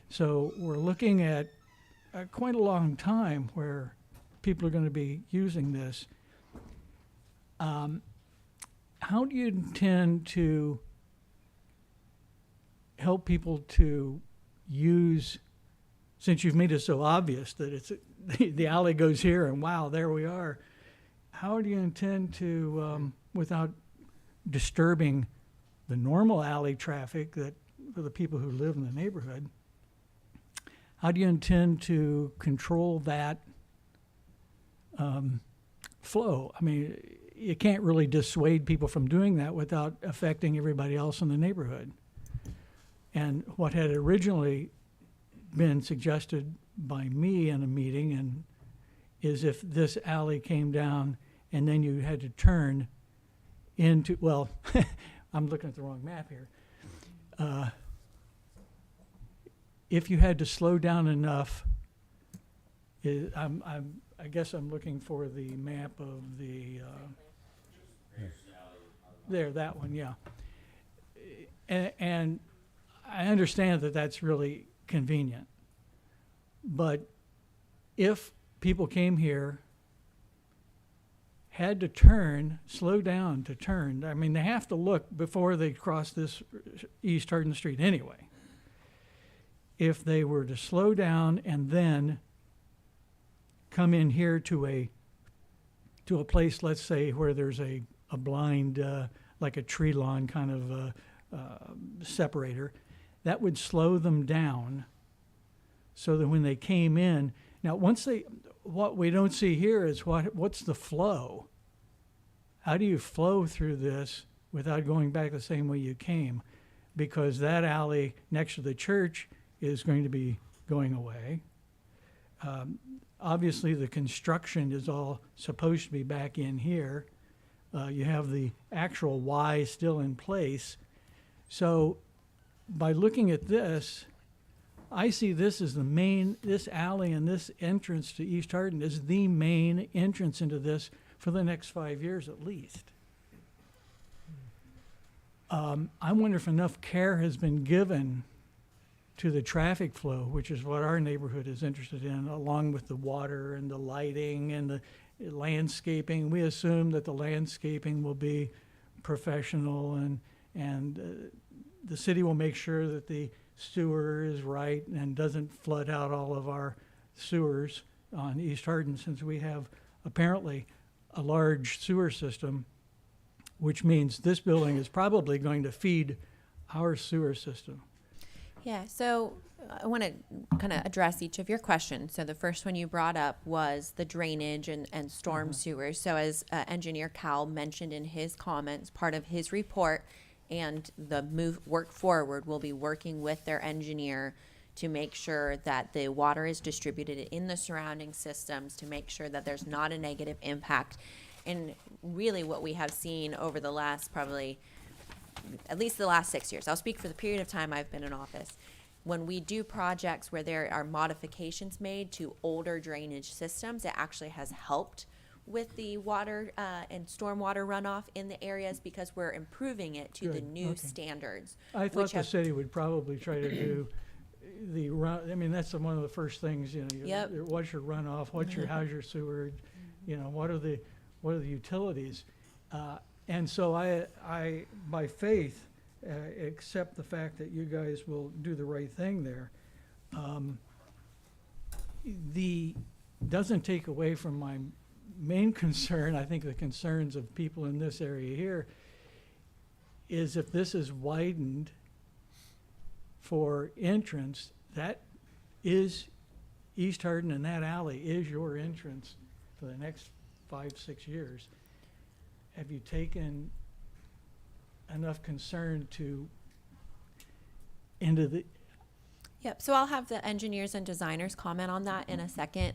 So we're looking at quite a long time where people are going to be using this. How do you intend to help people to use, since you've made it so obvious that the alley goes here and wow, there we are, how do you intend to, without disturbing the normal alley traffic that for the people who live in the neighborhood, how do you intend to control that flow? I mean, you can't really dissuade people from doing that without affecting everybody else in the neighborhood. And what had originally been suggested by me in a meeting, and is if this alley came down and then you had to turn into, well, I'm looking at the wrong map here. If you had to slow down enough, I guess I'm looking for the map of the, there, that one, yeah. And I understand that that's really convenient. But if people came here, had to turn, slow down to turn, I mean, they have to look before they cross this East Hardin Street anyway. If they were to slow down and then come in here to a place, let's say, where there's a blind, like a tree lawn kind of separator, that would slow them down so that when they came in, now what we don't see here is what's the flow? How do you flow through this without going back the same way you came? Because that alley next to the church is going to be going away. Obviously, the construction is all supposed to be back in here. You have the actual Y still in place. So by looking at this, I see this as this alley and this entrance to East Hardin is the main entrance into this for the next 5 years at least. I wonder if enough care has been given to the traffic flow, which is what our neighborhood is interested in, along with the water and the lighting and the landscaping. We assume that the landscaping will be professional and the city will make sure that the sewer is right and doesn't flood out all of our sewers on East Hardin, since we have apparently a large sewer system, which means this building is probably going to feed our sewer system. Yeah, so I want to kind of address each of your questions. So the first one you brought up was the drainage and storm sewers. So as Engineer Cal mentioned in his comments, part of his report and the work forward will be working with their engineer to make sure that the water is distributed in the surrounding systems, to make sure that there's not a negative impact. And really what we have seen over the last probably at least the last 6 years, I'll speak for the period of time I've been in office, when we do projects where there are modifications made to older drainage systems, it actually has helped with the water and stormwater runoff in the areas because we're improving it to the new standards. I thought the city would probably try to do the run. I mean, that's one of the first things, you know. What's your runoff? How's your sewer? You know, what are the utilities? And so I by faith, accept the fact that you guys will do the right thing there. Doesn't take away from my main concern. I think the concerns of people in this area here is if this is widened for entrance, that is East Hardin, and that alley is your entrance for the next 5-6 years. Have you taken enough concern into the? Yep, so I'll have the engineers and designers comment on that in a second.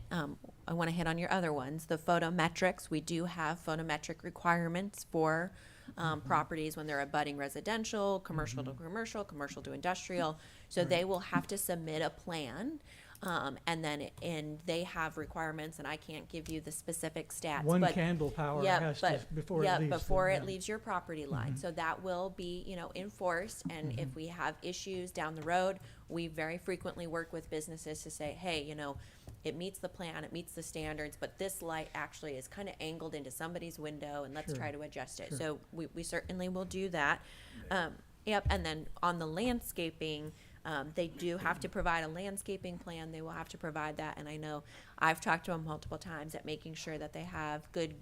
I want to hit on your other ones. The photometrics, we do have photometric requirements for properties when they're abutting residential, commercial to commercial, commercial to industrial. So they will have to submit a plan. And they have requirements, and I can't give you the specific stats. One candle power has to, before it leaves your property line. So that will be, enforced. And if we have issues down the road, we very frequently work with businesses to say, hey, it meets the plan, it meets the standards, but this light actually is kind of angled into somebody's window, and let's try to adjust it. So we certainly will do that. And then on the landscaping, they do have to provide a landscaping plan. They will have to provide that. And I know I've talked to them multiple times at making sure that they have good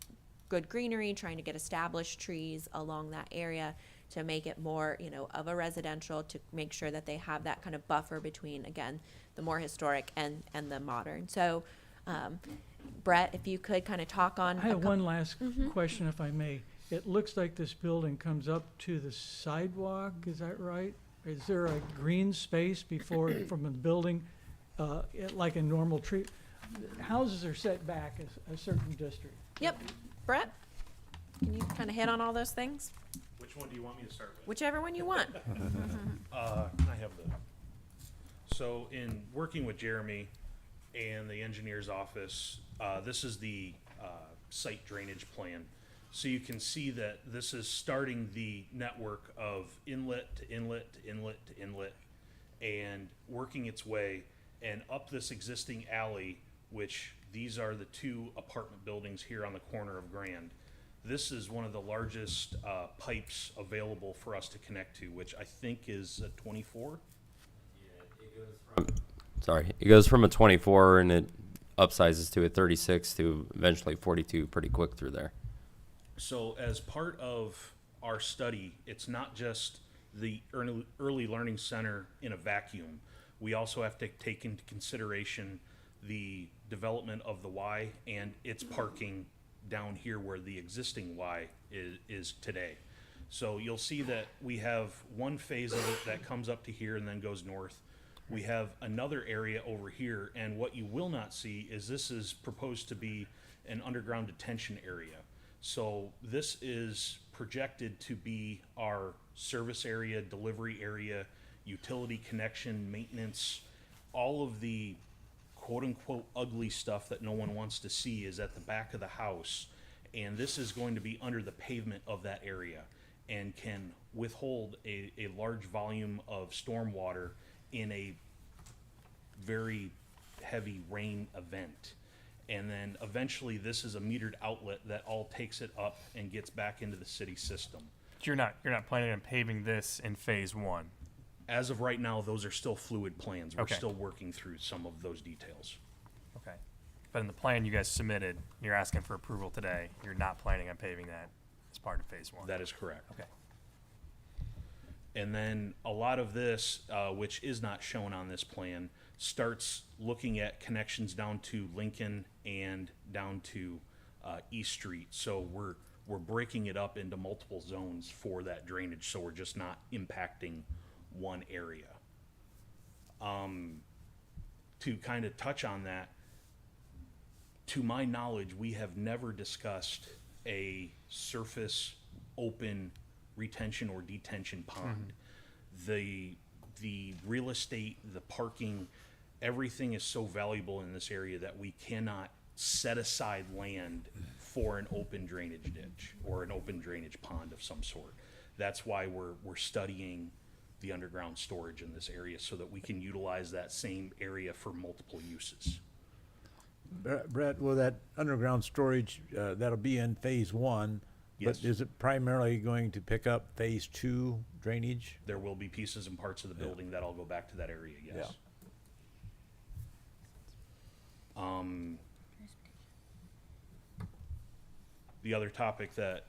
greenery, trying to get established trees along that area to make it more, of a residential, to make sure that they have that kind of buffer between, again, the more historic and the modern. So, Brett, if you could kind of talk on. I have one last question, if I may. It looks like this building comes up to the sidewalk. Is that right? Is there a green space from the building like a normal tree, houses are set back a certain district. Yep. Brett, can you kind of hit on all those things? Which one do you want me to start with? Whichever one you want. I have so in working with Jeremy and the engineer's office, this is the site drainage plan. So you can see that this is starting the network of inlet to inlet to inlet to inlet and working its way and up this existing alley, which these are the two apartment buildings here on the corner of Grand. This is one of the largest pipes available for us to connect to, which I think is a 24. It goes from a 24 and it upsizes to a 36 to eventually 42 pretty quick through there. So as part of our study, it's not just the early learning center in a vacuum. We also have to take into consideration the development of the Y and its parking down here where the existing Y is today. So you'll see that we have one phase of it that comes up to here and then goes north. We have another area over here, and what you will not see is this is proposed to be an underground detention area. So this is projected to be our service area, delivery area, utility connection, maintenance, all of the quote-unquote ugly stuff that no one wants to see is at the back of the house. And this is going to be under the pavement of that area and can withhold a large volume of stormwater in a very heavy rain event. And then eventually this is a metered outlet that all takes it up and gets back into the city system. You're not planning on paving this in phase one? As of right now, those are still fluid plans. We're Okay. still working through some of those details. Okay. But in the plan you guys submitted, you're asking for approval today. You're not planning on paving that as part of phase one? That is correct. Okay. And then a lot of this, which is not shown on this plan, starts looking at connections down to Lincoln and down to East Street. So we're breaking it up into multiple zones for that drainage, so we're just not impacting one area. To kind of touch on that, to my knowledge, we have never discussed a surface open retention or detention pond. The real estate, the parking, everything is so valuable in this area that we cannot set aside land for an open drainage ditch or an open drainage pond of some sort. That's why we're studying the underground storage in this area so that we can utilize that same area for multiple uses. Brett, will that underground storage, that'll be in phase one? Yes. But is it primarily going to pick up phase two drainage? There will be pieces and parts of the building that all go back to that area, yes. The other topic that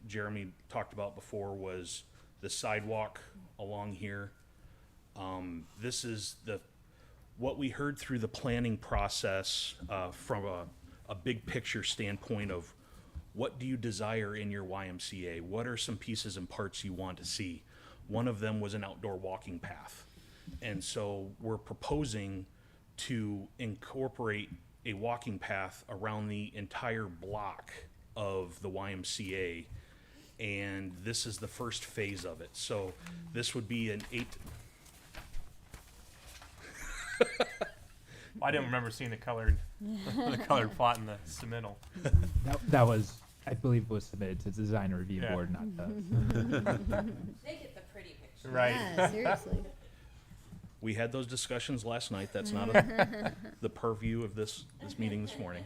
Jeremy talked about before was the sidewalk along here. This is what we heard through the planning process from a big picture standpoint of what do you desire in your YMCA? What are some pieces and parts you want to see? One of them was an outdoor walking path. And so we're proposing to incorporate a walking path around the entire block of the YMCA. And this is the first phase of it. So this would be an I didn't remember seeing the colored plot in the submittal. That was, I believe, was submitted to the design review Yeah. board, not the. They get the pretty picture. Right. Yeah, seriously. We had those discussions last night. That's not the purview of this meeting this morning.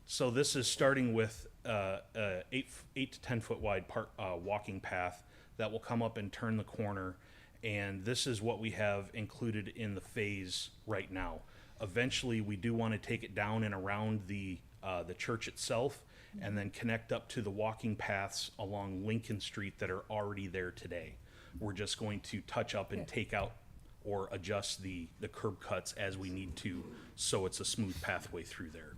So this is starting with a 8 to 10 foot wide walking path that will come up and turn the corner. And this is what we have included in the phase right now. Eventually, we do want to take it down and around the church itself, and then connect up to the walking paths along Lincoln Street that are already there today. We're just going to touch up and take out or adjust the curb cuts as we need to, so it's a smooth pathway through there.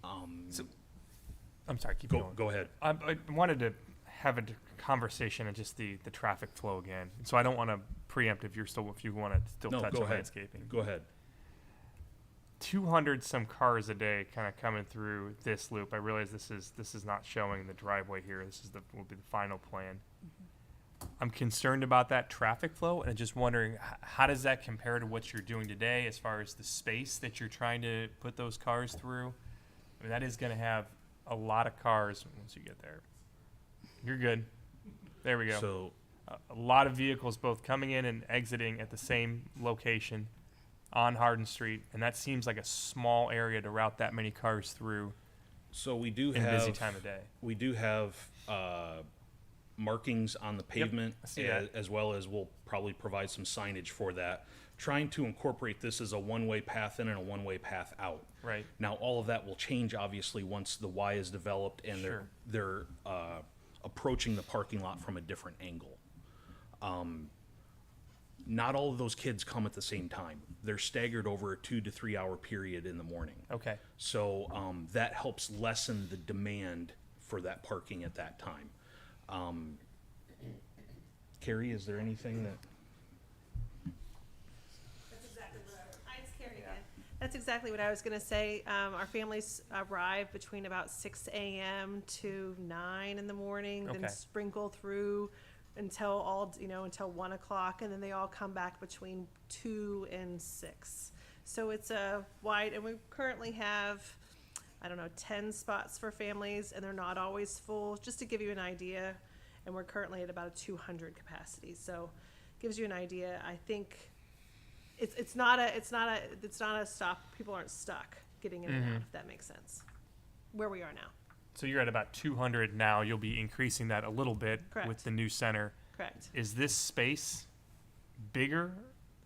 I'm sorry, keep going. Go ahead. I wanted to have a conversation and just the traffic flow again. So I don't want to preempt if you want to still No, touch go on ahead. landscaping. Go ahead. 200 some cars a day kind of coming through this loop. I realize this is not showing the driveway here. This is will be the final plan. I'm concerned about that traffic flow and just wondering how does that compare to what you're doing today as far as the space that you're trying to put those cars through? I mean, that is going to have a lot of cars once you get there. You're good. There we go. So A lot of vehicles both coming in and exiting at the same location on Hardin Street, and that seems like a small area to route that many cars through. So we do in have a busy time of day. We do have markings on the pavement, I see that. as well as we'll probably provide some signage for that, trying to incorporate this as a one-way path in and a one-way path out. Right. Now, all of that will change obviously once the Y is developed and Sure. they're approaching the parking lot from a different angle. Not all of those kids come at the same time. They're staggered over a 2 to 3 hour period in the morning. Okay. So that helps lessen the demand for that parking at that time. Carrie, is there anything that? That's exactly what I was going to say. Our families arrive between about 6 a.m. to 9 in the morning, Okay. then sprinkle through until until 1 o'clock, and then they all come back between 2 and 6. So it's a wide, and we currently have, 10 spots for families, and they're not always full. Just to give you an idea, and we're currently at about a 200 capacity. So gives you an idea. I think it's not a stop. People aren't stuck getting in and out, if that makes sense. Where we are now. So you're at about 200 now. You'll be increasing that a little bit Correct. with the new center. Correct. Is this space bigger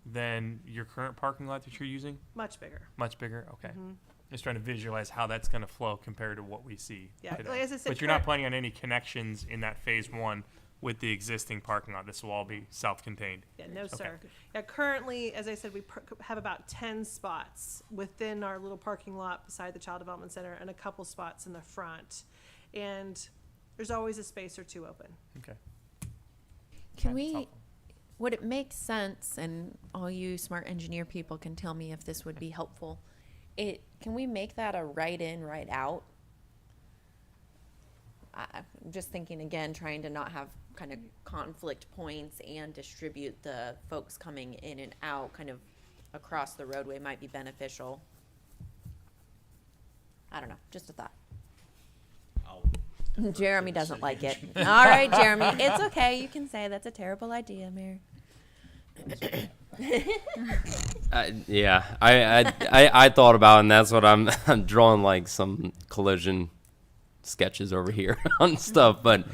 than your current parking lot that you're using? Much bigger. Much bigger? Okay. Mhm. Just trying to visualize how that's going to flow compared to what we see Yeah, today. like as I said, but you're not planning on any connections in that phase one with the existing parking lot. This will all be self-contained. Yeah, no, Okay. sir. Yeah, currently, as I said, we have about 10 spots within our little parking lot beside the Child Development Center and a couple spots in the front. And there's always a space or two open. Okay. Can we, would it make sense, and all you smart engineer people can tell me if this would be helpful, can we make that a right in, right out? I'm just thinking again, trying to not have kind of conflict points and distribute the folks coming in and out kind of across the roadway might be beneficial. I don't know, just a thought. Jeremy doesn't like it. All right, Jeremy, it's okay. You can say that's a terrible idea, Mary. Yeah, I thought about it, and that's what I'm drawing like some collision sketches over here on stuff. But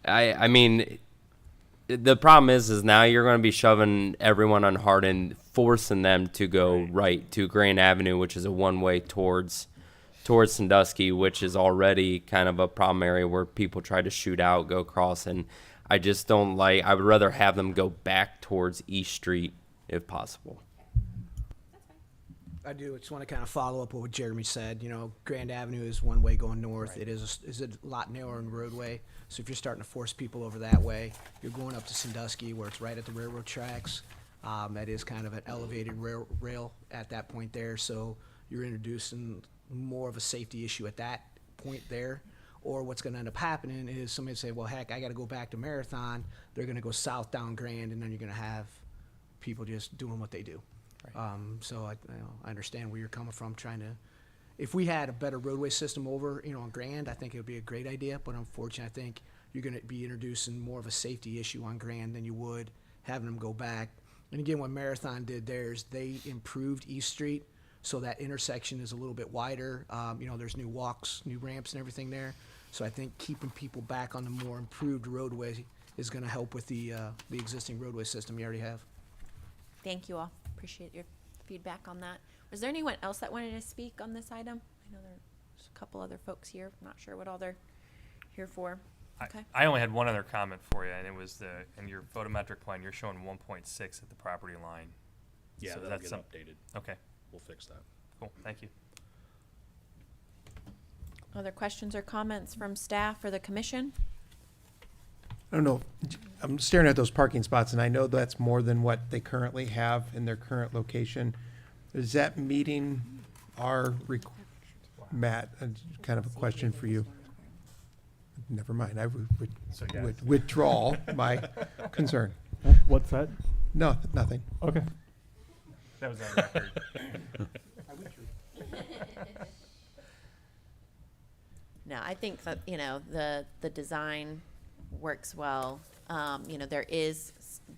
I mean, the problem is now you're going to be shoving everyone on Hardin, forcing them to go right to Grand Avenue, which is a one-way towards Sandusky, which is already kind of a problem area where people try to shoot out, go across, and I just don't like. I would rather have them go back towards East Street if possible. I do just want to kind of follow up what Jeremy said. You know, Grand Avenue is one way going north. It is a lot narrower in the roadway. So if you're starting to force people over that way, you're going up to Sandusky where it's right at the railroad tracks. That is kind of an elevated rail at that point there. So you're introducing more of a safety issue at that point there. Or what's going to end up happening is somebody say, well, heck, I got to go back to Marathon. They're going to go south down Grand, and then you're going to have people just doing what they do. So I understand where you're coming from, trying to, if we had a better roadway system over, on Grand, I think it would be a great idea, but unfortunately, I think you're going to be introducing more of a safety issue on Grand than you would having them go back. And again, what Marathon did theirs, they improved East Street, so that intersection is a little bit wider. There's new walks, new ramps and everything there. So I think keeping people back on the more improved roadway is going to help with the existing roadway system you already have. Thank you all. Appreciate your feedback on that. Was there anyone else that wanted to speak on this item? I know there's a couple other folks here. I'm not sure what all they're here for. Okay. I only had one other comment for you, and it was in your photometric plan, you're showing 1.6 at the property line. Yeah, So that'll that's get updated. Okay. We'll fix that. Cool. Thank you. Other questions or comments from staff or the commission? I don't know, I'm staring at those parking spots, and I know that's more than what they currently have in their current location. Is that meeting our, Matt, kind of a question for you? Never mind, I would withdraw my concern. What's that? No, nothing. Okay. That was on record. No, I think that, you know, the design works well. You know, there is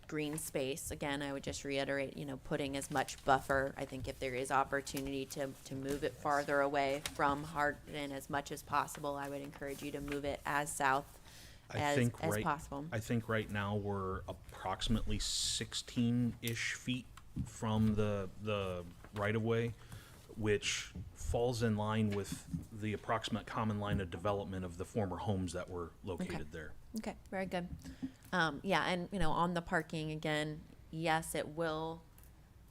green space. Again, I would just reiterate, you know, putting as much buffer. I think if there is opportunity to move it farther away from Hardin as much as possible, I would encourage you to move it as south as possible. I think right now we're approximately 16-ish feet from the right-of-way, which falls in line with the approximate common line of development of the former homes that were located there. Okay, very good. Yeah, and you know, on the parking again, yes, it will.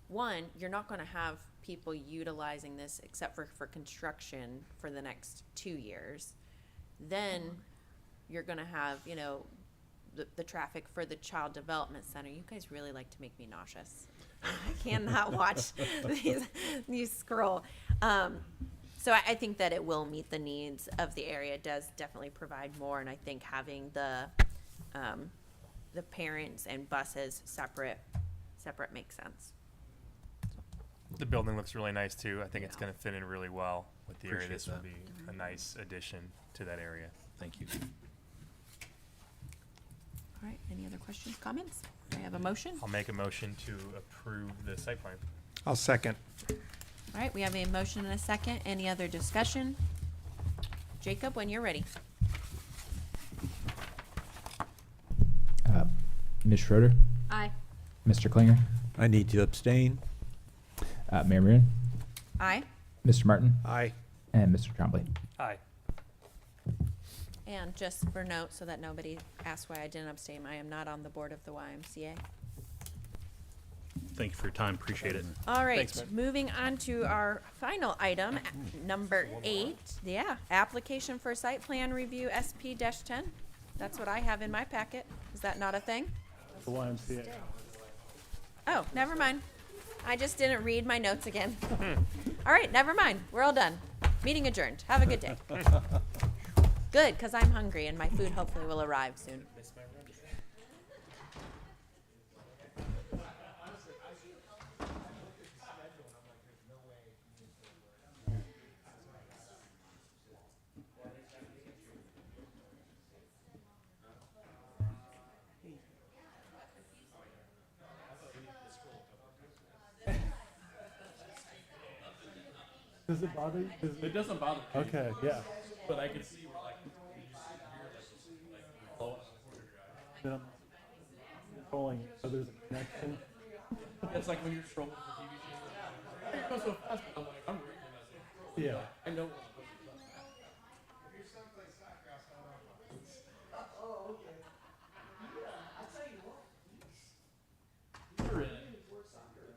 One, you're not going to have people utilizing this except for construction for the next 2 years. Then you're going to have, you know, the traffic for the Child Development Center. You guys really like to make me nauseous. I cannot watch these scroll. So I think that it will meet the needs of the area. It does definitely provide more, and I think having the parents and buses separate makes sense. The building looks really nice too. I think it's going to fit in really well with the area. Appreciate This will that. be a nice addition to that area. Thank you. All right, any other questions, comments? Do I have a motion? I'll make a motion to approve the site plan. I'll second. All right, we have a motion and a second. Any other discussion? Jacob, when you're ready. Ms. Schroeder, Aye. Mr. Klinger, I need to abstain. Mayor Marin, Aye. Mr. Martin, Aye. and Mr. Trombley. Aye. And just for note, so that nobody asks why I didn't abstain, I am not on the board of the YMCA. Thank you for your time. Appreciate it. All right, Thanks, man. moving on to our final item, number 8. Yeah, application for site plan review SP-10. That's what I have in my packet. Is that not a thing? The YMCA. Oh, never mind. I just didn't read my notes again. All right, never mind. We're all done. Meeting adjourned. Have a good day. Good, because I'm hungry and my food hopefully will arrive soon. Does it bother you? It doesn't bother me. Okay, yeah. But I can see where like Then I'm controlling, so there's a connection. it's like when you're strolling for TV shows. It goes so fast, but I'm like, I'm reading this. Yeah. I know.